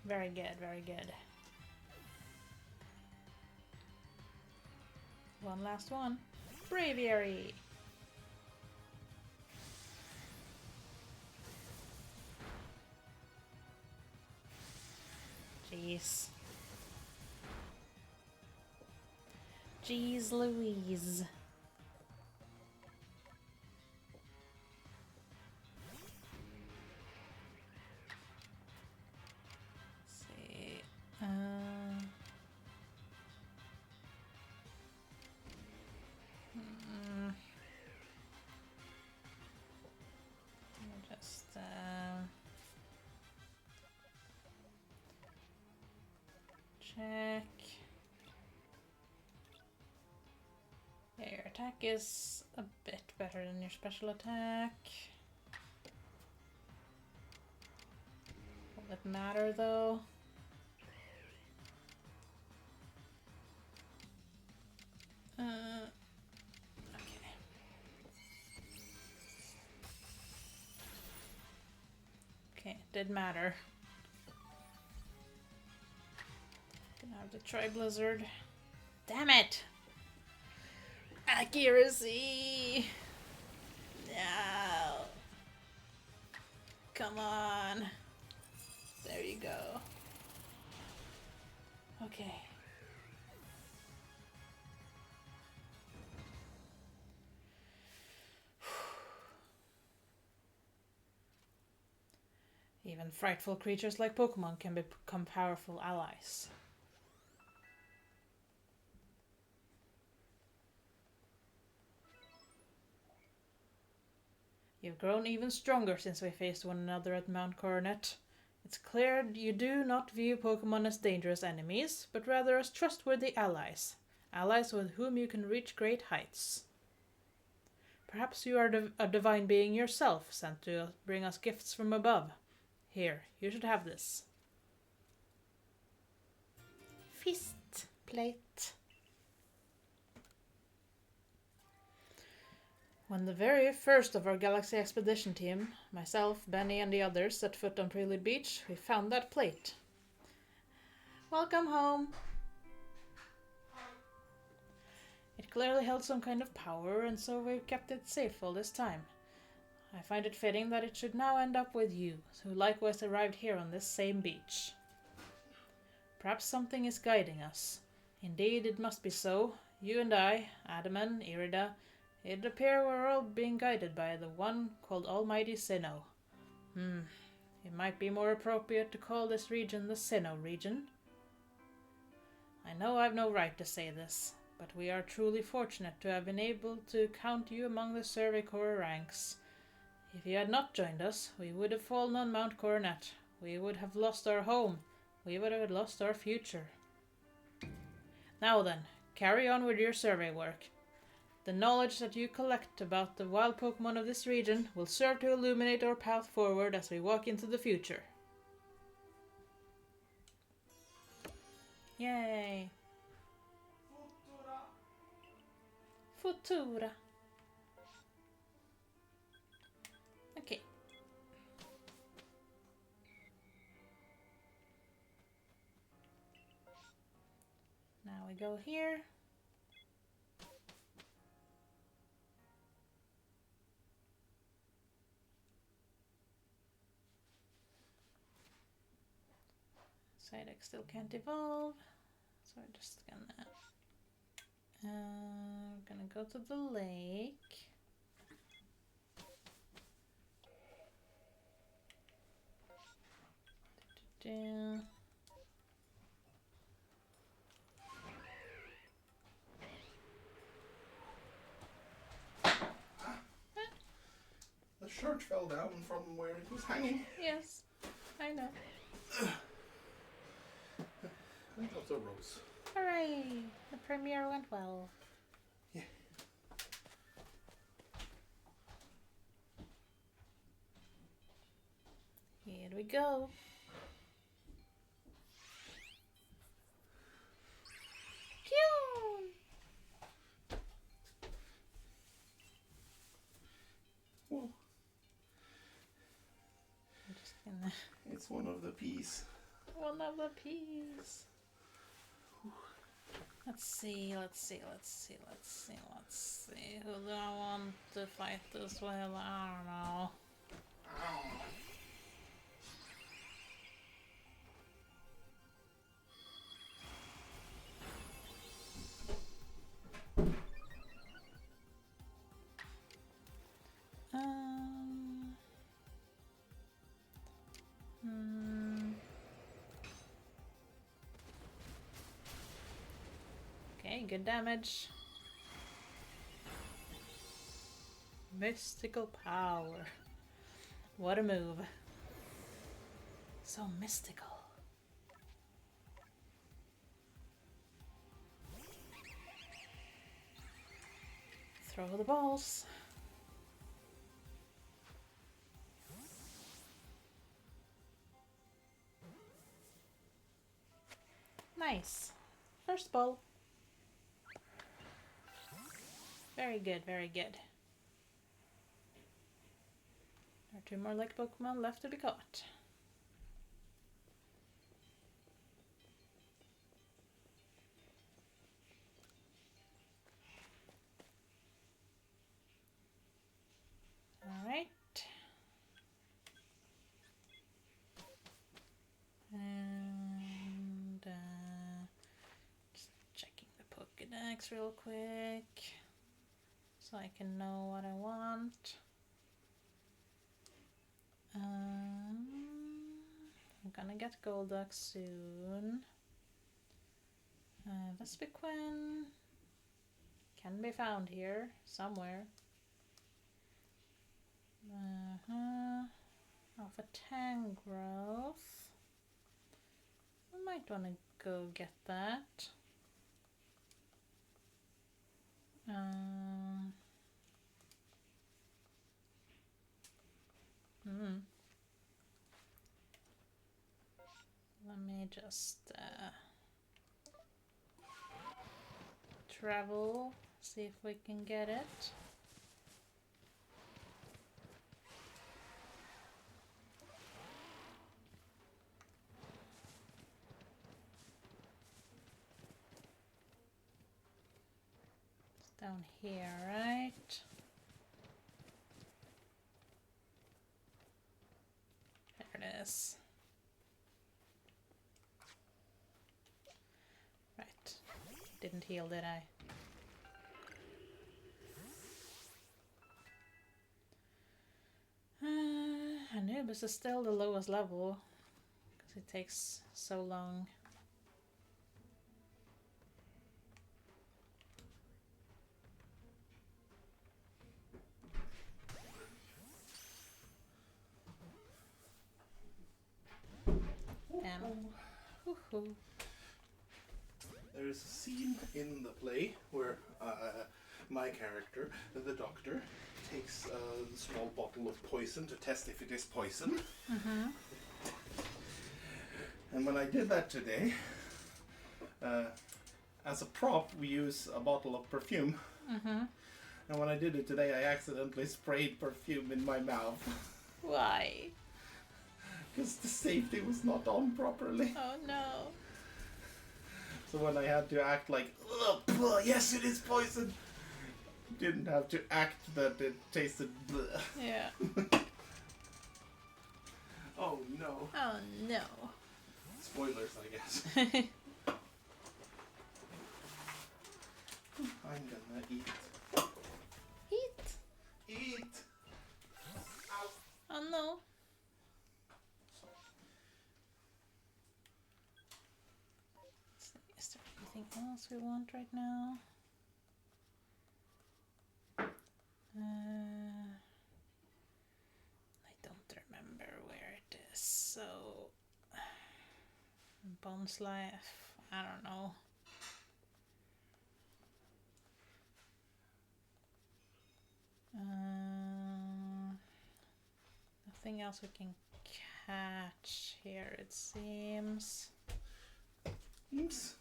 S1: Very good, very good. One last one. Braviary! Jeez. Jeez Louise. Let's see. Just check. Yeah, your attack is a bit better than your special attack. Will it matter though? Okay. Okay, it did matter. Gonna have to try Blizzard. Damn it! Accuracy! No! Come on! There you go. Okay. Even frightful creatures like Pokemon can become powerful allies. You've grown even stronger since we faced one another at Mount Coronet. It's clear you do not view Pokemon as dangerous enemies, but rather as trustworthy allies. Allies with whom you can reach great heights. Perhaps you are a divine being yourself, sent to bring us gifts from above. Here, you should have this. Fist plate. When the very first of our Galaxy Expedition team, myself, Benny and the others, set foot on Prelude Beach, we found that plate. Welcome home! It clearly held some kind of power, and so we've kept it safe all this time. I find it fitting that it should now end up with you, who likewise arrived here on this same beach. Perhaps something is guiding us. Indeed, it must be so. You and I, Adaman, Irida, it appears we're all being guided by the one called Almighty Sinnoh. It might be more appropriate to call this region the Sinnoh region. I know I've no right to say this, but we are truly fortunate to have been able to count you among the Survey Corps ranks. If you had not joined us, we would have fallen on Mount Coronet. We would have lost our home. We would have lost our future. Now then, carry on with your survey work. The knowledge that you collect about the wild Pokemon of this region will serve to illuminate our path forward as we walk into the future. Yay! Futura! Okay. Now we go here. Psyduck still can't evolve, so we're just gonna I'm gonna go to the lake.
S2: The shirt fell down from where it was hanging.
S1: Yes, I know.
S2: And also rose.
S1: Hooray! The premiere went well.
S2: Yeah.
S1: Here we go. Phew!
S2: Well,
S1: I'm just gonna...
S2: it's one of the peas.
S1: One of the peas. Let's see. Who do I want to fight this with? I don't know. Okay, good damage. Mystical power. What a move. So mystical. Throw the balls. Nice. First ball. Very good, very good. There are 2 more lake Pokemon left to be caught. Alright. And just checking the Pokédex real quick so I can know what I want. I'm gonna get Golduck soon. Vespiquen can be found here somewhere. Off a Tangrowth. I might want to go get that. Let me just travel, see if we can get it. It's down here, right? There it is. Right. Didn't heal, did I? Anubis is still the lowest level because it takes so long.
S2: There is a scene in the play where my character, the doctor, takes a small bottle of poison to test if it is poison.
S1: Mm-hmm.
S2: And when I did that today, as a prop, we use a bottle of perfume.
S1: Mm-hmm.
S2: And when I did it today, I accidentally sprayed perfume in my mouth.
S1: Why?
S2: Because the safety was not on properly.
S1: Oh no.
S2: So when I had to act like, ugh, yes, it is poison, didn't have to act that it tasted bleh.
S1: Yeah.
S2: Oh no.
S1: Oh no.
S2: Spoilers, I guess. I'm gonna eat.
S1: Eat!
S2: Eat!
S1: Oh no. Is there anything else we want right now? I don't remember where it is, so... Bones life, I don't know. Nothing else we can catch here, it seems.
S2: Oops.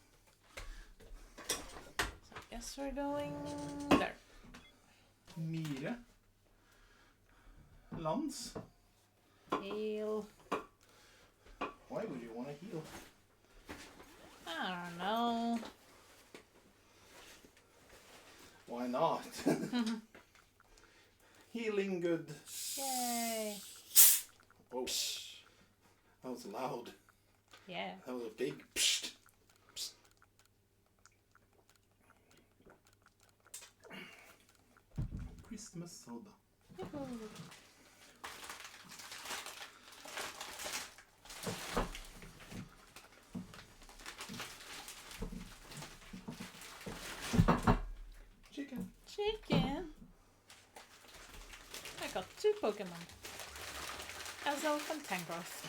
S1: So I guess we're going there.
S2: Mire. Lance.
S1: Heal.
S2: Why would you want to heal?
S1: I don't know.
S2: Why not? Healing good.
S1: Yay.
S2: Oh, that was loud.
S1: Yeah.
S2: That was a big psst. Christmas soda.
S1: Yoo-hoo.
S2: Chicken.
S1: Chicken. I got 2 Pokemon. Azelf and Tangrowth.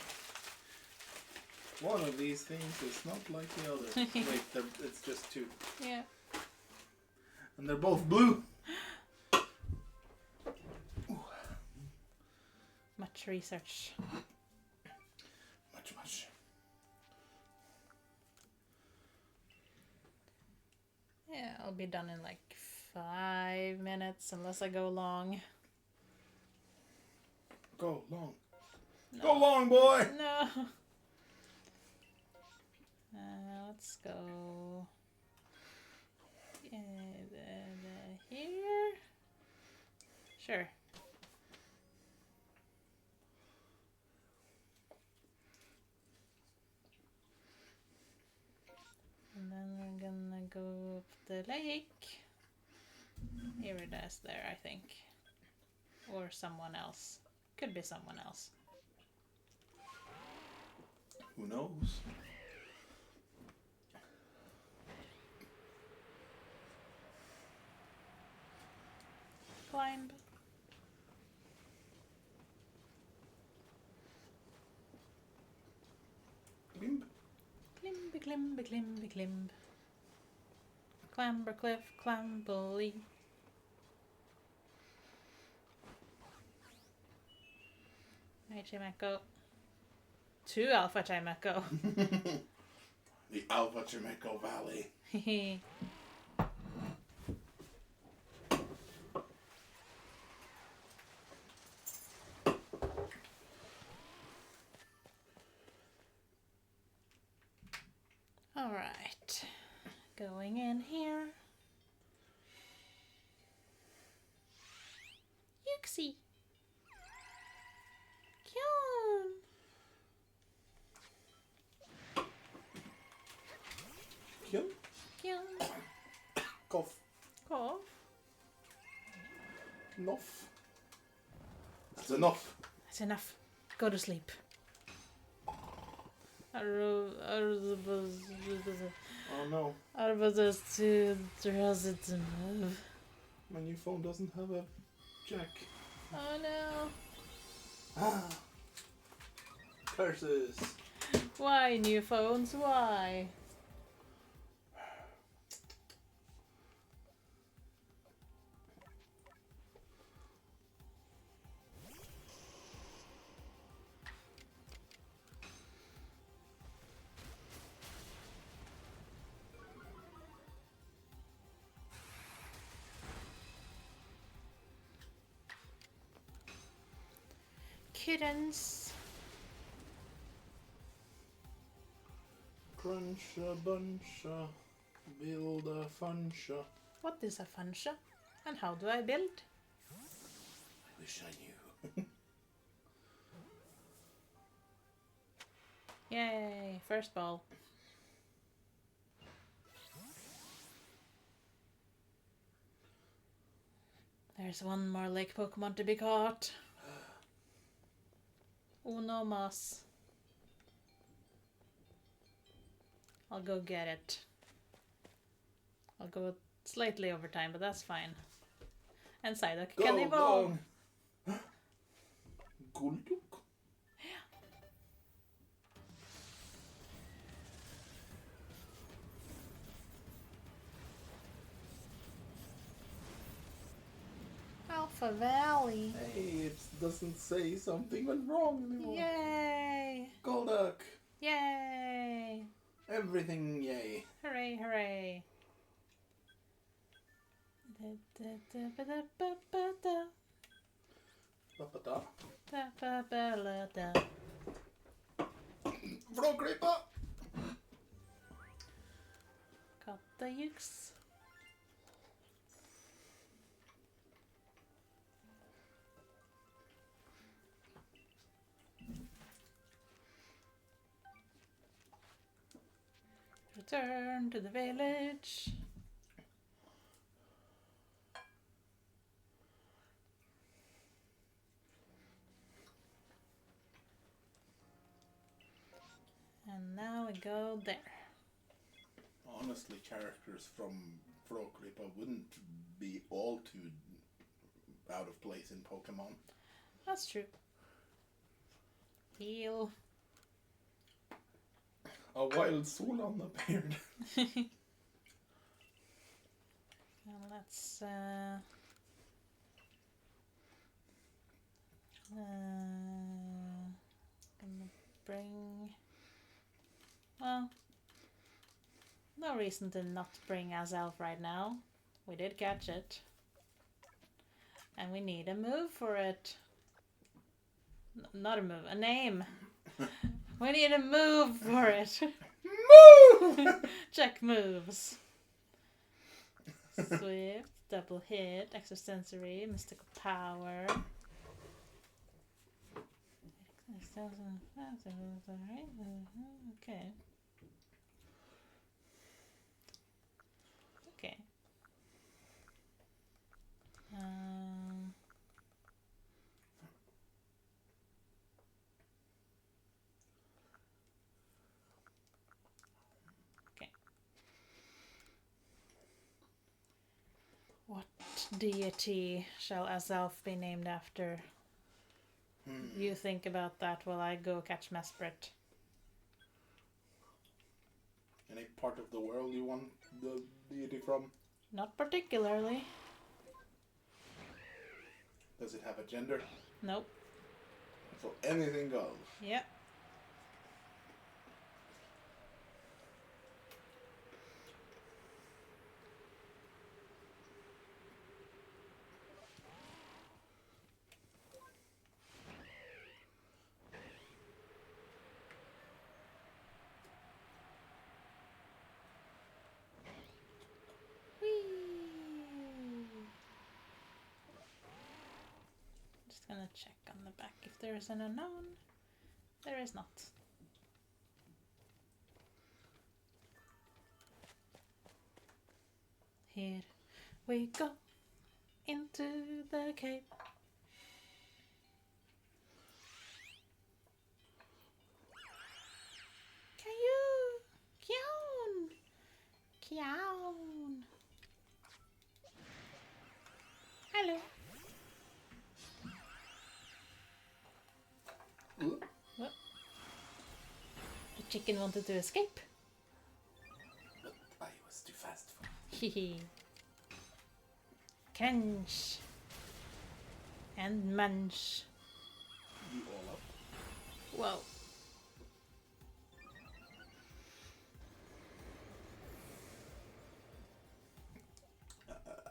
S2: One of these things is not like the other. Wait, it's just 2.
S1: Yeah.
S2: And they're both blue.
S1: Much research.
S2: Much.
S1: Yeah, I'll be done in like 5 minutes unless I go long.
S2: Go long.
S1: No.
S2: Go long, boy!
S1: No. Let's go. Here? Sure. And then we're gonna go up the lake. Here it is there, I think. Or someone else. Could be someone else.
S2: Who knows?
S1: Climb.
S2: Glimp.
S1: Climby, climby, climby, climb. Clamber cliff, clambly. Hey, Chimeco. 2 Alpha Chimeco.
S2: The Alpha Chimeco Valley.
S1: Alright. Going in here. Yuxie. Kyon.
S2: Kill.
S1: Kyon.
S2: Cough.
S1: Cough.
S2: Enough. That's enough.
S1: That's enough. Go to sleep.
S2: Oh no. My new phone doesn't have a jack.
S1: Oh no.
S2: Ah. Curses.
S1: Why new phones? Why? Kittens.
S2: Crunch a bunch, build a funcha.
S1: What is a funcha? And how do I build?
S2: I wish I knew.
S1: Yay, first ball. There's one more lake Pokemon to be caught. Uno mas. I'll go get it. I'll go slightly over time, but that's fine. And Psyduck can evolve.
S2: Golduck.
S1: Alpha Valley.
S2: Hey, it doesn't say something went wrong anymore.
S1: Yay!
S2: Golduck.
S1: Yay!
S2: Everything yay.
S1: Hooray, hooray.
S2: Vrångklippa!
S1: Kattejux. Return to the village. And now we go there.
S2: Honestly, characters from Vrångklippa wouldn't be all too out of place in Pokemon.
S1: That's true. Heal.
S2: A wild Solon appeared.
S1: Now let's gonna bring. Well, no reason to not bring Azelf right now. We did catch it, and we need a move for it. Not a move, a name. We need a move for it.
S2: Move!
S1: Check moves. Swift, double hit, extrasensory, mystical power. Okay. Okay. Okay. What deity shall Azelf be named after? You think about that while I go catch Mesprit.
S2: Any part of the world you want the deity from?
S1: Not particularly.
S2: Does it have a gender?
S1: Nope.
S2: So anything goes.
S1: Yep. Just gonna check on the back if there is an unknown. There is not. Here we go into the cave. Kyown! Kyown! Hello. What? The chicken wanted to escape.
S2: But I was too fast for it.
S1: Hehe. Crunch. And munch.
S2: You all up?
S1: Whoa.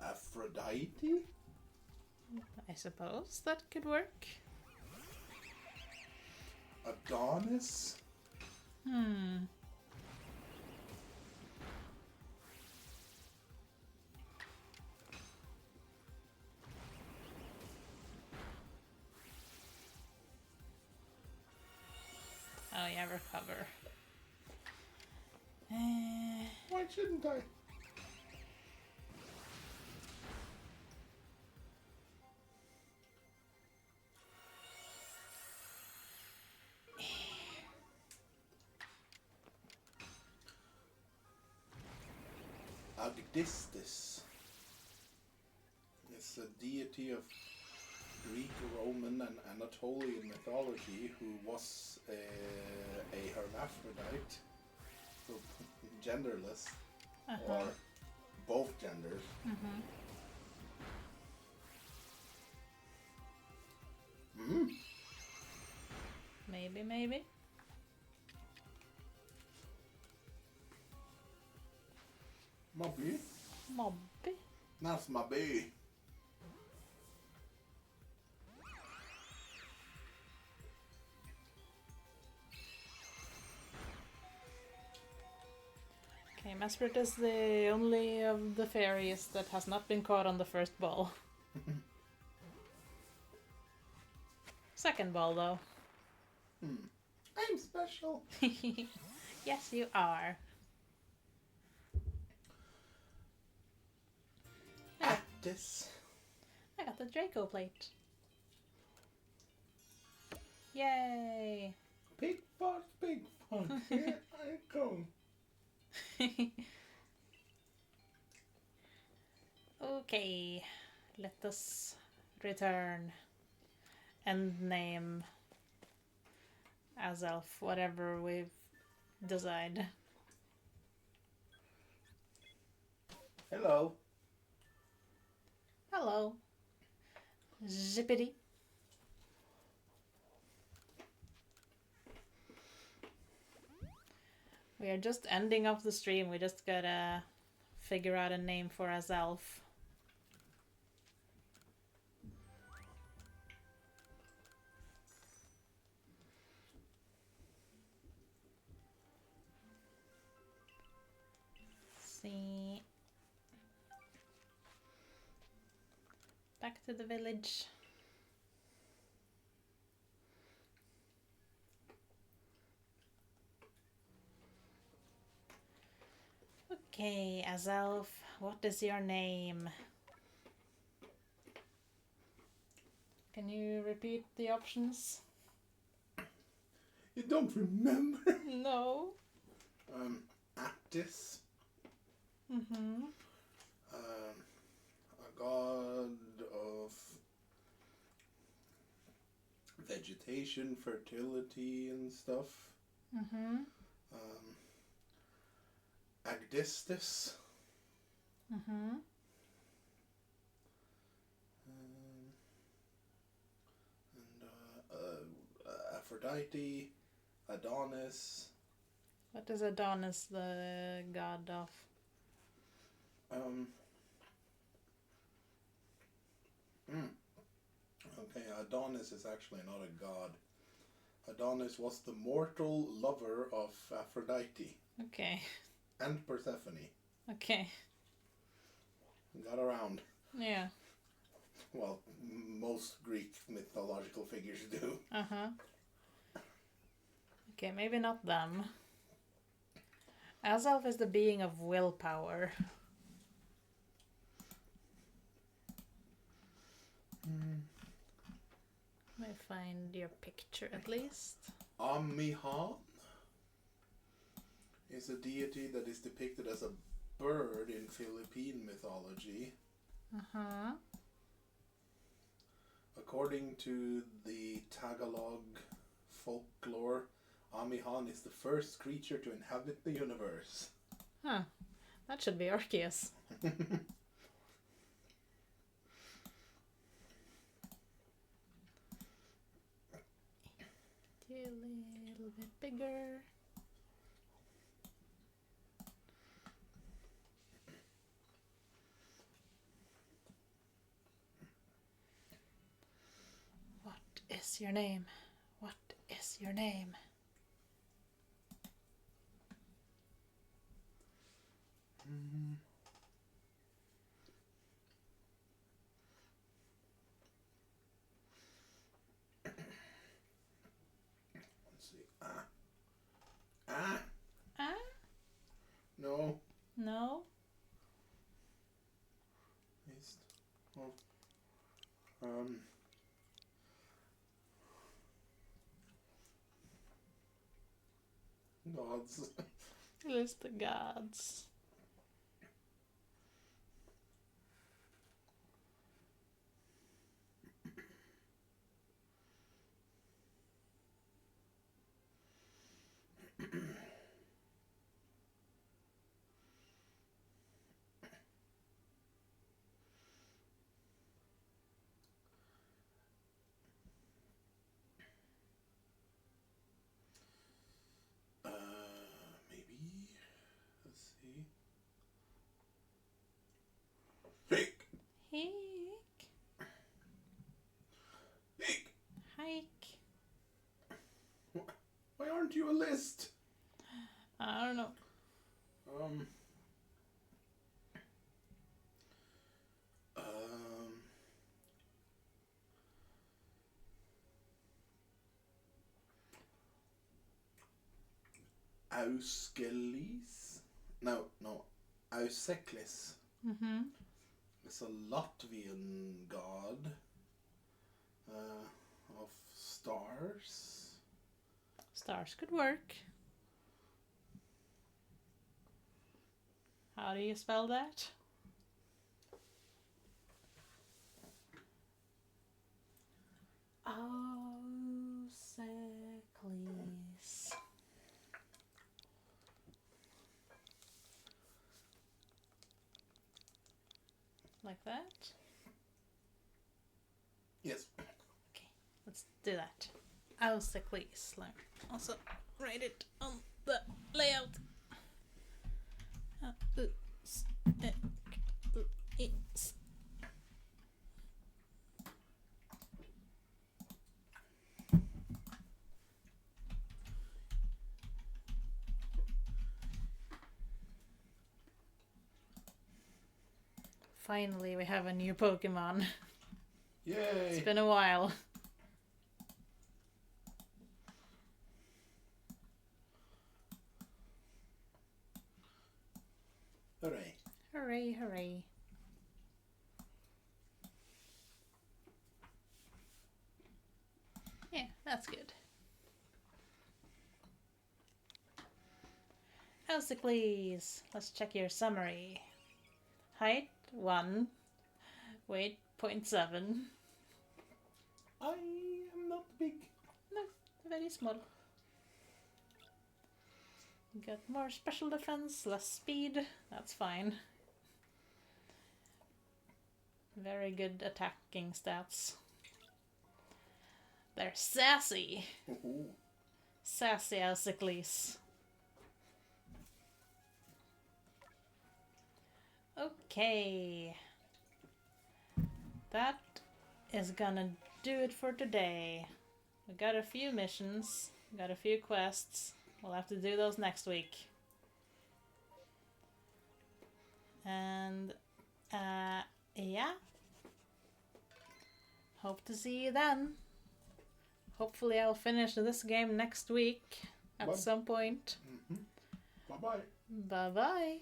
S2: Aphrodite?
S1: I suppose that could work.
S2: Adonis?
S1: Oh yeah, recover.
S2: Why shouldn't I? Agdistis is a deity of Greek, Roman, and Anatolian mythology who was a hermaphrodite, so genderless, or both genders.
S1: Maybe, maybe.
S2: Mobby?
S1: Mobby?
S2: That's my bee.
S1: Okay, Mesprit is the only of the fairies that has not been caught on the first ball. Second ball, though.
S2: I'm special.
S1: Yes, you are.
S2: This.
S1: I got the Draco plate. Yay!
S2: Big fart, here I come.
S1: Okay, let us return and name Azelf, whatever we've decided.
S2: Hello.
S1: Hello. Zippity. We are just ending off the stream. We just gotta figure out a name for Azelf. See. Back to the village. Okay, Azelf, what is your name? Can you repeat the options?
S2: You don't remember?
S1: No.
S2: Actis.
S1: Mm-hmm.
S2: A god of vegetation, fertility, and stuff.
S1: Mm-hmm.
S2: Agdistis.
S1: Mm-hmm.
S2: Aphrodite, Adonis.
S1: What is Adonis the god of?
S2: Okay, Adonis is actually not a god. Adonis was the mortal lover of Aphrodite.
S1: Okay.
S2: And Persephone.
S1: Okay.
S2: Got around.
S1: Yeah.
S2: Well, most Greek mythological figures do.
S1: Uh-huh. Okay, maybe not them. Azelf is the being of willpower. Let me find your picture at least.
S2: Amihan is a deity that is depicted as a bird in Philippine mythology.
S1: Uh-huh.
S2: According to the Tagalog folklore, Amihan is the first creature to inhabit the universe.
S1: Huh. That should be Arceus. A little bit bigger. What is your name? What is your name?
S2: Let's see. Ah.
S1: Ah?
S2: No.
S1: No?
S2: East. Oh. Gods.
S1: List the gods.
S2: Maybe. Let's see. Hike.
S1: Hike.
S2: Hike.
S1: Hike.
S2: Why aren't you a list?
S1: I don't know.
S2: Auseklis? No. Auseklis.
S1: Mm-hmm.
S2: It's a Latvian god of stars.
S1: Stars could work. How do you spell that? Auseklis. Like that?
S2: Yes.
S1: Okay, let's do that. Auseklis. Also write it on the layout. Finally, we have a new Pokemon.
S2: Yay!
S1: It's been a while.
S2: Hooray!
S1: Hooray, hooray. Yeah, that's good. Auseklis. Let's check your summary. Height 1. Weight 0.7.
S2: I am not big.
S1: No, very small. Got more special defense, less speed. That's fine. Very good attacking stats. They're sassy. Sassy Auseklis. Okay. That is gonna do it for today. We got a few missions, got a few quests. We'll have to do those next week. And, yeah. Hope to see you then. Hopefully I'll finish this game next week at some point.
S2: Bye-bye.
S1: Bye-bye.